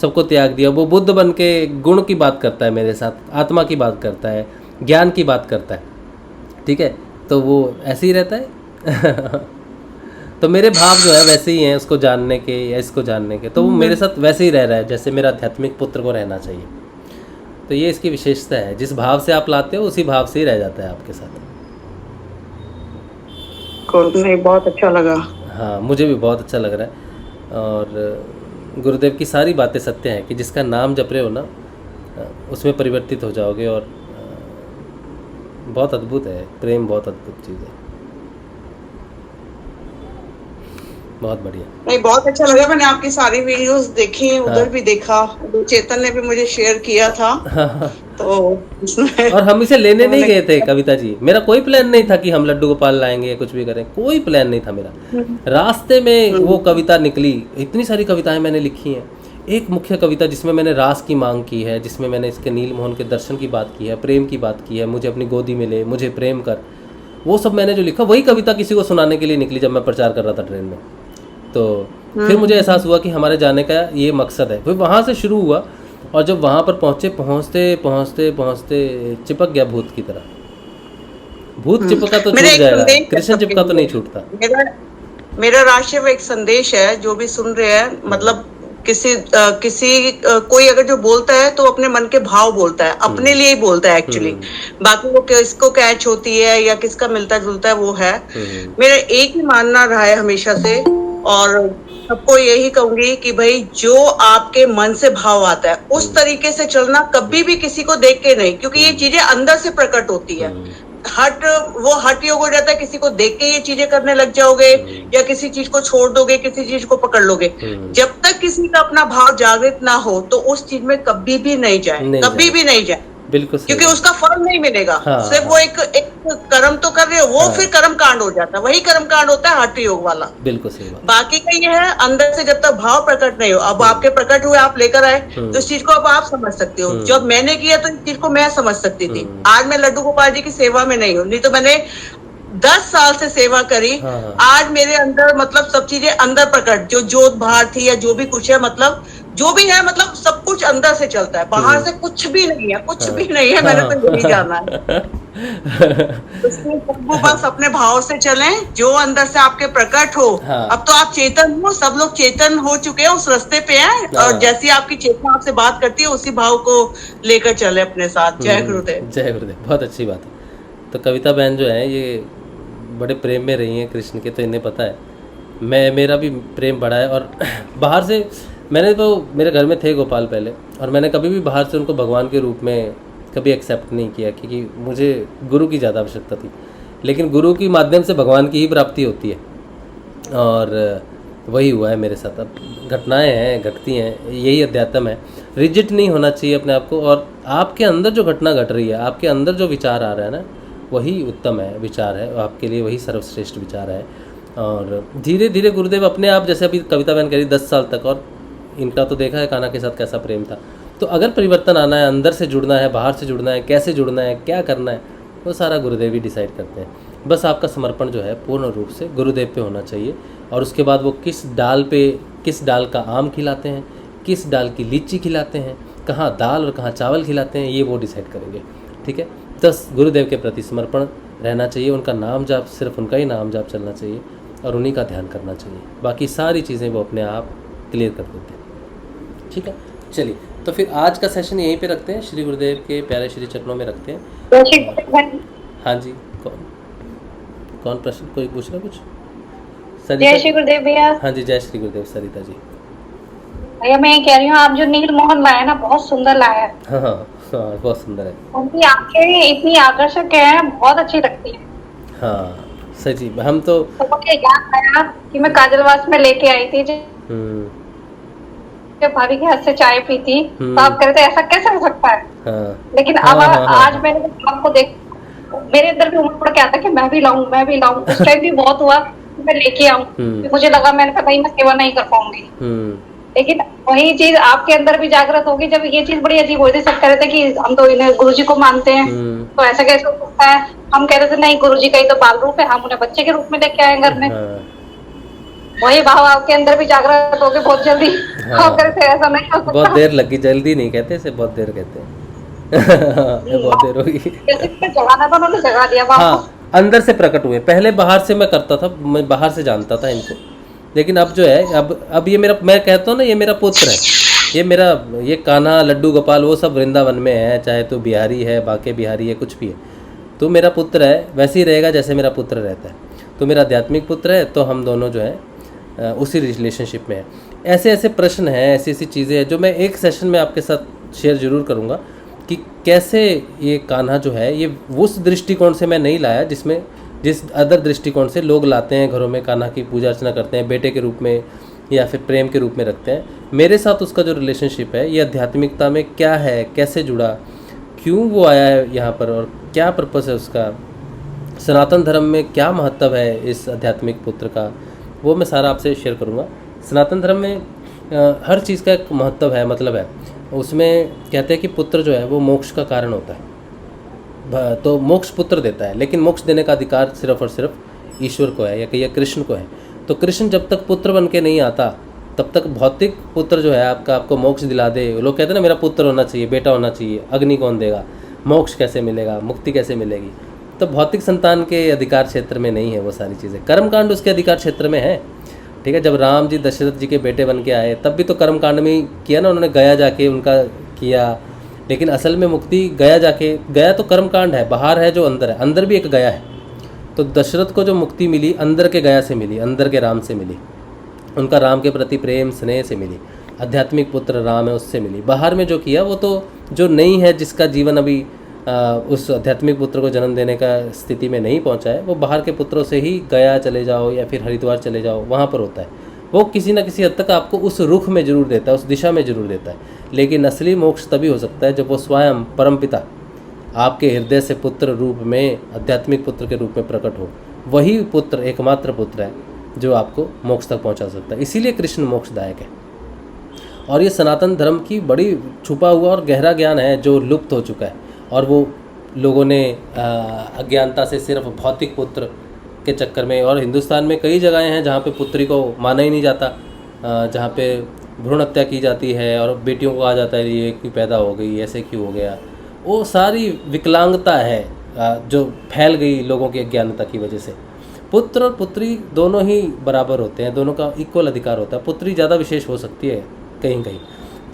सबको त्याग दिया। वो बुद्ध बन के गुण की बात करता है मेरे साथ, आत्मा की बात करता है, ज्ञान की बात करता है, ठीक है। तो वो ऐसे ही रहता है। तो मेरे भाव जो है वैसे ही हैं उसको जानने के या इसको जानने के। तो वो मेरे साथ वैसे ही रह रहा है जैसे मेरा आध्यात्मिक पुत्र को रहना चाहिए। तो ये इसकी विशेषता है, जिस भाव से आप लाते हो उसी भाव से ही रह जाता है आपके साथ। नहीं, बहुत अच्छा लगा। हाँ, मुझे भी बहुत अच्छा लग रहा है। और गुरुदेव की सारी बातें सत्य हैं कि जिसका नाम जप रहे हो ना उसमें परिवर्तित हो जाओगे। और बहुत अद्भुत है प्रेम, बहुत अद्भुत चीज़ है, बहुत बढ़िया। नहीं, बहुत अच्छा लगा। मैंने आपकी सारी वीडियोस देखी, उधर भी देखा, चेतन ने भी मुझे शेयर किया था। तो उसमें और हम इसे लेने नहीं उन्होंने गए थे कविता जी, मेरा कोई प्लान नहीं था कि हम लड्डू गोपाल लाएंगे कुछ भी करें, कोई प्लान नहीं था मेरा। रास्ते में वो कविता निकली। इतनी सारी कविताएं मैंने लिखी हैं। एक मुख्य कविता जिसमें मैंने रास की मांग की है, जिसमें मैंने इसके नील मोहन के दर्शन की बात की है, प्रेम की बात की है, मुझे अपनी गोदी में ले, मुझे प्रेम कर, वो सब मैंने जो लिखा वही कविता किसी को सुनाने के लिए निकली जब मैं प्रचार कर रहा था ट्रेन में। तो फिर मुझे एहसास हुआ कि हमारे जाने का ये मकसद है। फिर वहाँ से शुरू हुआ और जब वहाँ पर पहुँचते चिपक गया भूत की तरह। भूत चिपका तो छूट जाएगा, कृष्ण चिपका तो नहीं छूटता। मेरा राष्ट्रीय में एक संदेश है, जो भी सुन रहे हैं, मतलब कोई अगर जो बोलता है तो अपने मन के भाव बोलता है, अपने लिए ही बोलता है एक्चुअली। बाकी वो किसको कैच होती है या किसका मिलता जुलता है वो है। मेरा एक ही मानना रहा है हमेशा से, और सबको यही कहूंगी कि भाई जो आपके मन से भाव आता है उस तरीके से चलना, कभी भी किसी को देख के नहीं, क्योंकि ये चीजें अंदर से प्रकट होती है। हट योग हो जाता है, किसी को देख के ये चीजें करने लग जाओगे या किसी चीज को छोड़ दोगे, किसी चीज को पकड़ लोगे। जब तक किसी का अपना भाव जागृत ना हो तो उस चीज में कभी भी नहीं जाए, कभी भी नहीं जाए, बिल्कुल, क्योंकि उसका फल नहीं मिलेगा। हाँ, सिर्फ वो एक कर्म तो कर रहे हो, वो फिर कर्म कांड हो जाता है, वही कर्म कांड होता है हठ योग वाला। बिल्कुल सही बात। बाकी का ये है, अंदर से जब तक भाव प्रकट नहीं हो, अब आपके प्रकट हुए, आप लेकर आए, तो इस चीज को अब आप समझ सकते हो। जब मैंने किया तो इस चीज को मैं समझ सकती थी। आज मैं लड्डू गोपाल जी की सेवा में नहीं हूँ, नहीं तो मैंने 10 साल से सेवा करी। आज मेरे अंदर मतलब सब चीजें अंदर प्रकट, जो जोत बाहर थी या जो भी कुछ है, मतलब जो भी है, मतलब सब कुछ अंदर से चलता है, बाहर से कुछ भी नहीं है, कुछ भी नहीं है। मैंने तो यही जाना है। वो बस अपने भाव से चलें, जो अंदर से आपके प्रकट हो। अब तो आप चेतन हो, सब लोग चेतन हो चुके हैं, उस रास्ते पे हैं, और जैसी आपकी चेतना आपसे बात करती है उसी भाव को लेकर चले अपने साथ। जय गुरुदेव। जय गुरुदेव। बहुत अच्छी बात है। तो कविता बहन जो है ये बड़े प्रेम में रही हैं कृष्ण के, तो इन्हें पता है। मेरा भी प्रेम बढ़ा है। और बाहर से मैंने तो, मेरे घर में थे गोपाल पहले, और मैंने कभी भी बाहर से उनको भगवान के रूप में कभी एक्सेप्ट नहीं किया, क्योंकि मुझे गुरु की ज़्यादा आवश्यकता थी। लेकिन गुरु की माध्यम से भगवान की ही प्राप्ति होती है, और वही हुआ है मेरे साथ। अब घटनाएं हैं, घटती हैं, यही अध्यात्म है। रिजिड नहीं होना चाहिए अपने आप को, और आपके अंदर जो घटना घट रही है, आपके अंदर जो विचार आ रहा है ना, वही उत्तम है, विचार है, आपके लिए वही सर्वश्रेष्ठ विचार है। और धीरे धीरे गुरुदेव अपने आप, जैसे अभी कविता बहन करी 10 साल तक, और इनका तो देखा है कान्हा के साथ कैसा प्रेम था। तो अगर परिवर्तन आना है, अंदर से जुड़ना है, बाहर से जुड़ना है, कैसे जुड़ना है, क्या करना है, वो सारा गुरुदेव ही डिसाइड करते हैं। बस आपका समर्पण जो है पूर्ण रूप से गुरुदेव पे होना चाहिए, और उसके बाद वो किस डाल का आम खिलाते हैं, किस डाल की लीची खिलाते हैं, कहाँ दाल और कहाँ चावल खिलाते हैं, ये वो डिसाइड करेंगे। ठीक है, बस गुरुदेव के प्रति समर्पण रहना चाहिए, उनका नाम जाप, सिर्फ उनका ही नाम जाप चलना चाहिए, और उन्हीं का ध्यान करना चाहिए। बाकी सारी चीज़ें वो अपने आप क्लियर कर देते हैं। ठीक है, चलिए, तो फिर आज का सेशन यहीं पे रखते हैं, श्री गुरुदेव के प्यारे श्री चरणों में रखते हैं। हाँ जी, कौन प्रश्न, कोई पूछ रहा कुछ? जय श्री गुरुदेव भैया। हाँ जी, जय श्री गुरुदेव। सरिता जी। भैया मैं ये कह रही हूँ, आप जो नील मोहन लाए ना, बहुत सुंदर लाया है। हाँ, बहुत सुंदर है। उनकी आंखें इतनी आकर्षक है, बहुत अच्छी लगती है। हाँ सची, हम तो मुझे याद आया कि मैं काजलवास में लेके आई थी, जब भाभी के हाथ से चाय पी थी, तो आप कहते ऐसा कैसे हो सकता है। हाँ, लेकिन अब आज मैंने आपको देख, मेरे अंदर भी उम्र पड़ के आता कि मैं भी लाऊं, मैं भी लाऊं। उस टाइम भी बहुत हुआ कि मैं लेके आऊं, मुझे लगा, मैंने कहा भाई मैं सेवा नहीं कर पाऊंगी। लेकिन वही चीज आपके अंदर भी जागृत होगी। जब ये चीज बड़ी अजीब होती, सब कह रहे थे कि हम तो इन्हें गुरुजी को मानते हैं, तो ऐसा कैसे हो सकता है। हम कह रहे थे नहीं, गुरुजी का ही तो बाल रूप है, हम उन्हें बच्चे के रूप में लेके आए घर में। वही भाव आपके अंदर भी जागृत होगी बहुत जल्दी। आप कह रहे थे ऐसा नहीं हो सकता। बहुत देर लगी, जल्दी नहीं कहते इसे, बहुत देर कहते हैं। बहुत देर होगी। जगाना था, उन्होंने जगा दिया। हाँ, अंदर से प्रकट हुए। पहले बाहर से मैं करता था, मैं बाहर से जानता था इनको, लेकिन अब जो है, अब ये मेरा, मैं कहता हूँ ना, ये मेरा पुत्र है, ये कान्हा, लड्डू गोपाल, वो सब वृंदावन में है, चाहे तो बिहारी है, बाके बिहारी है, कुछ भी है, तो मेरा पुत्र है, वैसे ही रहेगा जैसे मेरा पुत्र रहता है। तो मेरा आध्यात्मिक पुत्र है, तो हम दोनों जो है उसी रिलेशनशिप में है। ऐसे ऐसे प्रश्न हैं, ऐसी ऐसी चीज़ें हैं जो मैं एक सेशन में आपके साथ शेयर जरूर करूँगा, कि कैसे ये कान्हा जो है, ये उस दृष्टिकोण से मैं नहीं लाया जिस अदर दृष्टिकोण से लोग लाते हैं घरों में, कान्हा की पूजा अर्चना करते हैं, बेटे के रूप में या फिर प्रेम के रूप में रखते हैं। मेरे साथ उसका जो रिलेशनशिप है, ये आध्यात्मिकता में क्या है, कैसे जुड़ा, क्यों वो आया है यहाँ पर और क्या पर्पस है उसका, सनातन धर्म में क्या महत्व है इस आध्यात्मिक पुत्र का, वो मैं सारा आपसे शेयर करूँगा। सनातन धर्म में हर चीज़ का एक महत्व है, मतलब है। उसमें कहते हैं कि पुत्र जो है वो मोक्ष का कारण होता है, तो मोक्ष पुत्र देता है, लेकिन मोक्ष देने का अधिकार सिर्फ और सिर्फ ईश्वर को है या कहिए कृष्ण को है। तो कृष्ण जब तक पुत्र बन के नहीं आता तब तक भौतिक पुत्र जो है आपको मोक्ष दिला दे, लोग कहते हैं ना मेरा पुत्र होना चाहिए, बेटा होना चाहिए, अग्नि कौन देगा, मोक्ष कैसे मिलेगा, मुक्ति कैसे मिलेगी, तो भौतिक संतान के अधिकार क्षेत्र में नहीं है वो सारी चीज़ें। कर्मकांड उसके अधिकार क्षेत्र में है, ठीक है। जब राम जी दशरथ जी के बेटे बन के आए तब भी तो कर्मकांड में ही किया ना, उन्होंने गया जाके उनका किया, लेकिन असल में मुक्ति गया जाके, गया तो कर्मकांड है, बाहर है जो अंदर है, अंदर भी एक गया है। तो दशरथ को जो मुक्ति मिली अंदर के गया से मिली, अंदर के राम से मिली, उनका राम के प्रति प्रेम स्नेह से मिली, आध्यात्मिक पुत्र राम है उससे मिली। बाहर में जो किया वो तो जो नहीं है, जिसका जीवन अभी उस आध्यात्मिक पुत्र को जन्म देने का स्थिति में नहीं पहुंचा है, वो बाहर के पुत्रों से ही गया चले जाओ या फिर हरिद्वार चले जाओ, वहाँ पर होता है। वो किसी न किसी हद तक आपको उस रुख में जरूर देता है, उस दिशा में जरूर देता है, लेकिन असली मोक्ष तभी हो सकता है जब वो स्वयं परमपिता आपके हृदय से पुत्र रूप में, आध्यात्मिक पुत्र के रूप में प्रकट हो। वही पुत्र एकमात्र पुत्र है जो आपको मोक्ष तक पहुंचा सकता है। इसीलिए कृष्ण मोक्षदायक है। और ये सनातन धर्म की बड़ी छुपा हुआ और गहरा ज्ञान है जो लुप्त हो चुका है, और वो लोगों ने अज्ञानता से सिर्फ भौतिक पुत्र के चक्कर में, और हिंदुस्तान में कई जगहें हैं जहाँ पे पुत्री को माना ही नहीं जाता, जहाँ पे भ्रूण हत्या की जाती है और बेटियों को कहा जाता है ये क्यों पैदा हो गई, ऐसे क्यों हो गया। वो सारी विकलांगता है जो फैल गई लोगों की अज्ञानता की वजह से। पुत्र और पुत्री दोनों ही बराबर होते हैं, दोनों का इक्वल अधिकार होता है। पुत्री ज़्यादा विशेष हो सकती है कहीं कहीं,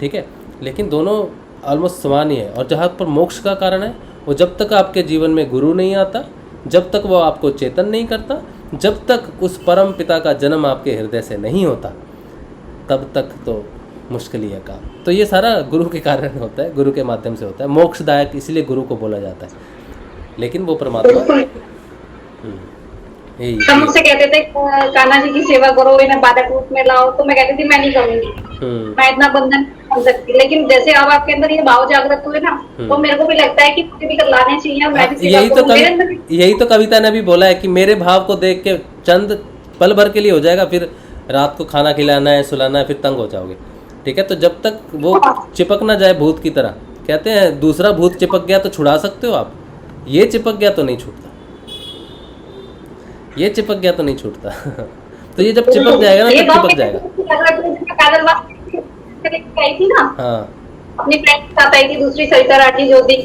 ठीक है, लेकिन दोनों ऑलमोस्ट समान ही है। और जहाँ पर मोक्ष का कारण है वो जब तक आपके जीवन में गुरु नहीं आता, जब तक वो आपको चेतन नहीं करता, जब तक उस परम पिता का जन्म आपके हृदय से नहीं होता, तब तक तो मुश्किल ही है काम। तो ये सारा गुरु के कारण होता है, गुरु के माध्यम से होता है। मोक्षदायक इसलिए गुरु को बोला जाता है, लेकिन वो परमात्मा सब मुझसे कहते थे कान्हा जी की सेवा करो, इन्हें बालक रूप में लाओ, तो मैं कहती थी मैं नहीं करूंगी, मैं इतना बंधन नहीं कर सकती। लेकिन जैसे अब आपके अंदर ये भाव जागृत हुए ना, तो मेरे को भी लगता है कि मुझे भी लाने चाहिए। मैं भी यही तो कविता ने भी बोला है कि मेरे भाव को देख के चंद पल भर के लिए हो जाएगा, फिर रात को खाना खिलाना है, सुलाना है, फिर तंग हो जाओगे, ठीक है। तो जब तक वो चिपक ना जाए भूत की तरह, कहते हैं दूसरा भूत चिपक गया तो छुड़ा सकते हो आप, ये चिपक गया तो नहीं छूटता, ये चिपक गया तो नहीं छूटता। तो ये जब चिपक जाएगा ना तब चिपक जाएगा। हाँ, अपनी फ्रेंड के साथ आई थी दूसरी सरिता राठी जो थी,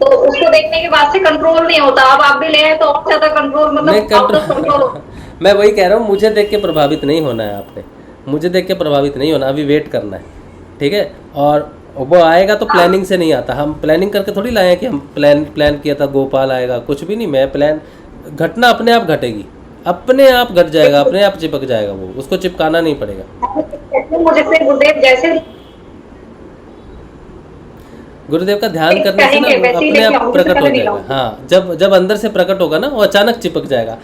तो उसको देखने के बाद से कंट्रोल नहीं होता। अब आप भी ले आए तो और ज्यादा कंट्रोल, मतलब कंट्रोल। मैं वही कह रहा हूँ, मुझे देख के प्रभावित नहीं होना है आपने, मुझे देख के प्रभावित नहीं होना, अभी वेट करना है, ठीक है। और वो आएगा तो प्लानिंग से नहीं आता, हम प्लानिंग करके थोड़ी लाए कि हम प्लान किया था गोपाल आएगा, कुछ भी नहीं। मैं प्लान, घटना अपने आप घटेगी, अपने आप घट जाएगा, अपने आप चिपक जाएगा, वो उसको चिपकाना नहीं पड़ेगा। मुझे से गुरुदेव जैसे गुरुदेव का ध्यान करने से ना अपने आप प्रकट हो जाएगा। हाँ, जब अंदर से प्रकट होगा ना वो अचानक चिपक जाएगा।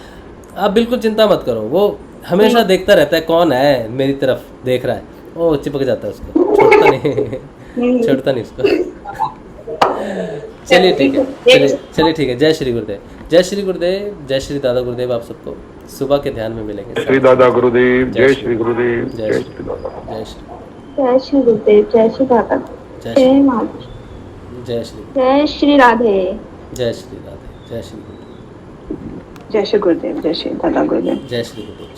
आप बिल्कुल चिंता मत करो, वो हमेशा देखता रहता है कौन है मेरी तरफ देख रहा है, वो चिपक जाता है, उसको छोड़ता नहीं, छोड़ता नहीं उसको। चलिए ठीक है, चलिए ठीक है। जय श्री गुरुदेव, जय श्री गुरुदेव, जय श्री दादा गुरुदेव। आप सबको सुबह के ध्यान में मिलेंगे। श्री दादा गुरुदेव, जय श्री गुरुदेव, जय श्री दादा, जय श्री गुरुदेव, जय श्री दादा, जय माँ, जय श्री, जय श्री राधे, जय श्री राधे, जय श्री गुरुदेव, जय श्री गुरुदेव, जय श्री दादा गुरुदेव, जय श्री गुरुदेव।